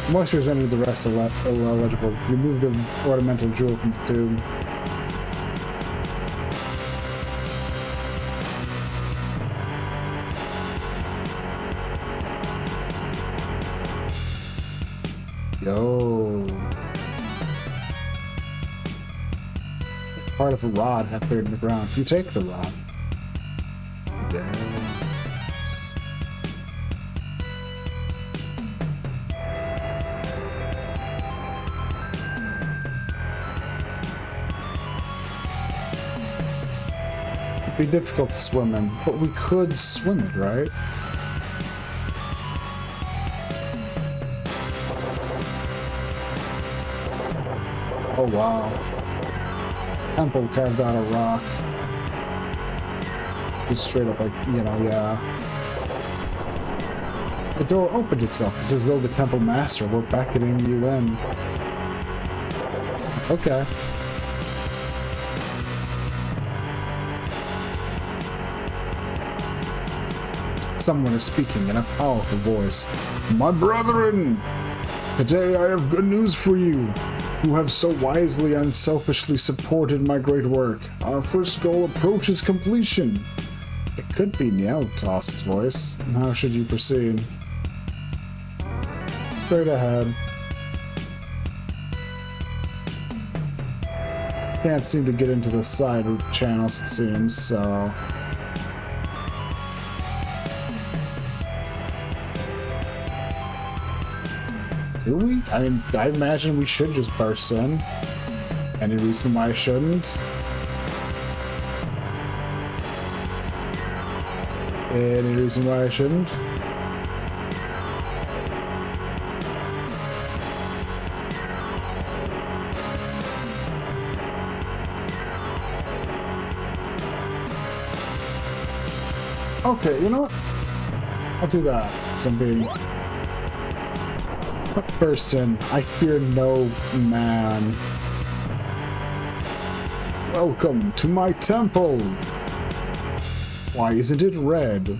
Moisture has rendered the rest illegible. Remove the ornamental jewel from the tube. Yo. Part of a rod half buried in the ground. You take the rod. Yes. It'd be difficult to swim in, but we could swim it, right? Oh wow. Temple carved out of rock. Just straight up like, you know, yeah. The door opened itself. It's as though the temple master were beckoning you in. Okay. Someone is speaking in a powerful voice. My brethren! Today I have good news for you, who have so wisely and selfishly supported my great work. Our first goal approaches completion. It could be Nieltoss's voice. How should you proceed? Straight ahead. Can't seem to get into the side channels, it seems, so... Do we? I mean, I imagine we should just burst in. Any reason why I shouldn't? Any reason why I shouldn't? Okay, you know what? I'll do that. So I'm being... Person, I fear no man. Welcome to my temple! Why isn't it red?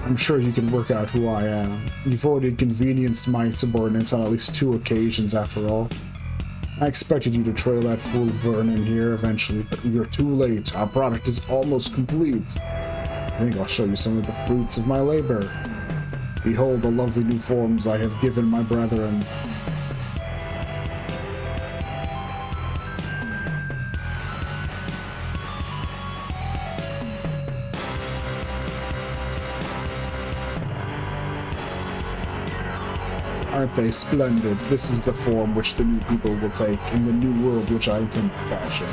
I'm sure you can work out who I am. You've already inconvenienced my subordinates on at least 2 occasions, after all. I expected you to trail that fool Vernon here eventually, but you're too late. Our product is almost complete. I think I'll show you some of the fruits of my labor. Behold the lovely new forms I have given my brethren. Aren't they splendid? This is the form which the new people will take in the new world which I intend to fashion.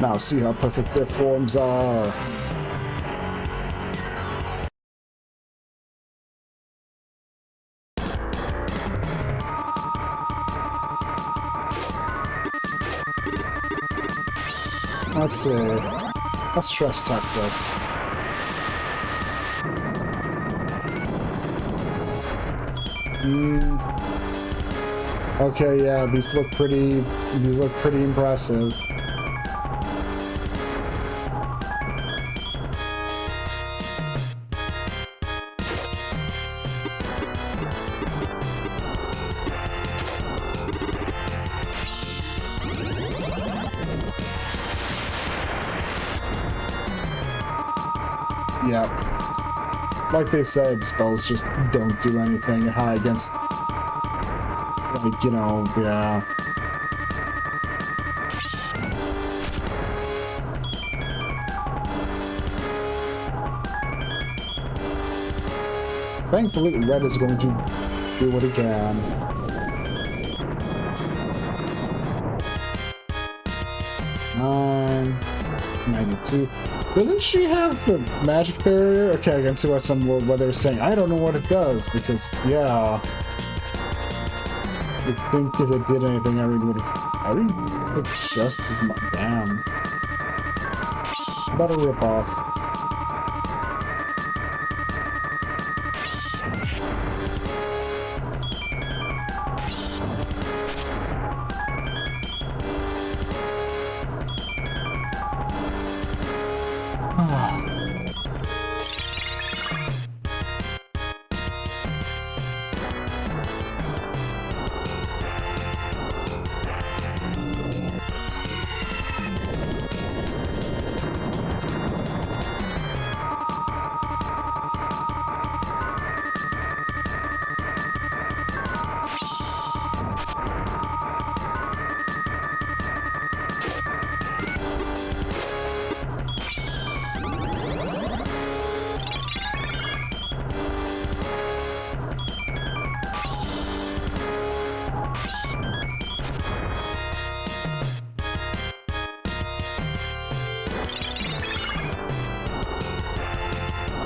Now see how perfect their forms are. Let's see. Let's stress test this. Okay, yeah, these look pretty impressive. Yeah. Like they said, spells just don't do anything high against Like, you know, yeah. Thankfully, Red is going to do what he can. 92. Doesn't she have the magic barrier? Okay, I can see why why they were saying, I don't know what it does, because, yeah. I think if it did anything, I would have just as much. Damn. Better rip off.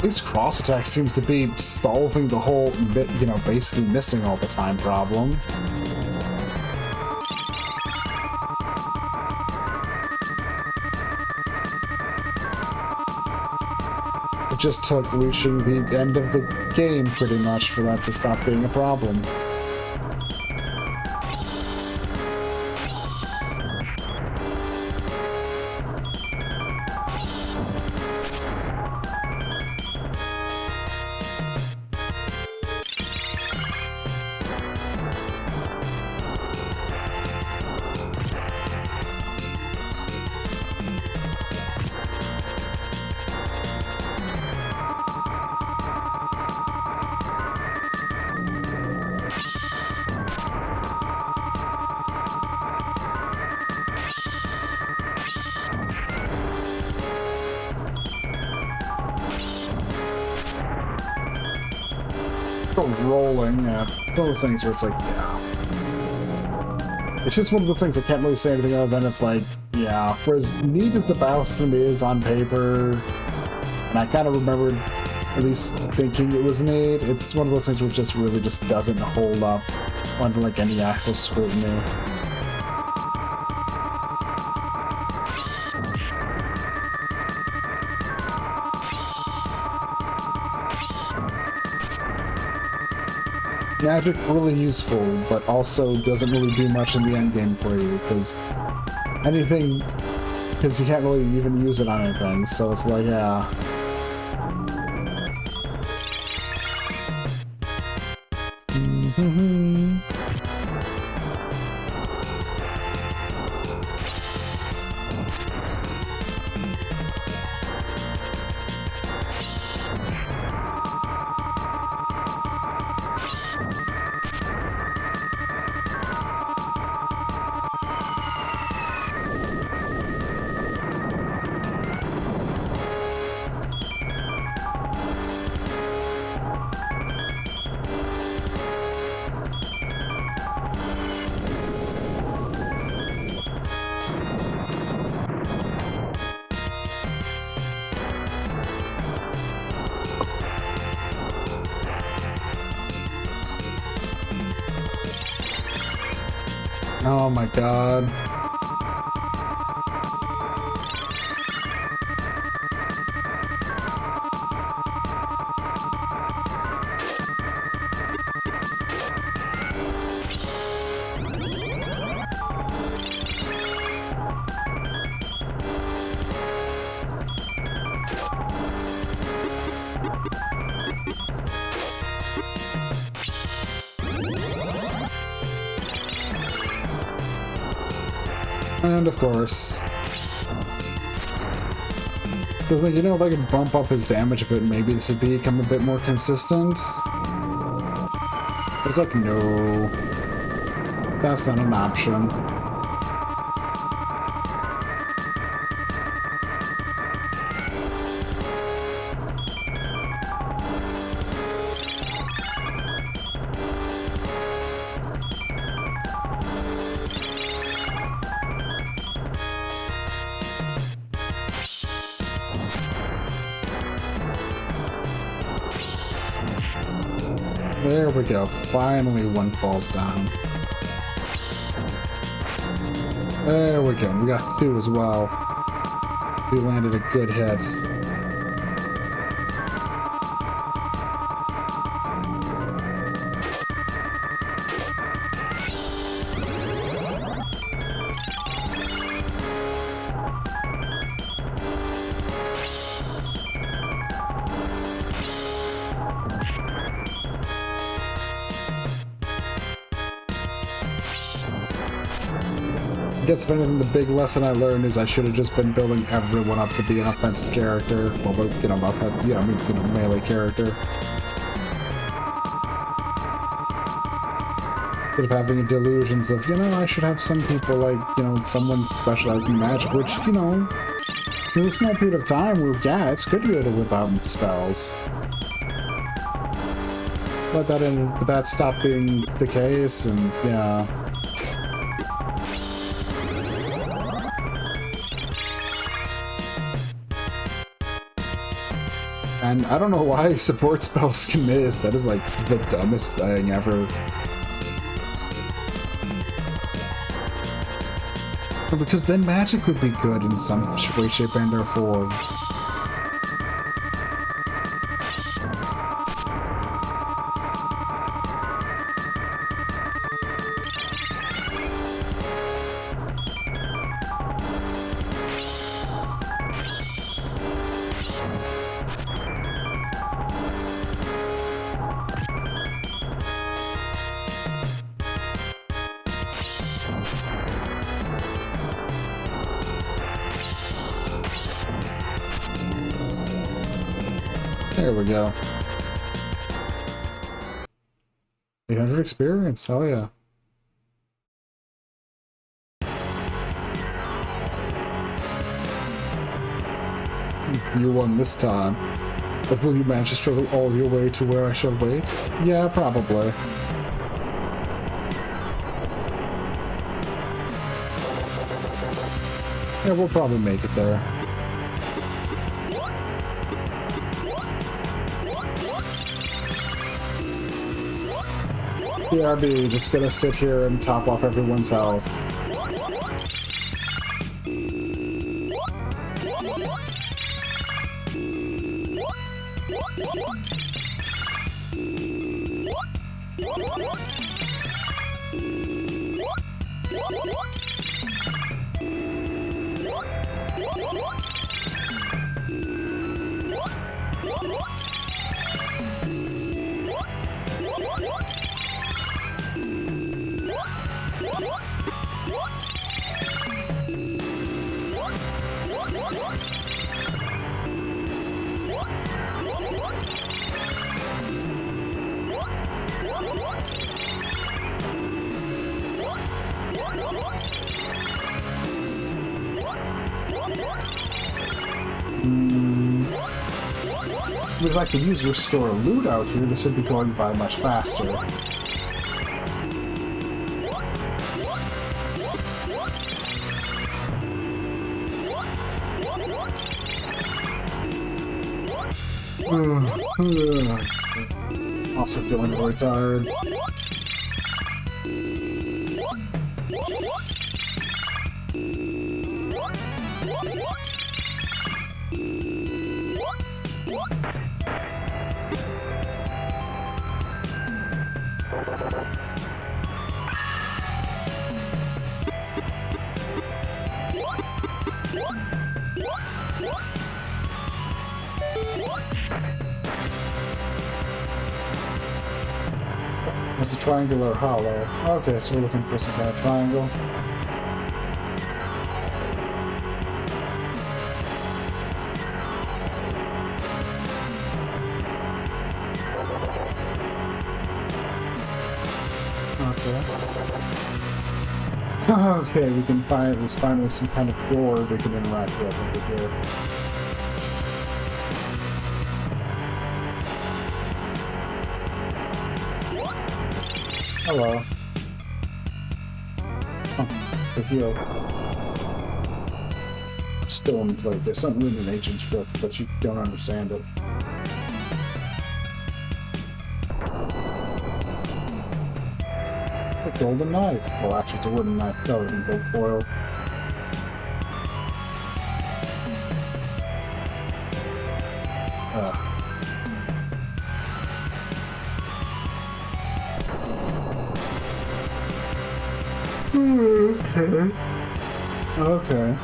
This cross attack seems to be solving the whole, you know, basically missing all the time problem. It just took reaching the end of the game pretty much for that to stop being a problem. Rolling, yeah. It's one of those things where it's like, yeah. It's just one of those things I can't really say anything other than it's like, yeah. For as neat as the battle system is on paper, and I kind of remembered at least thinking it was neat, it's one of those things where it just really just doesn't hold up under like any actual scrutiny. Magic really useful, but also doesn't really do much in the end game for you, because anything, because you can't really even use it on anything, so it's like, yeah. Oh my god. And of course, because like, you know, if I could bump up his damage a bit, maybe this would become a bit more consistent. It's like, no. That's not an option. There we go. Finally one falls down. There we go. We got two as well. We landed a good hit. I guess if anything, the big lesson I learned is I should have just been building everyone up to be an offensive character. Well, you know, melee character. Instead of having delusions of, you know, I should have some people like, you know, someone specialized in magic, which, you know, there's a small period of time where, yeah, it's good to be able to whip out spells. But that stopped being the case, and yeah. And I don't know why support spells can miss. That is like the dumbest thing ever. Because then magic would be good in some way, shape, and or form. There we go. 800 experience, hell yeah. You won this time. But will you manage to struggle all your way to where I shall wait? Yeah, probably. Yeah, we'll probably make it there. BRB, just gonna sit here and top off everyone's health. If I could use restore loot out here, this would be going by much faster. Also feeling really tired. It's a triangular hollow. Okay, so we're looking for some kind of triangle. Okay. Okay, we can find there's finally some kind of door we can interact with over here. Hello. Oh, the heel. Stone plate. There's something written in ancient script, but you don't understand it. It's a golden knife. Well, actually, it's a wooden knife covered in gold foil. Okay. Okay.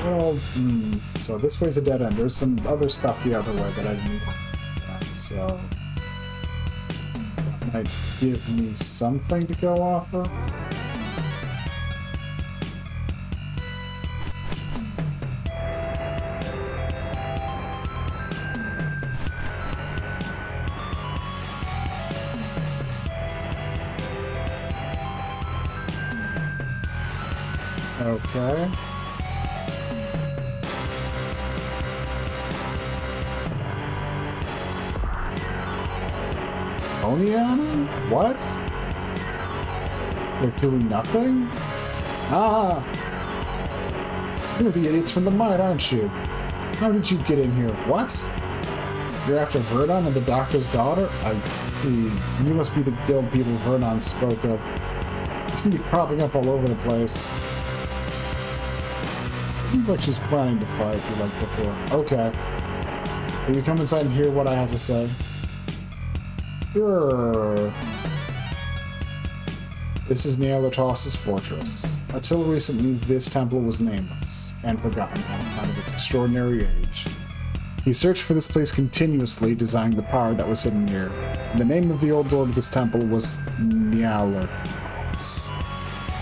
Well, so this way's a dead end. There's some other stuff the other way that I didn't want, so that might give me something to go off of. Okay. Oniana? What? They're doing nothing? Ah! You're the idiots from the mine, aren't you? How did you get in here? What? You're after Vernon and the doctor's daughter? You must be the guild people Vernon spoke of. You seem to be cropping up all over the place. Seems like she's planning to fight you like before. Okay. Will you come inside and hear what I have to say? Sure. This is Nyarlathos's fortress. Until recently, this temple was nameless and forgotten on account of its extraordinary age. He searched for this place continuously, desiring the power that was hidden here. The name of the old lord of this temple was Nyarlathos.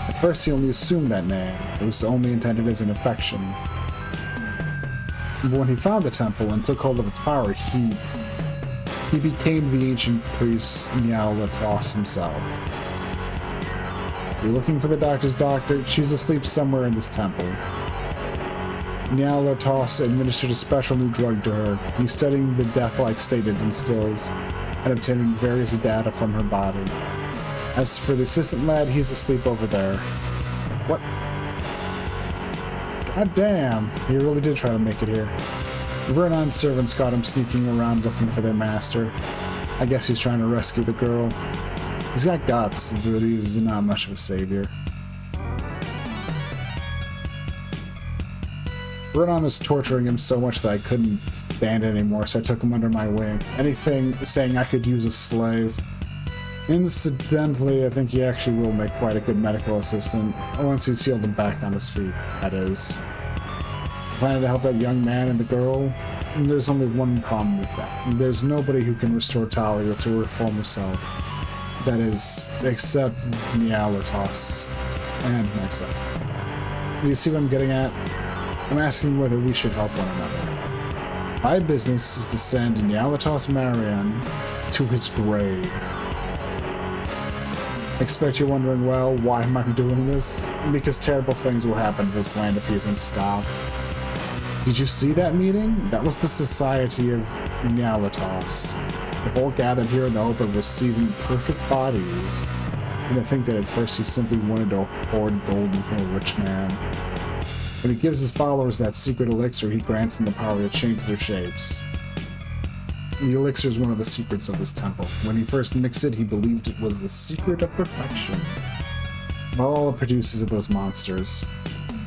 At first, he only assumed that name. It was only intended as an affection. But when he found the temple and took hold of its power, he became the ancient priest Nyarlathos himself. You're looking for the doctor's doctor? She's asleep somewhere in this temple. Nyarlathos administered a special new drug to her. He's studying the death-like state it instills and obtaining various data from her body. As for the assistant lad, he's asleep over there. What? God damn, he really did try to make it here. Vernon's servants caught him sneaking around looking for their master. I guess he's trying to rescue the girl. He's got guts, but he's not much of a savior. Vernon was torturing him so much that I couldn't stand it anymore, so I took him under my wing. Anything saying I could use a slave. Incidentally, I think he actually will make quite a good medical assistant, once he's healed him back on his feet, that is. Planning to help that young man and the girl? There's only one problem with that. There's nobody who can restore Talia to her former self. That is, except Nyarlathos and myself. You see what I'm getting at? I'm asking whether we should help one another. My business is to send Nyarlathos Marian to his grave. Expect you're wondering, well, why am I doing this? Because terrible things will happen to this land if he isn't stopped. Did you see that meeting? That was the Society of Nyarlathos. They've all gathered here in the hope of receiving perfect bodies. And I think that at first he simply wanted to hoard gold from a rich man. When he gives his followers that secret elixir, he grants them the power to change their shapes. The elixir is one of the secrets of this temple. When he first mixed it, he believed it was the secret of perfection. All it produces are those monsters.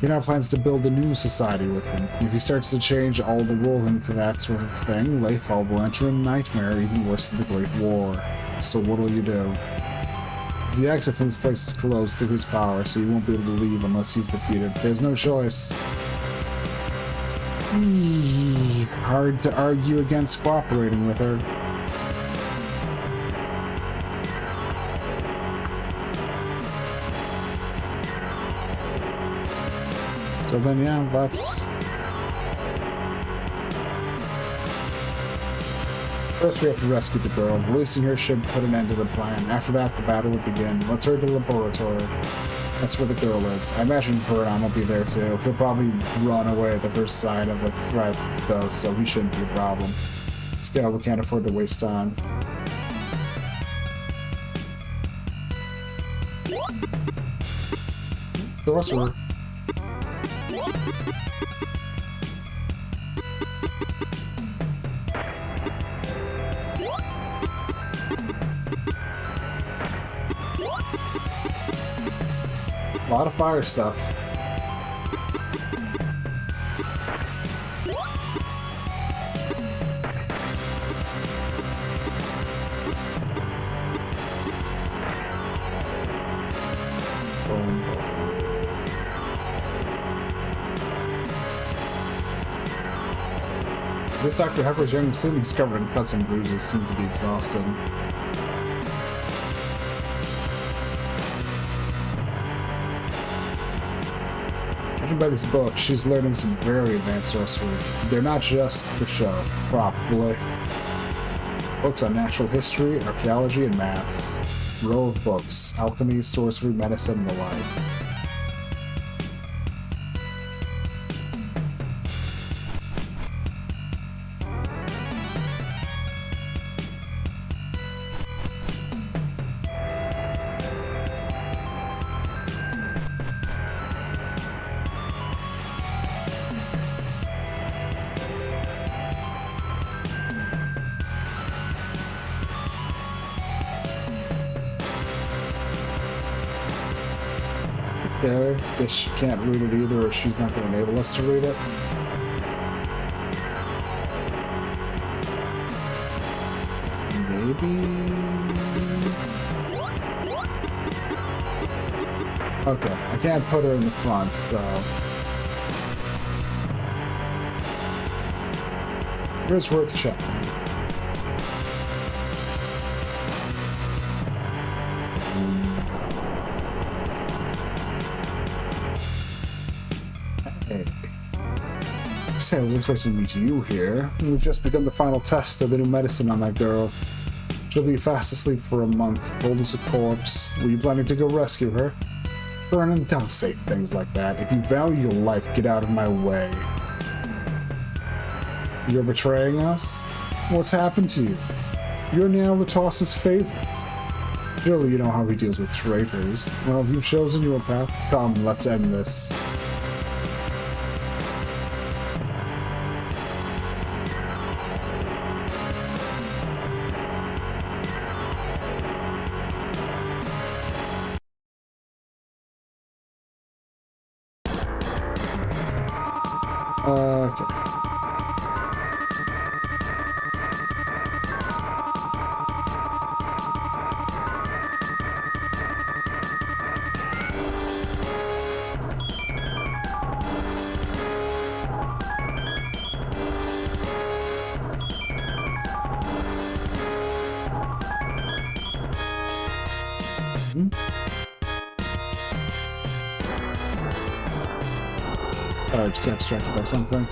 He now plans to build a new society with them. If he starts to change all the rules into that sort of thing, Layfall will enter a nightmare even worse than the Great War. So what'll you do? The exit from this place is closed through his power, so he won't be able to leave unless he's defeated. There's no choice. Hard to argue against cooperating with her. So then, yeah, let's... First, we have to rescue the girl. Releasing her should put an end to the plan. After that, the battle would begin. Let's hurry to the laboratory. That's where the girl is. I imagine Vernon will be there too. He'll probably run away at the first sign of a threat, though, so he shouldn't be a problem. Let's go. We can't afford to waste time. Sorcerer. A lot of fire stuff. This Dr. Pepper's young assistant covered in cuts and bruises seems to be exhausted. Judging by this book, she's learning some very advanced sorcery. They're not just for show, probably. Books on natural history, archaeology, and maths. Row of books, alchemy, sorcery, medicine, and the like. Okay, guess she can't read it either, or she's not going to enable us to read it. Maybe... Okay, I can't put her in the front, so... It's worth checking. I was expecting to meet you here. We've just begun the final test of the new medicine on that girl. She'll be fast asleep for a month, cold as a corpse. Were you planning to go rescue her? Vernon, don't say things like that. If you value your life, get out of my way. You're betraying us? What's happened to you? You're Neil Latoss's favorite. Surely you know how he deals with traitors. Well, you've chosen your path. Come, let's end this. Okay. I just got distracted by something.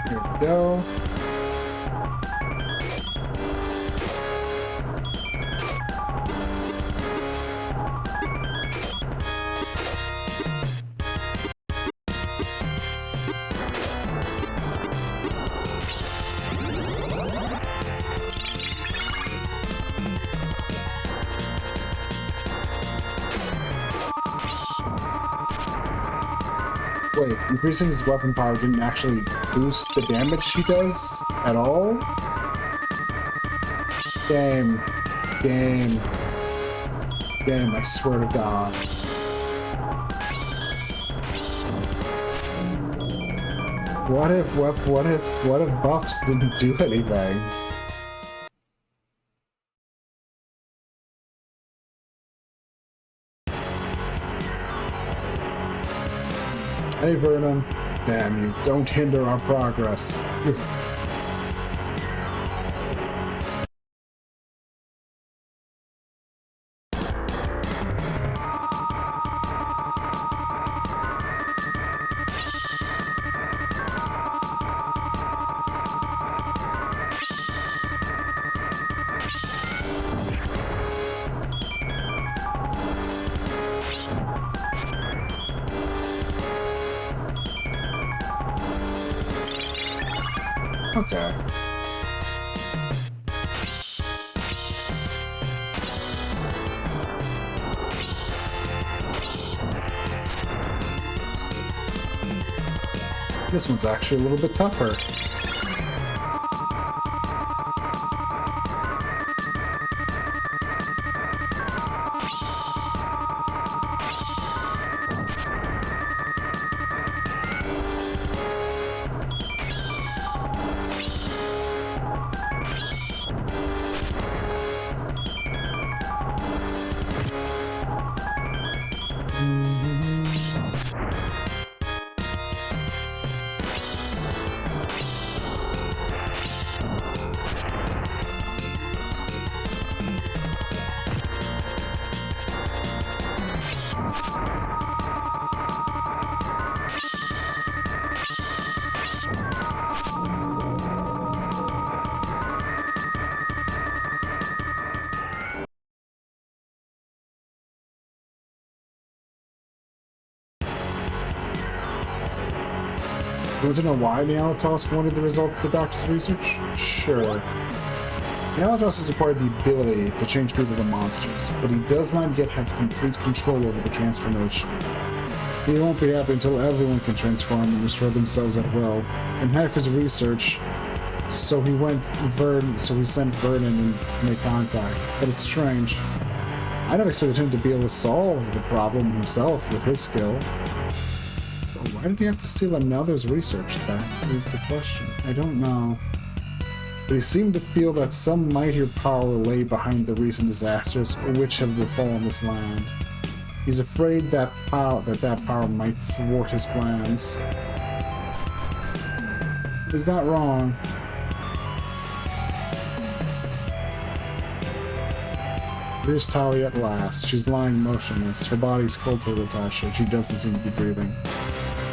Here we go. Wait, increasing his weapon power didn't actually boost the damage he does at all? Game. Game. Game, I swear to God. What if buffs didn't do anything? Hey Vernon. Damn you, don't hinder our progress. Okay. This one's actually a little bit tougher. You want to know why Nealatos wanted the results of the doctor's research? Sure. Nealatos has acquired the ability to change people to monsters, but he does not yet have complete control over the transformation. He won't be happy until everyone can transform and restore themselves at will. In half his research, so he sent Vernon in to make contact. But it's strange. I never expected him to be able to solve the problem himself with his skill. So why did he have to steal another's research? That is the question. I don't know. But he seemed to feel that some mightier power lay behind the recent disasters which have befallen this land. He's afraid that power might thwart his plans. He's not wrong. Here's Tali at last. She's lying motionless. Her body's cold to the touch, and she doesn't seem to be breathing.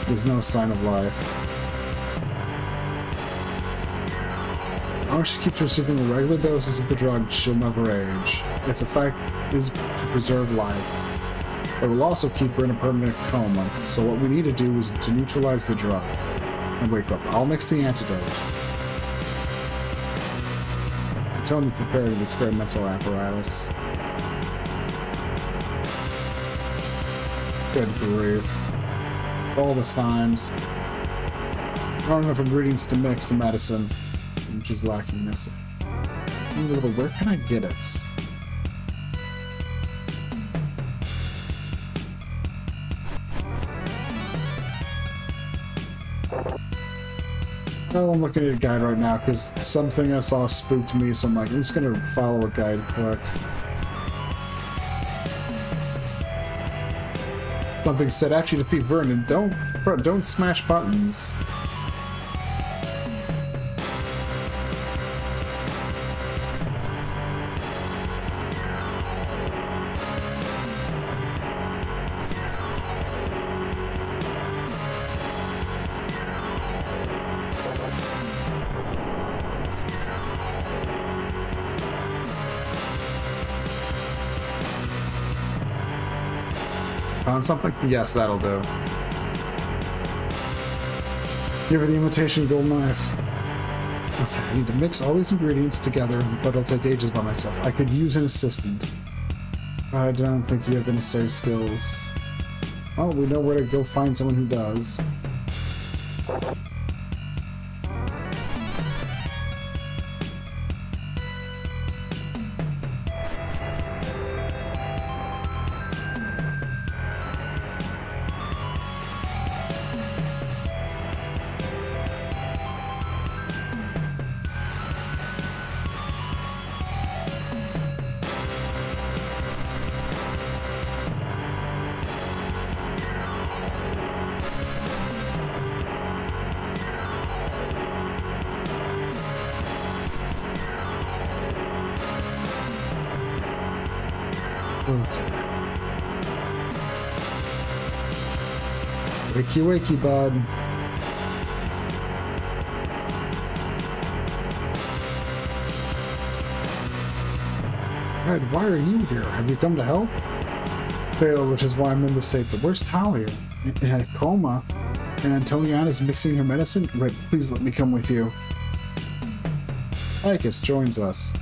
There's no sign of life. As long as she keeps receiving regular doses of the drug, she'll never age. Its effect is to preserve life. But will also keep her in a permanent coma, so what we need to do is to neutralize the drug. And wake up. I'll mix the antidote. Tony's preparing the experimental apparatus. Good grief. All the times. Not enough ingredients to mix the medicine, which is lacking this. Where can I get it? Well, I'm looking at a guide right now because something I saw spooked me, so I'm like, I'm just gonna follow a guide quick. Something said after you defeat Vernon, don't smash buttons. Found something? Yes, that'll do. Give her the imitation gold knife. Okay, I need to mix all these ingredients together, but it'll take ages by myself. I could use an assistant. I don't think you have the necessary skills. Well, we know where to go find someone who does. Okay. Wakey, wakey, bud. Red, why are you here? Have you come to help? Failed, which is why I'm in the state. But where's Talia? In a coma. And Antoniana's mixing her medicine? Red, please let me come with you. Icus joins us.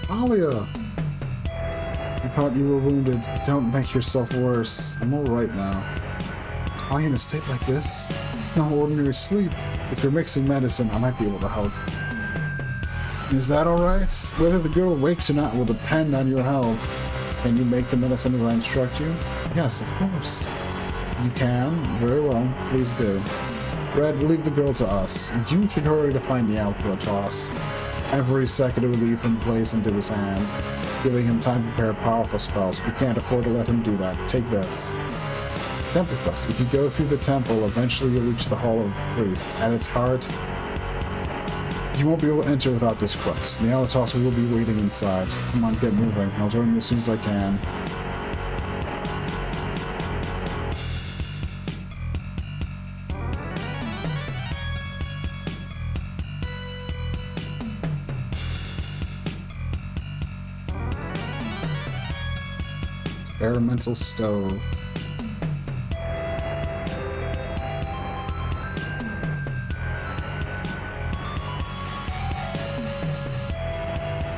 Talia! I thought you were wounded. Don't make yourself worse. I'm alright now. Talia in a state like this? No ordinary sleep. If you're mixing medicine, I might be able to help. Is that alright? Whether the girl wakes or not will depend on your help. Can you make the medicine as I instruct you? Yes, of course. You can? Very well. Please do. Red, leave the girl to us. You should hurry to find the output toss. Every second it will leave from place into his hand, giving him time to prepare powerful spells. We can't afford to let him do that. Take this. Temple Quest. If you go through the temple, eventually you'll reach the Hall of the Priests. At its heart, you won't be able to enter without this quest. The Alatos will be waiting inside. Come on, get moving. I'll join you as soon as I can. Experimental stove.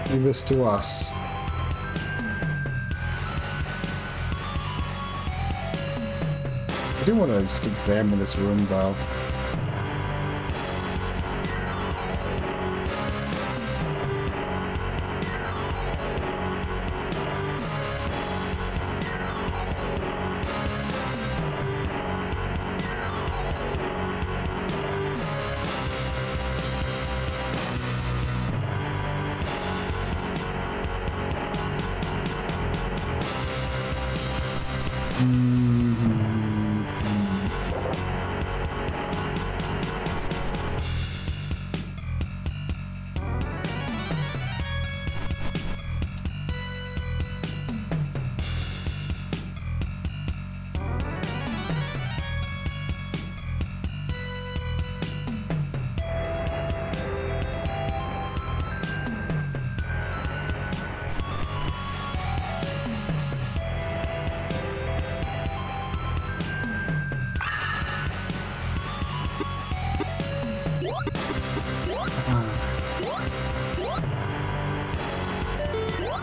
Leave this to us. I do want to just examine this room, though.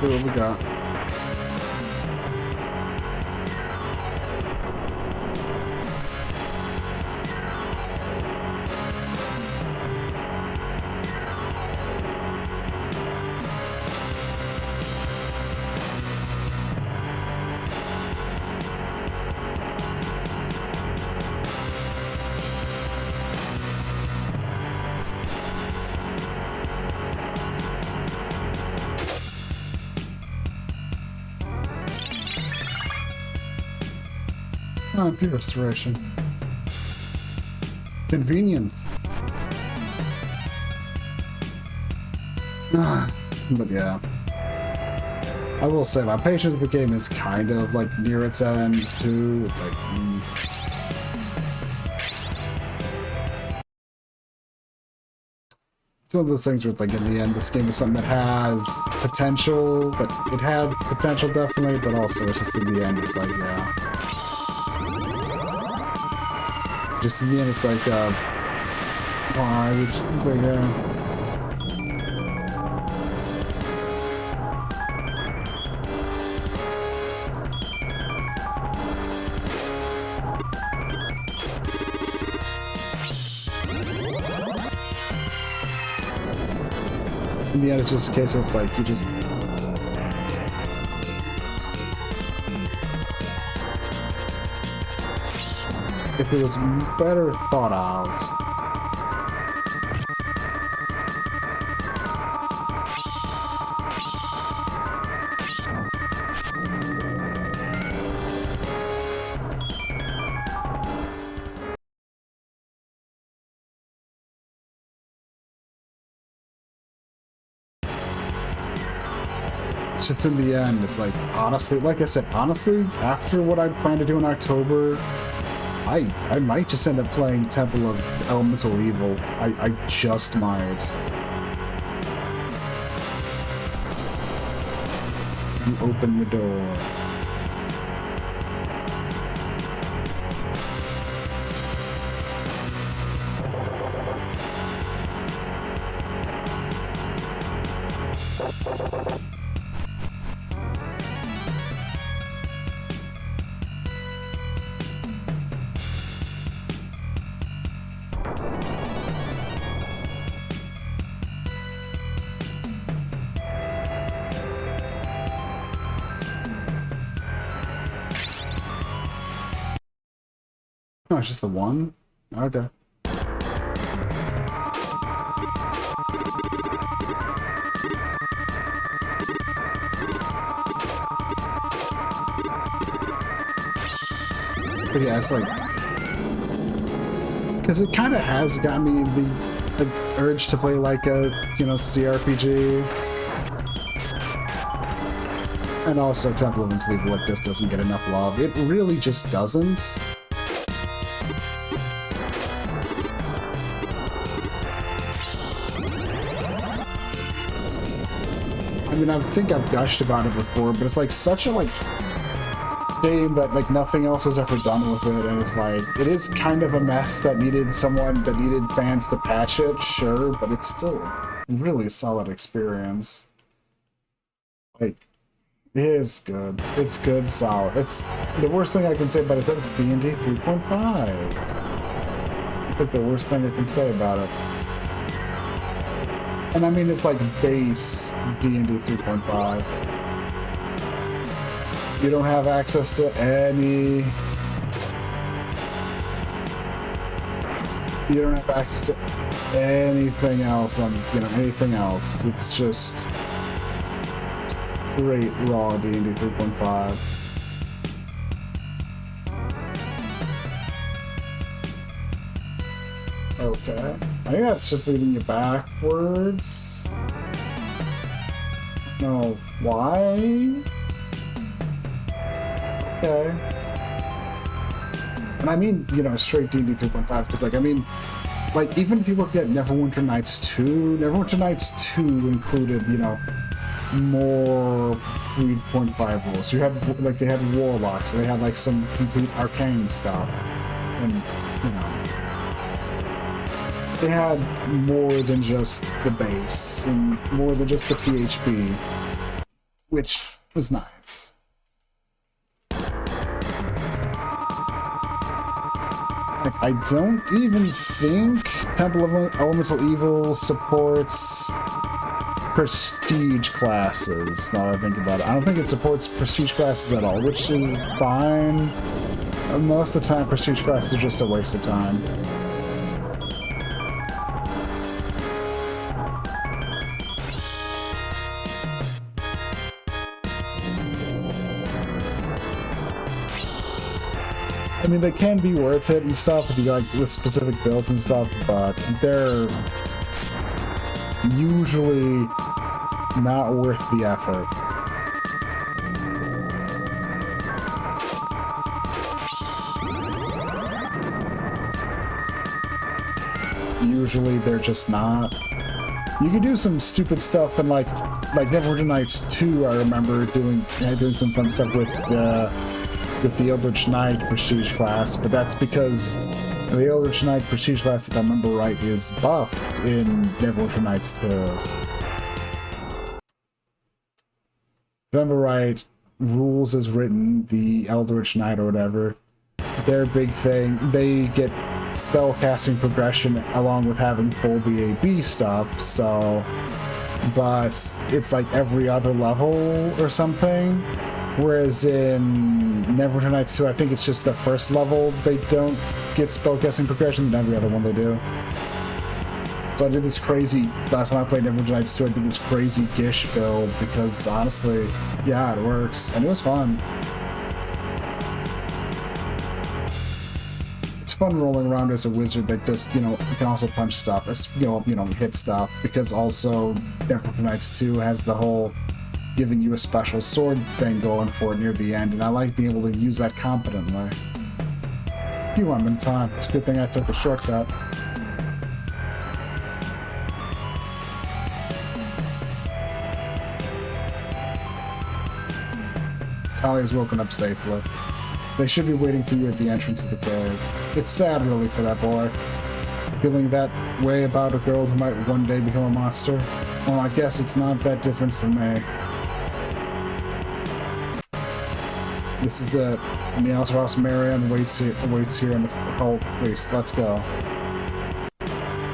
What we got? Oh, MP restoration. Convenient. But yeah. I will say, my patience with the game is kind of like near its end too. It's like... It's one of those things where it's like, in the end, this game is something that has potential, that it had potential definitely, but also it's just in the end, it's like, yeah. Just in the end, it's like, why? It's like, in the end, it's just a case of it's like, you just... If it was better thought out... It's just in the end, it's like, honestly, like I said, honestly, after what I plan to do in October, I might just end up playing Temple of Elemental Evil. I just might. You open the door. Oh, it's just the one? Okay. But yeah, it's like... Because it kind of has got me the urge to play like a, you know, CRPG. And also Temple of Evil like this doesn't get enough love. It really just doesn't. I mean, I think I've gushed about it before, but it's like such a shame that like nothing else was ever done with it, and it's like it is kind of a mess that needed fans to patch it, sure, but it's still a really solid experience. Like, it is good. It's good, solid. It's the worst thing I can say about it is that it's D&D 3.5. It's like the worst thing I can say about it. And I mean, it's like base D&D 3.5. You don't have access to any... You don't have access to anything else on, you know, anything else. It's just straight raw D&D 3.5. Okay. I think that's just leading you backwards. No, why? Okay. And I mean, you know, straight D&D 3.5, because, like, I mean, like, even if you look at Neverwinter Nights 2, Neverwinter Nights 2 included, you know, more 3.5 rules. You had, like, they had warlocks, they had, like, some complete arcane stuff, and, you know, they had more than just the base, and more than just the PHP, which was nice. Like, I don't even think Temple of Elemental Evil supports prestige classes, now that I think about it. I don't think it supports prestige classes at all, which is fine. Most of the time, prestige classes are just a waste of time. I mean, they can be worth it and stuff if you like with specific builds and stuff, but they're usually not worth the effort. Usually they're just not. You can do some stupid stuff and like Neverwinter Nights 2, I remember doing some fun stuff with the Eldritch Knight Prestige class, but that's because the Eldritch Knight Prestige class, if I remember right, is buffed in Neverwinter Nights 2. If I remember right, rules as written, the Eldritch Knight or whatever, their big thing, they get spell casting progression along with having full BAB stuff, so, but it's like every other level or something. Whereas in Neverwinter Nights 2, I think it's just the first level they don't get spellcasting progression, and every other one they do. So I did this crazy, last time I played Neverwinter Nights 2, I did this crazy Gish build, because honestly, yeah, it works, and it was fun. It's fun rolling around as a wizard that just, you know, can also punch stuff, you know, hit stuff, because also Neverwinter Nights 2 has the whole giving you a special sword thing going for it near the end, and I like being able to use that competently. You I'm in time. It's a good thing I took a shortcut. Talia's woken up safely. They should be waiting for you at the entrance of the cave. It's sad, really, for that boy. Feeling that way about a girl who might one day become a monster? Well, I guess it's not that different from me. This is it. Niels Ross Marion waits here in the hall. Please, let's go.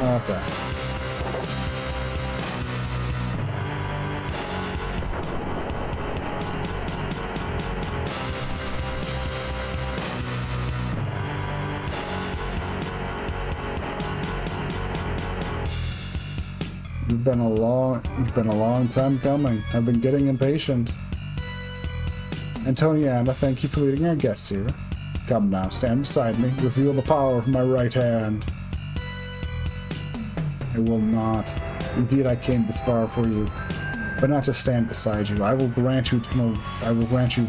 Okay. You've been a long time coming. I've been getting impatient. Antoniana, thank you for leading our guests here. Come now, stand beside me. Reveal the power of my right hand. I will not. Indeed, I came this far for you, but not to stand beside you. I will grant you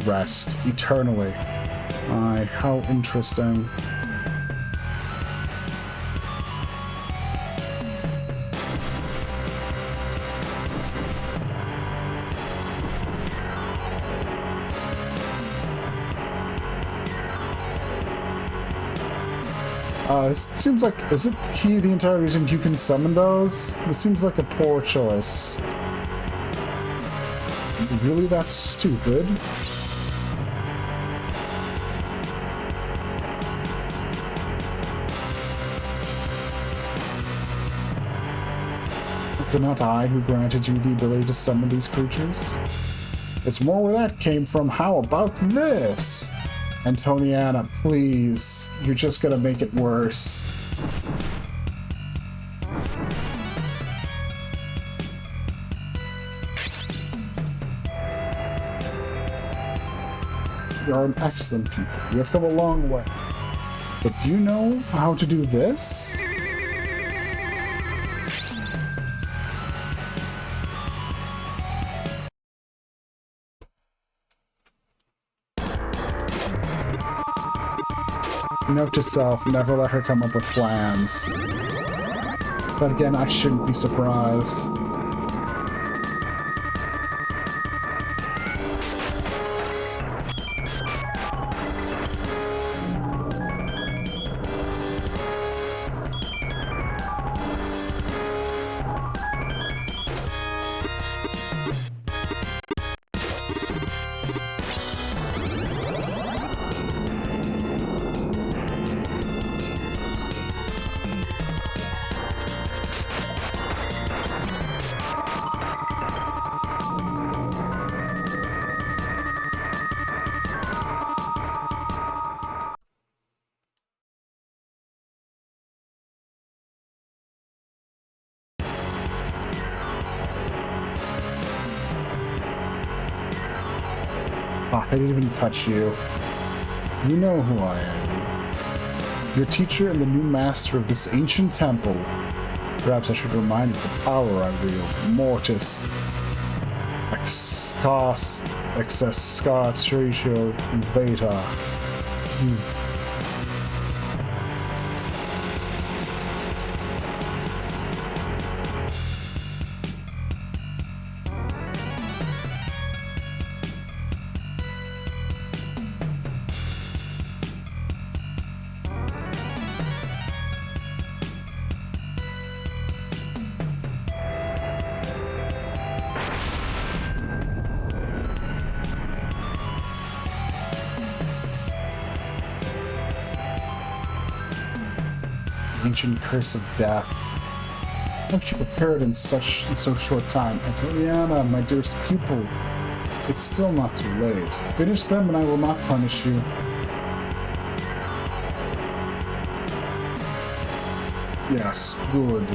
rest eternally. Aye, how interesting. It seems like, isn't he the entire reason you can summon those? This seems like a poor choice. Really that stupid? Was it not I who granted you the ability to summon these creatures? It's more where that came from. How about this? Antoniana, please. You're just gonna make it worse. You're an excellent people. You have come a long way. But do you know how to do this? Note to self, never let her come up with plans. But again, I shouldn't be surprised. Oh, I didn't even touch you. You know who I am. Your teacher and the new master of this ancient temple. Perhaps I should remind you of the power I wield. Mortis. Excescatio Veta. You. Ancient curse of death. How could you prepare it in so short time? Antoniana, my dearest pupil, it's still not too late. Finish them and I will not punish you. Yes, good.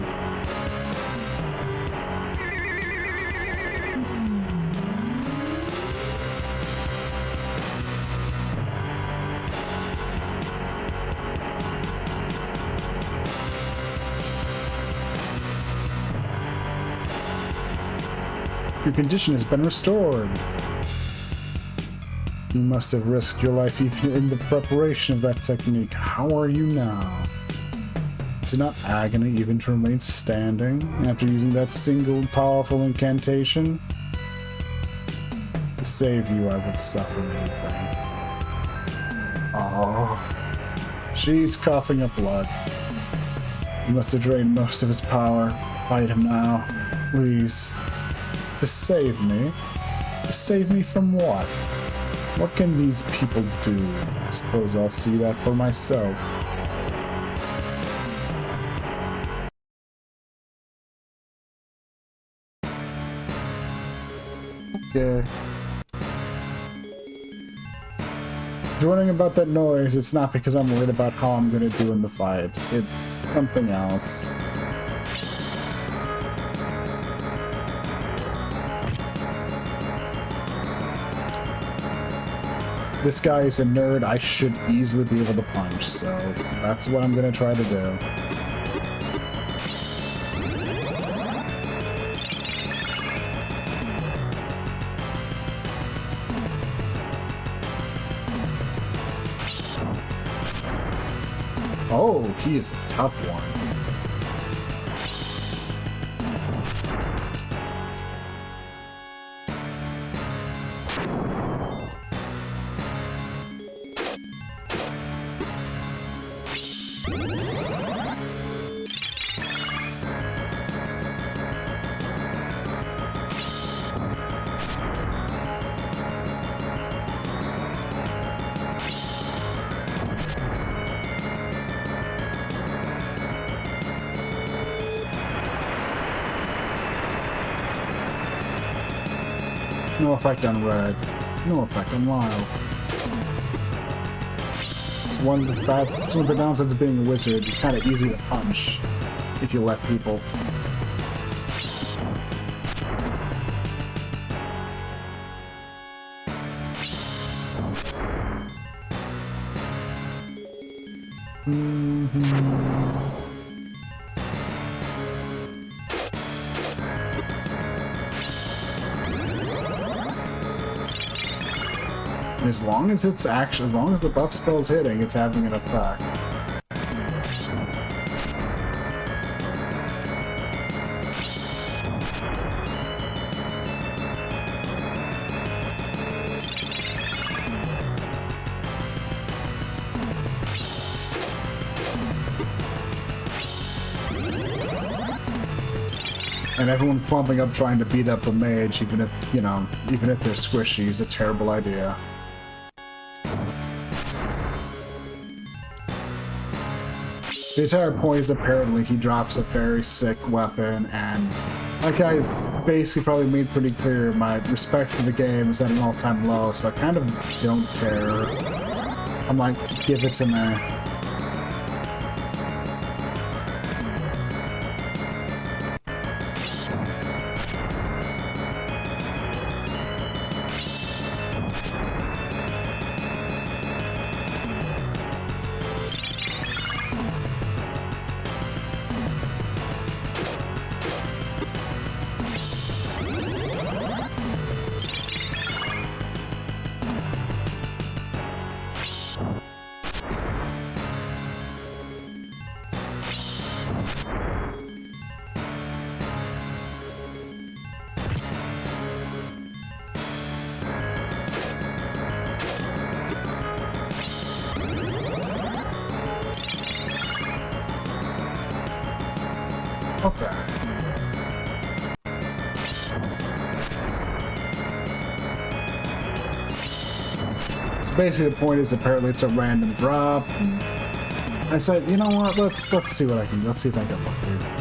Your condition has been restored. You must have risked your life even in the preparation of that technique. How are you now? Is it not agony even to remain standing after using that single powerful incantation? To save you, I would suffer anything. Oh, she's coughing up blood. He must have drained most of his power. Fight him now, please. To save me? To save me from what? What can these people do? I suppose I'll see that for myself. Okay. If you're wondering about that noise, it's not because I'm worried about how I'm gonna do in the fight. It's something else. This guy is a nerd I should easily be able to punch, so that's what I'm gonna try to do. Oh, he is a tough one. No effect on red. No effect on wild. It's one of the downsides of being a wizard. You're kind of easy to punch if you let people. As long as the buff spell's hitting, it's having an effect. And everyone clumping up trying to beat up a mage, even if they're squishy, is a terrible idea. The entire point is apparently he drops a very sick weapon, and like I basically probably made pretty clear, my respect for the game is at an all-time low, so I kind of don't care. I'm like, give it to me. Okay. So basically the point is apparently it's a random drop. I said, you know what, let's see what I can do. Let's see if I can look here.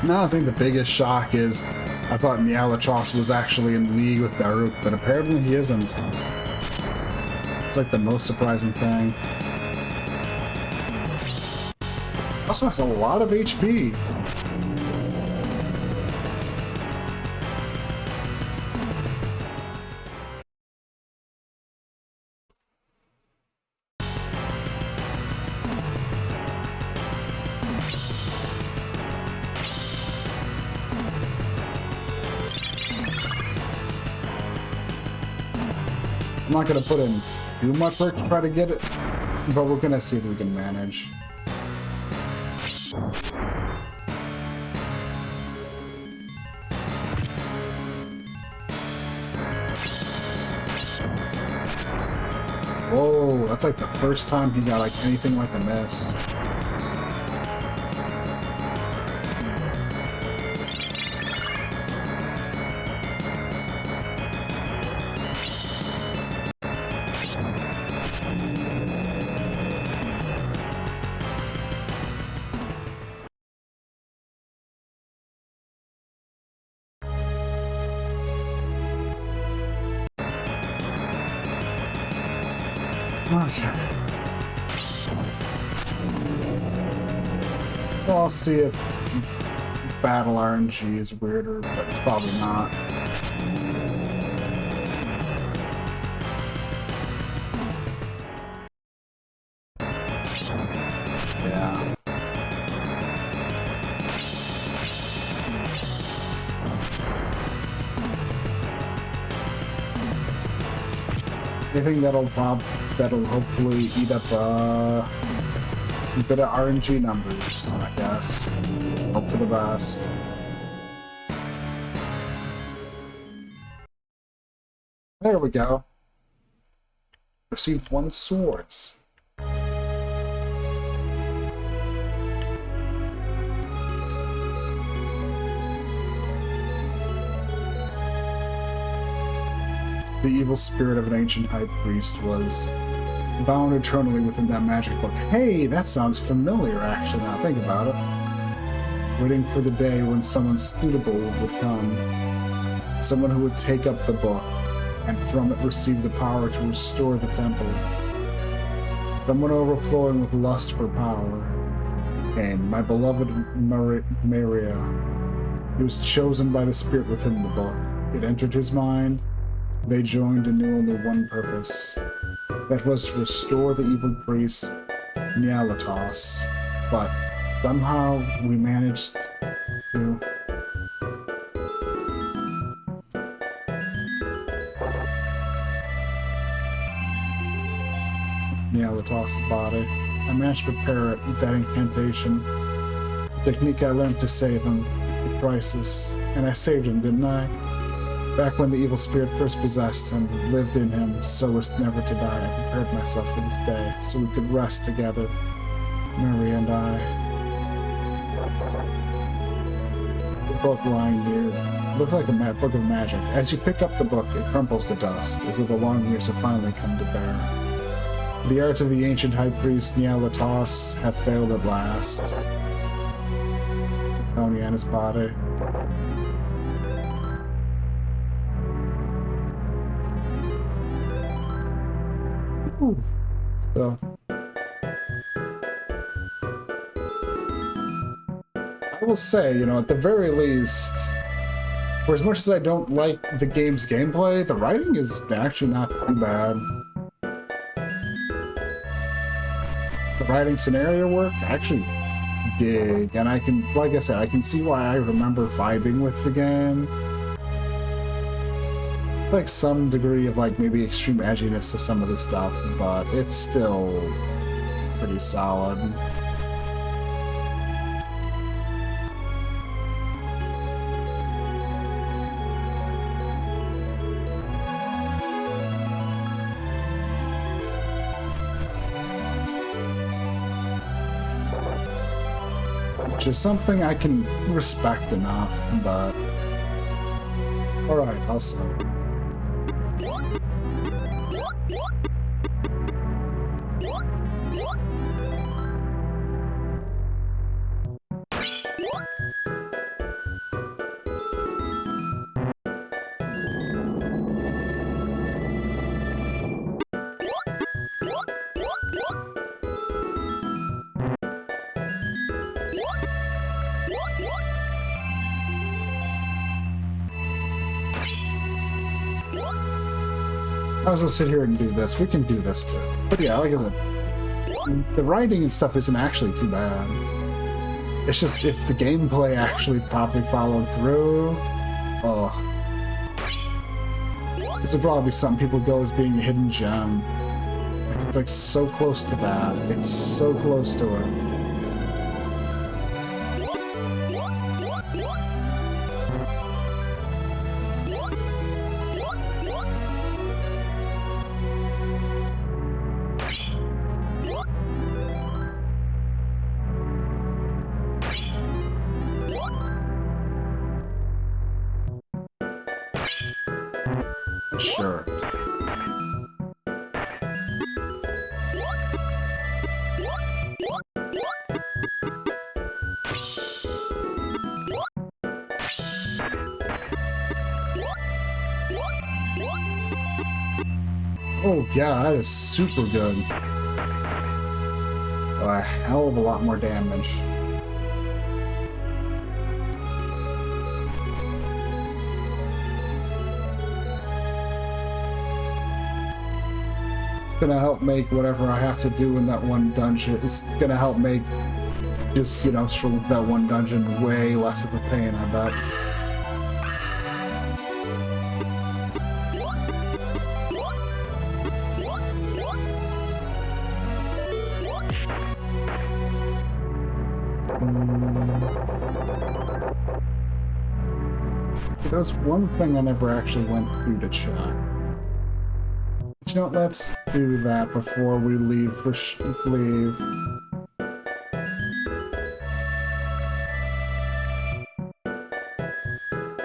Now I think the biggest shock is I thought Nyalatross was actually in league with Daruk, but apparently he isn't. It's like the most surprising thing. Also has a lot of HP. I'm not gonna put in too much work to try to get it, but we're gonna see if we can manage. Whoa, that's like the first time he got like anything like a miss. Okay. Well, I'll see if battle RNG is weirder, but it's probably not. Yeah. Anything that'll hopefully eat up a bit of RNG numbers, I guess. Hope for the best. There we go. Received 1 swords. The evil spirit of an ancient high priest was bound eternally within that magic book. Hey, that sounds familiar, actually, now I think about it. Waiting for the day when someone suitable would come. Someone who would take up the book, and from it receive the power to restore the temple. Someone overflowing with lust for power. Came, my beloved Maria. He was chosen by the spirit within the book. It entered his mind. They joined and knew only one purpose. That was to restore the evil priest, Nyalatross. But somehow we managed to... It's Nyalatross' body. I managed to prepare it with that incantation. The technique I learned to save him, the crisis. And I saved him, didn't I? Back when the evil spirit first possessed him, lived in him, so as never to die, I prepared myself for this day, so we could rest together, Mary and I. The book lying here looks like a book of magic. As you pick up the book, it crumbles to dust, as if the long years have finally come to bear. The arts of the ancient high priest Nyalatross have failed at last. Tony and his body. Ooh. So I will say, at the very least, for as much as I don't like the game's gameplay, the writing is actually not too bad. The writing scenario work, I actually dig, and I can, like I said, I can see why I remember vibing with the game. It's like some degree of maybe extreme edginess to some of the stuff, but it's still pretty solid. Which is something I can respect enough, but... Alright, I'll see. I was gonna sit here and do this. We can do this too. But yeah, like I said, the writing and stuff isn't actually too bad. It's just if the gameplay actually properly followed through, oh. This would probably be something people go as being a hidden gem. Like, it's like so close to that. It's so close to it. Sure. Oh yeah, that is super good. A hell of a lot more damage. Gonna help make whatever I have to do in that one dungeon. It's gonna help make just, you know, struggle with that one dungeon way less of a pain, I bet. There's one thing I never actually went through to check. You know, let's do that before we leave for leave.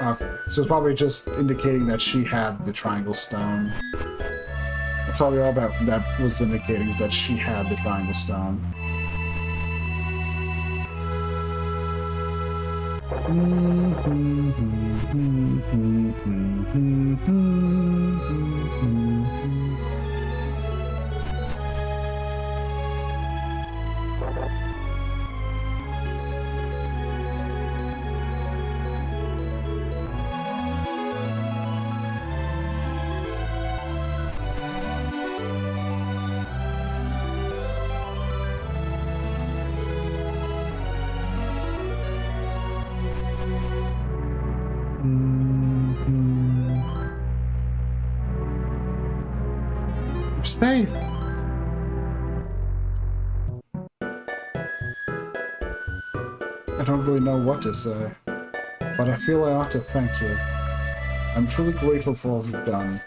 Okay, so it's probably just indicating that she had the triangle stone. That's probably all that was indicating, is that she had the triangle stone. You're safe. I don't really know what to say, but I feel I ought to thank you. I'm truly grateful for all you've done.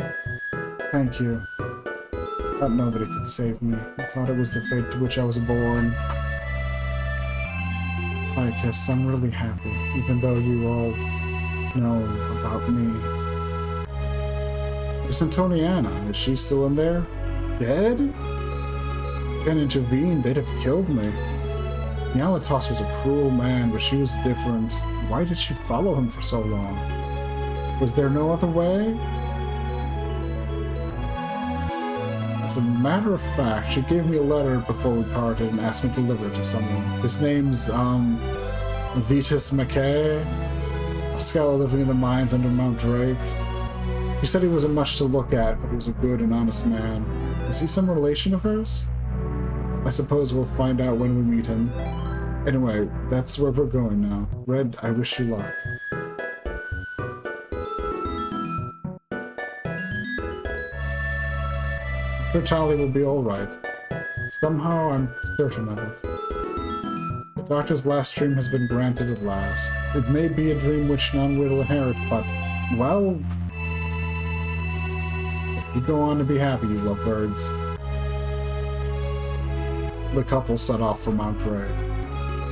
Thank you. I didn't know that it could save me. I thought it was the fate to which I was born. I guess I'm really happy, even though you all know about me. Where's Antoniana? Is she still in there? Dead? If I hadn't intervened, they'd have killed me. Nyalatos was a cruel man, but she was different. Why did she follow him for so long? Was there no other way? As a matter of fact, she gave me a letter before we parted and asked me to deliver it to someone. His name's, Vitus McKay, a scholar living in the mines under Mount Drake. He said he wasn't much to look at, but he was a good and honest man. Is he some relation of hers? I suppose we'll find out when we meet him. Anyway, that's where we're going now. Red, I wish you luck. I'm sure Tali will be alright. Somehow I'm certain of it. The doctor's last dream has been granted at last. It may be a dream which none will inherit, but, well... you go on to be happy, you lovebirds. The couple set off for Mount Drake,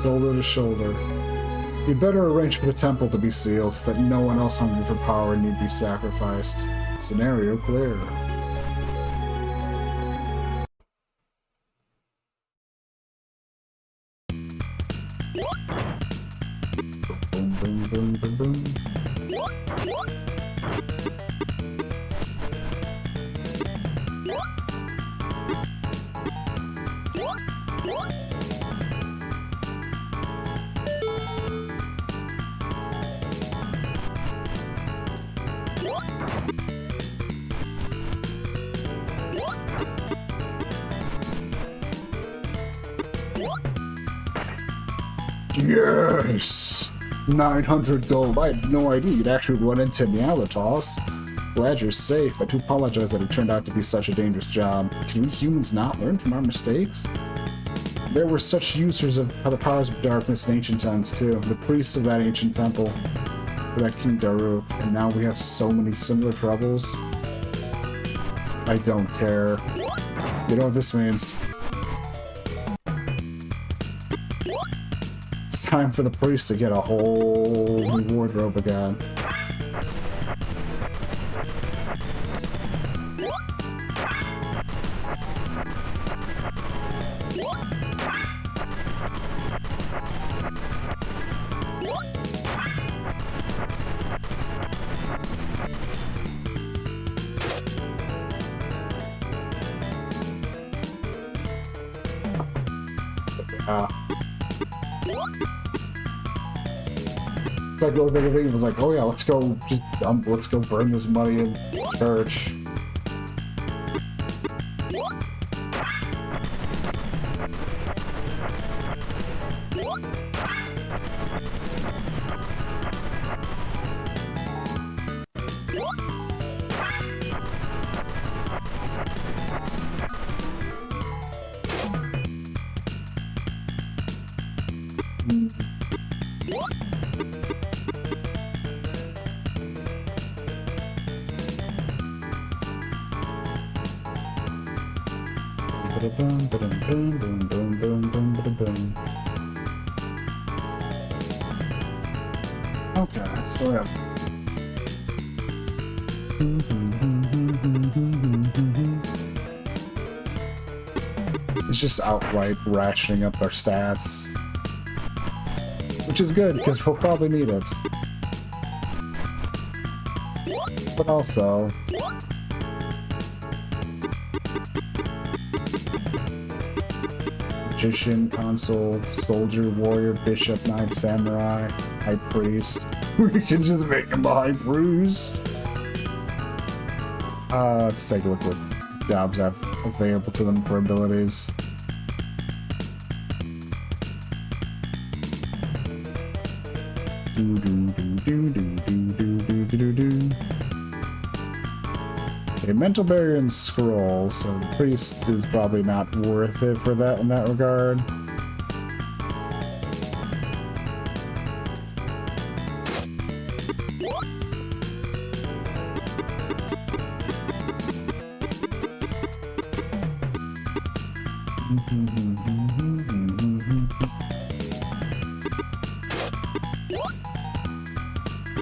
shoulder to shoulder. You'd better arrange for the temple to be sealed so that no one else hungry for power need be sacrificed. Scenario clear. Boom, boom, boom, boom, boom. Yes! 900 gold. I had no idea you'd actually run into Nyalatos. Glad you're safe. I do apologize that it turned out to be such a dangerous job. Can we humans not learn from our mistakes? There were such users of the powers of darkness in ancient times, too. The priests of that ancient temple. For that King Daruk. And now we have so many similar troubles. I don't care. You know what this means? It's time for the priest to get a whole new wardrobe again. Like the other thing was like, oh yeah, let's go, just let's go burn this money in church. Okay, so we have it's just outright ratcheting up our stats, which is good because we'll probably need it, but also Magician, Consul, Soldier, Warrior, Bishop, Knight, Samurai, High Priest. We can just make him a High Priest. Let's take a look what jobs have available to them for abilities. A mental barrier and scroll, so the priest is probably not worth it for that in that regard.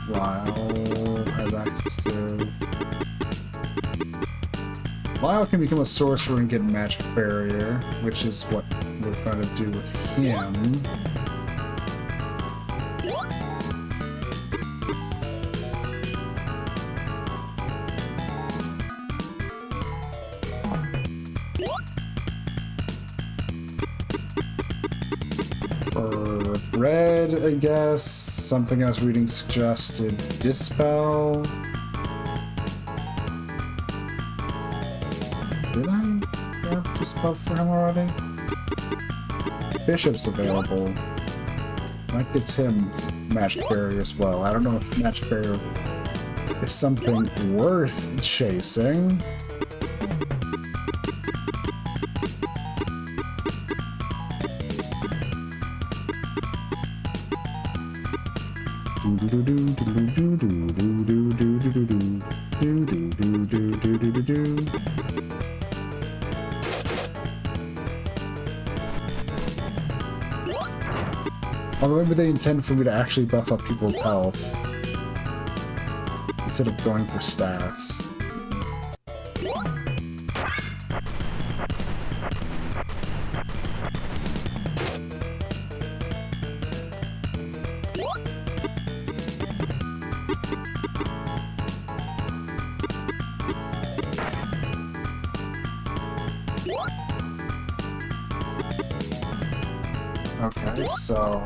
Lyle has access to... Lyle can become a sorcerer and get magic barrier, which is what we're going to do with him. For red, I guess, something I was reading suggested Dispel. Did I have Dispel for him already? Bishop's available. That gets him Magic Barrier as well. I don't know if Magic Barrier is something worth chasing. Or maybe they intend for me to actually buff up people's health instead of going for stats. Okay, so...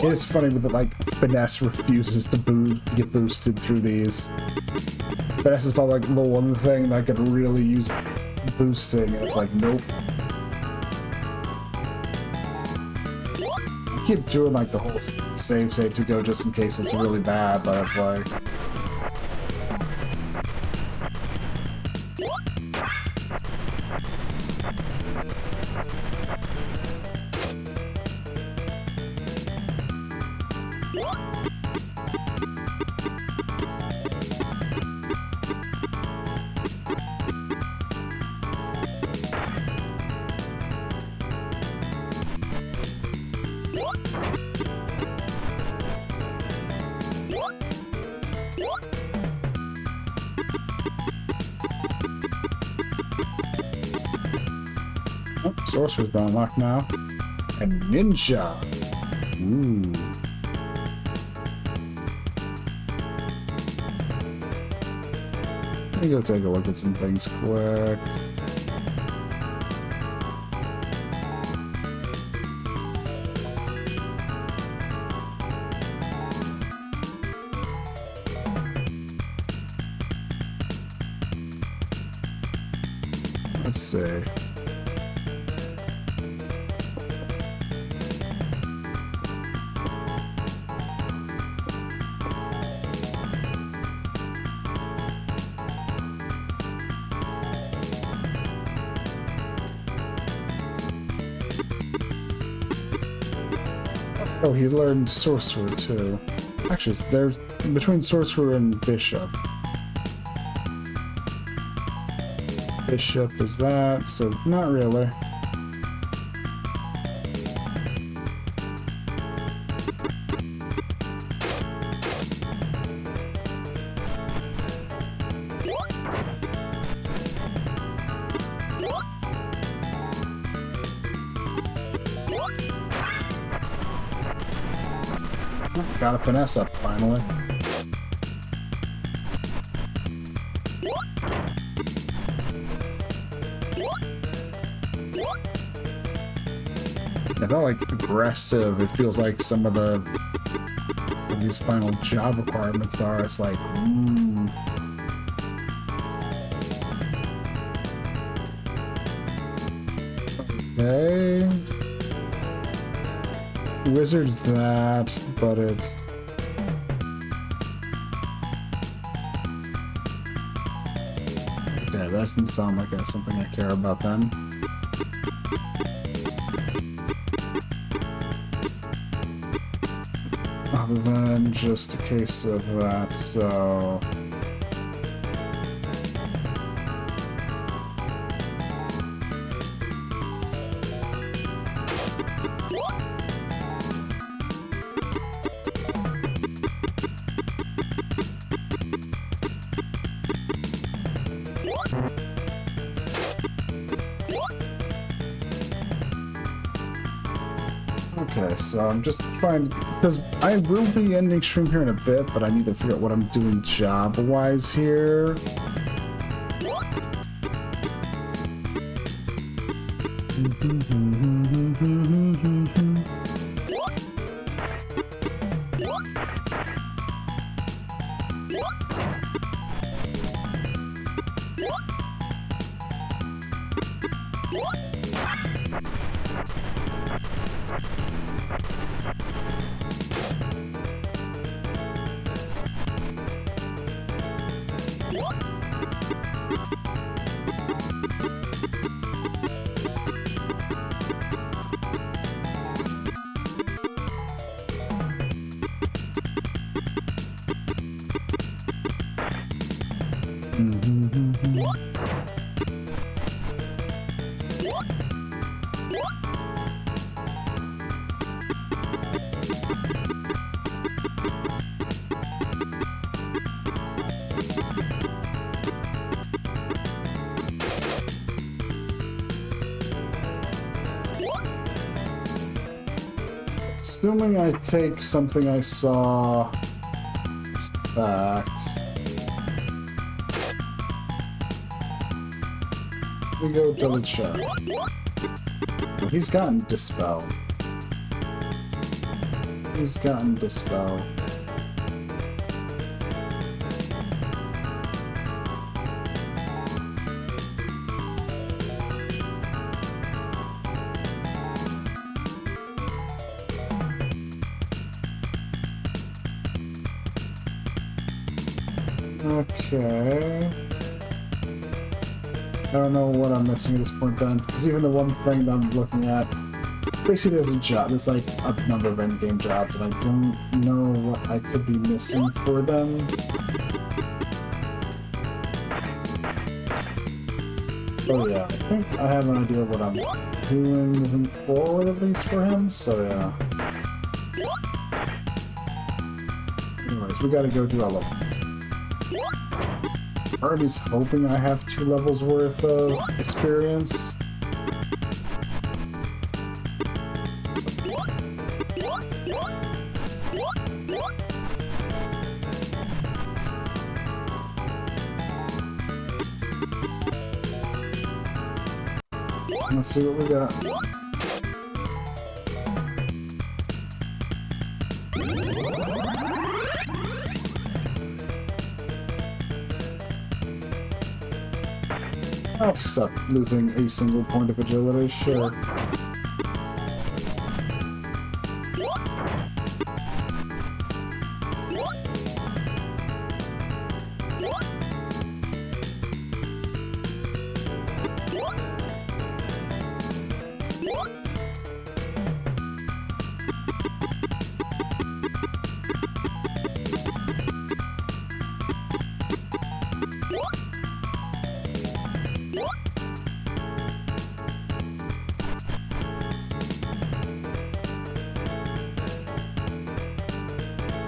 It is funny with it, like, finesse refuses to get boosted through these. Finesse is probably like the one thing that could really use boosting, and it's like, nope. I keep doing like the whole save state to go just in case it's really bad, but it's like... Oh, Sorcerer's been unlocked now. And Ninja! Ooh. Let me go take a look at some things quick. Let's see. Oh, he learned Sorcerer too. Actually, there's between Sorcerer and Bishop. Bishop is that, so not really. Got a finesse up finally. I felt like aggressive. It feels like some of these final job requirements are. It's like, Okay. Wizard's that, but it's... Okay, that doesn't sound like that's something I care about then. Other than just a case of that, so... Okay, so I'm just trying to, because I will be ending stream here in a bit, but I need to figure out what I'm doing job-wise here. Assuming I take something I saw as fact. We go double check. Well, he's gotten Dispel. He's gotten Dispel. Okay. I don't know what I'm missing at this point then, because even the one thing that I'm looking at, basically there's a job, there's like a number of in-game jobs, and I don't know what I could be missing for them. Oh yeah, I think I have an idea of what I'm doing moving forward, at least for him, so yeah. Anyways, we gotta go do our levels. Part of me's hoping I have 2 levels worth of experience. Let's see what we got. I'll accept losing a single point of agility, sure.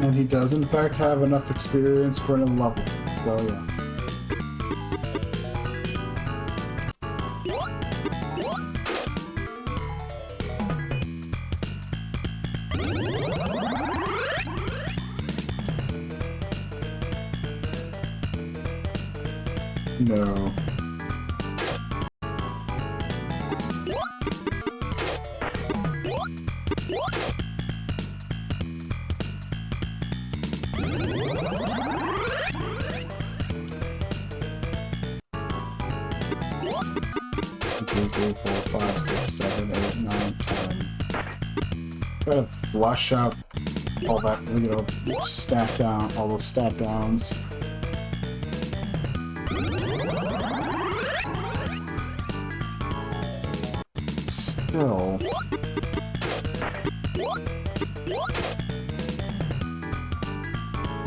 And he does in fact have enough experience for a level, so yeah. No. Try to flush out all that, you know, stat down, all those stat downs. Still.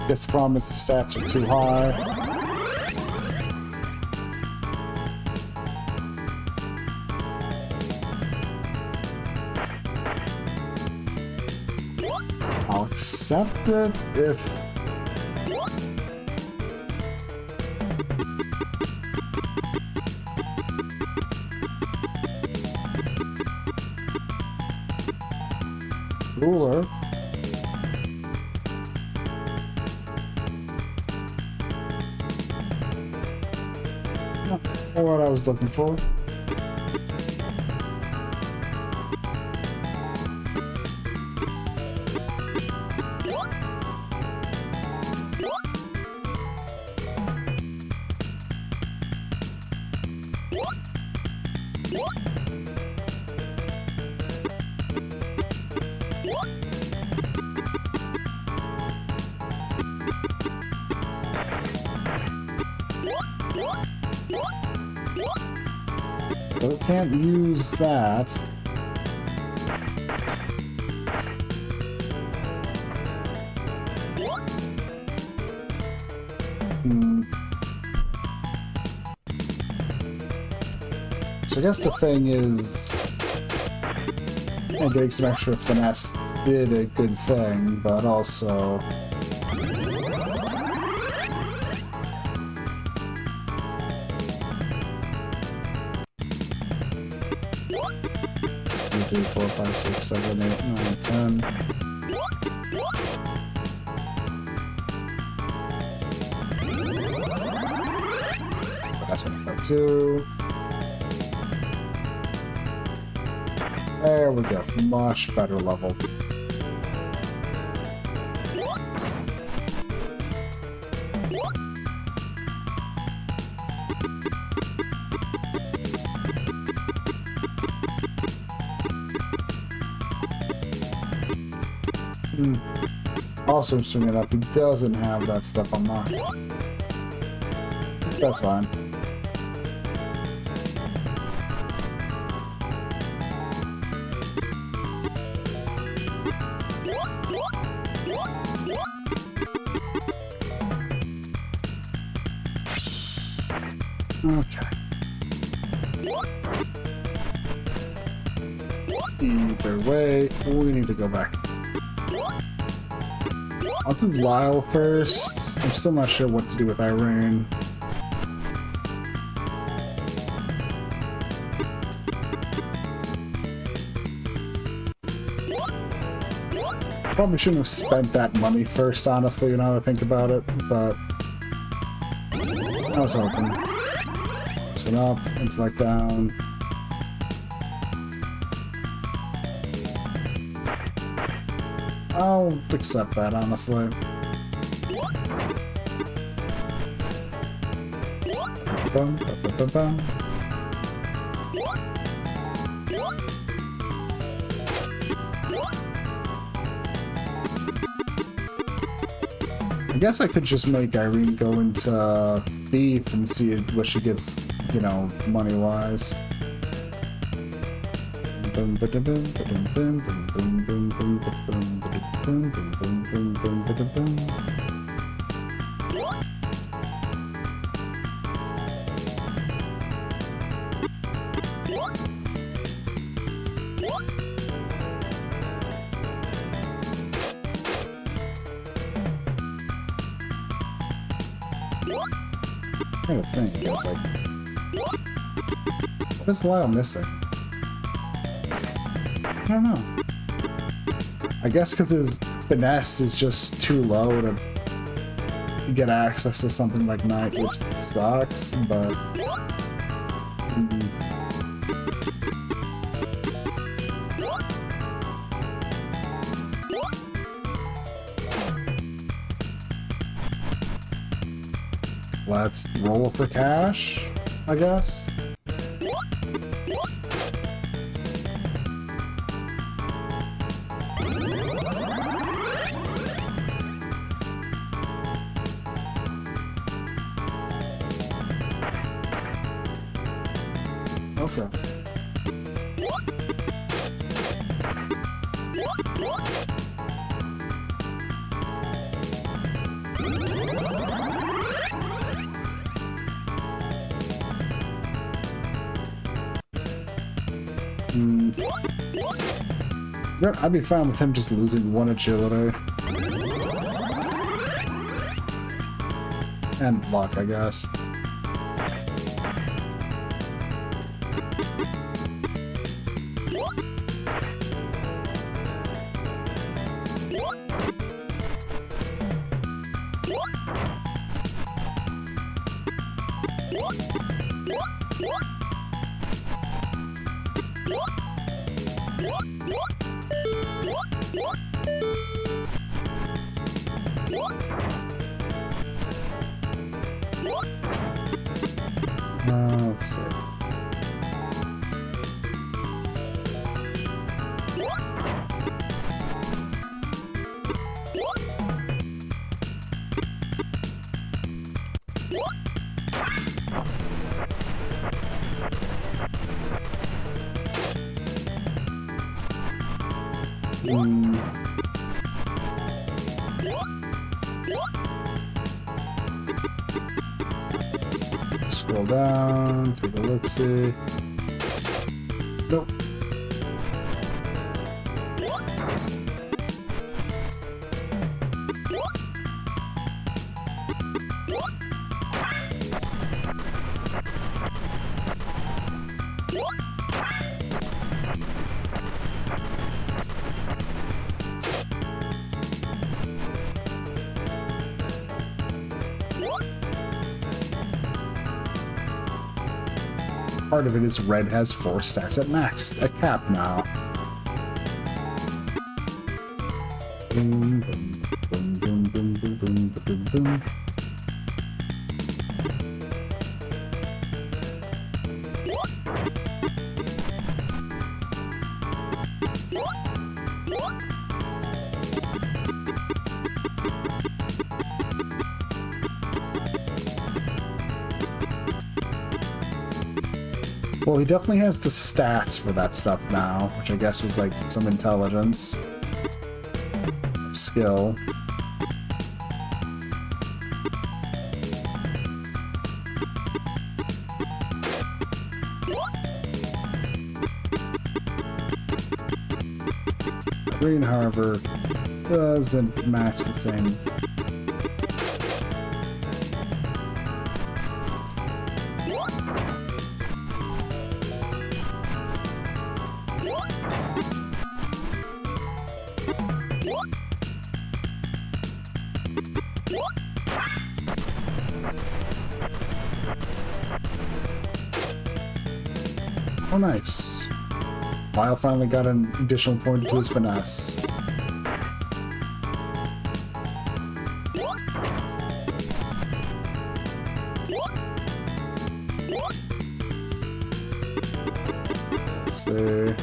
Guess the problem is the stats are too high. I'll accept it if... Ruler. Not what I was looking for. So we can't use that. So I guess the thing is, getting some extra finesse did a good thing, but also... Three, 4, 5, 6, 7, 8, 9, 10. That's 2. There we go. Much better level. Also, interesting enough, he doesn't have that stuff unlocked. That's fine. Okay. Either way, we need to go back. I'll do Lyle first. I'm still not sure what to do with Irene. Probably shouldn't have spent that money first, honestly, now that I think about it, but I was hoping. This one up, intellect down. I'll accept that, honestly. Bum, bum, bum, bum, bum. I guess I could just make Irene go into Thief and see what she gets, you know, money-wise. I gotta think, it's like, what is Lyle missing? I don't know. I guess because his finesse is just too low to get access to something like Knight, which sucks, but... Let's roll for cash, I guess. Okay. Yeah, I'd be fine with him just losing one agility. And luck, I guess. Let's see. Scroll down, take a look-see. Nope. Part of it is red has 4 stats at max. A cap now. Boom, boom, boom, boom, boom, boom, boom, boom, boom. Well, he definitely has the stats for that stuff now, which I guess was like some intelligence. Skill. Green, however, doesn't match the same. Oh, nice. Lyle finally got an additional point to his finesse. Let's see.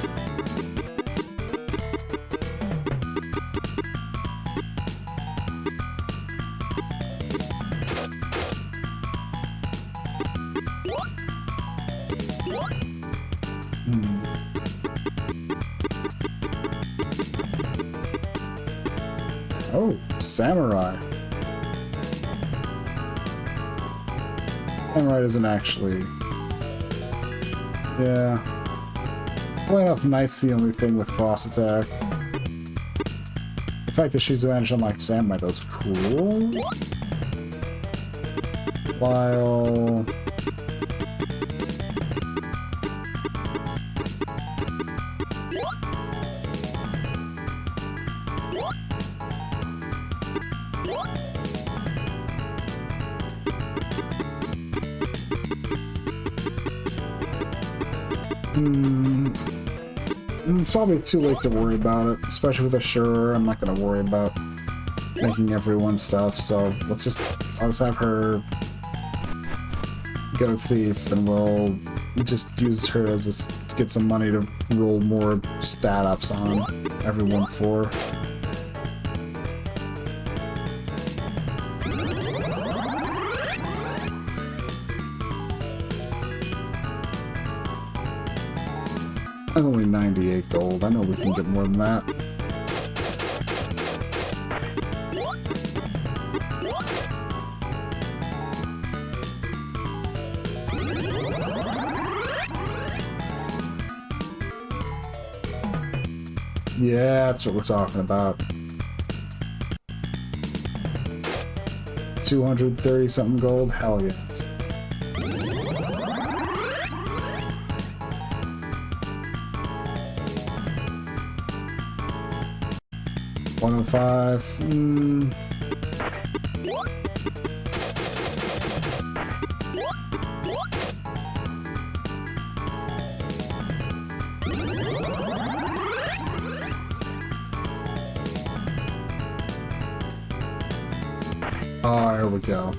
Oh, samurai. Samurai isn't actually... Yeah. Well enough, knight's the only thing with cross attack. The fact that she's advantage unlike samurai, that's cool. While... It's probably too late to worry about it, especially with Sorcerer. I'm not going to worry about making everyone stuff, so I'll just have her go thief, and we'll just use her as to get some money to roll more stat ups on everyone for. I'm only 98 gold. I know we can get more than that. Yeah, that's what we're talking about. 230 something gold? Hell yes. $105. Oh, here we go.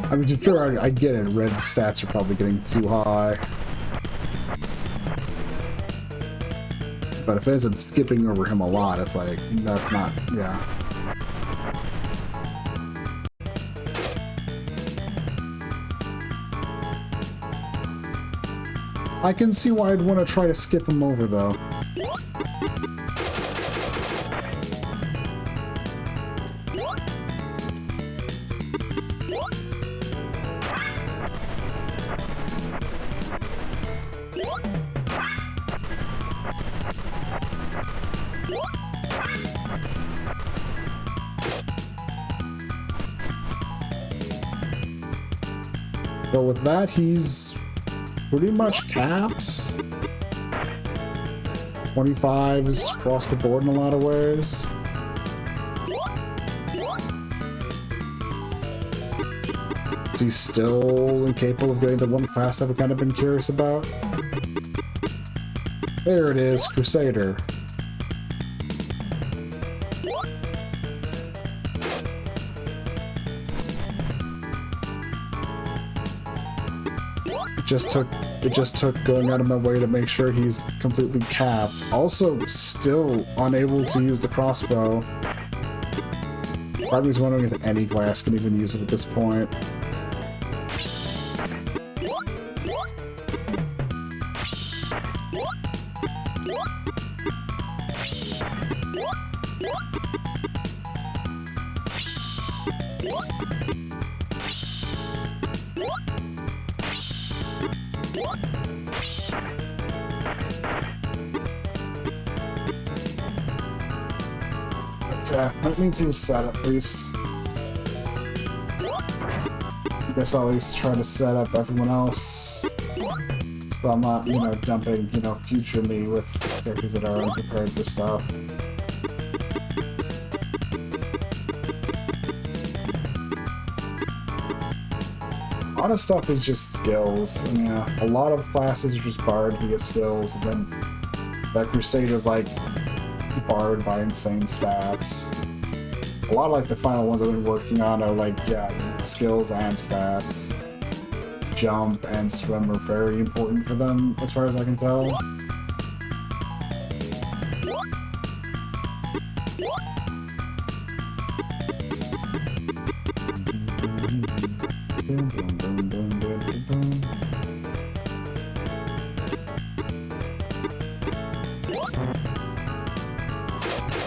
I mean, to be fair, I get it. Red stats are probably getting too high. But if it ends up skipping over him a lot, it's like, that's not, yeah. I can see why I'd want to try to skip him over, though. So with that, he's pretty much capped. 25s across the board in a lot of ways. Is he still incapable of getting the one class I've kind of been curious about? There it is, Crusader. It just took going out of my way to make sure he's completely capped. Also, still unable to use the crossbow. Probably was wondering if any class can even use it at this point. Okay, that means he's set at least. I guess I'll at least try to set up everyone else. So I'm not, you know, dumping, you know, future me with characters that are unprepared for stuff. A lot of stuff is just skills. I mean, a lot of classes are just barred to get skills, and then that Crusader's like barred by insane stats. A lot of like the final ones I've been working on are like, yeah, skills and stats. Jump and swim are very important for them, as far as I can tell.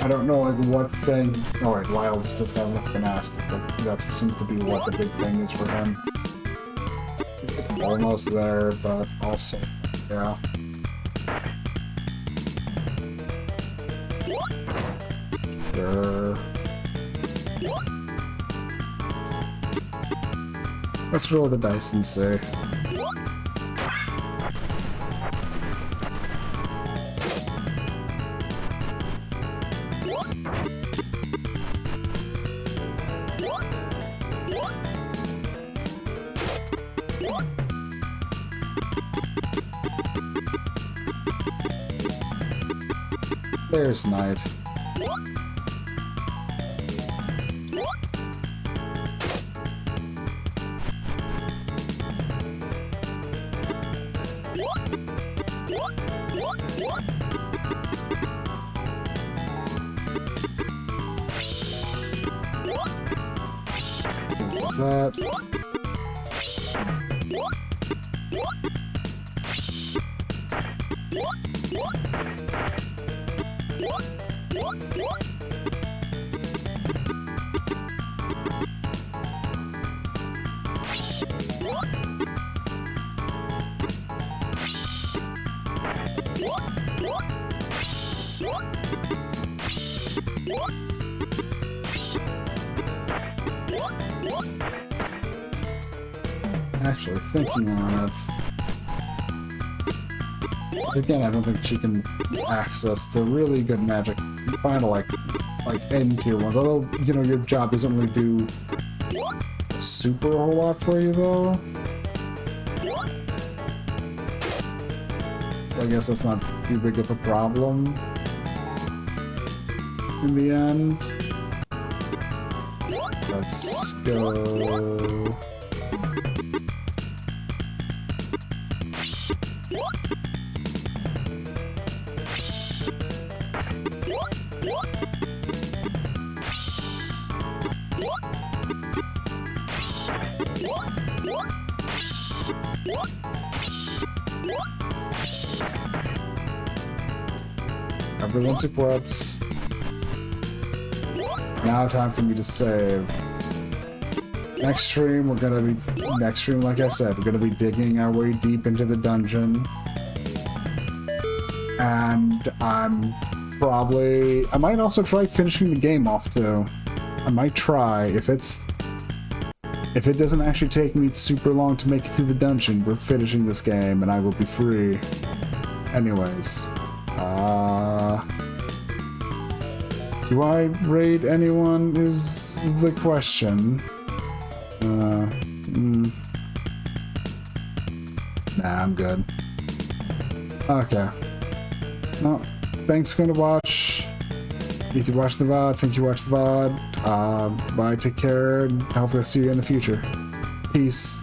I don't know, like, what thing... Oh, wait, Lyle just doesn't have enough finesse. That seems to be what the big thing is for him. He's like almost there, but also... Yeah. Sure. Let's roll the dice and see. There's Knight. That. Actually, thinking on it. Again, I don't think she can access the really good magic final like end tier ones. Although, you know, your job doesn't really do super a whole lot for you though. I guess that's not too big of a problem in the end. Let's go. Everyone's equipped. Now time for me to save. Next stream, like I said, we're gonna be digging our way deep into the dungeon. And I might also try finishing the game off too. I might try. If it doesn't actually take me super long to make it through the dungeon, we're finishing this game and I will be free. Anyways. Do I raid anyone is the question. Nah, I'm good. Okay. Well, thanks for going to watch. If you watched the VOD, thank you for watching the VOD. Bye, take care, and hopefully I'll see you in the future. Peace.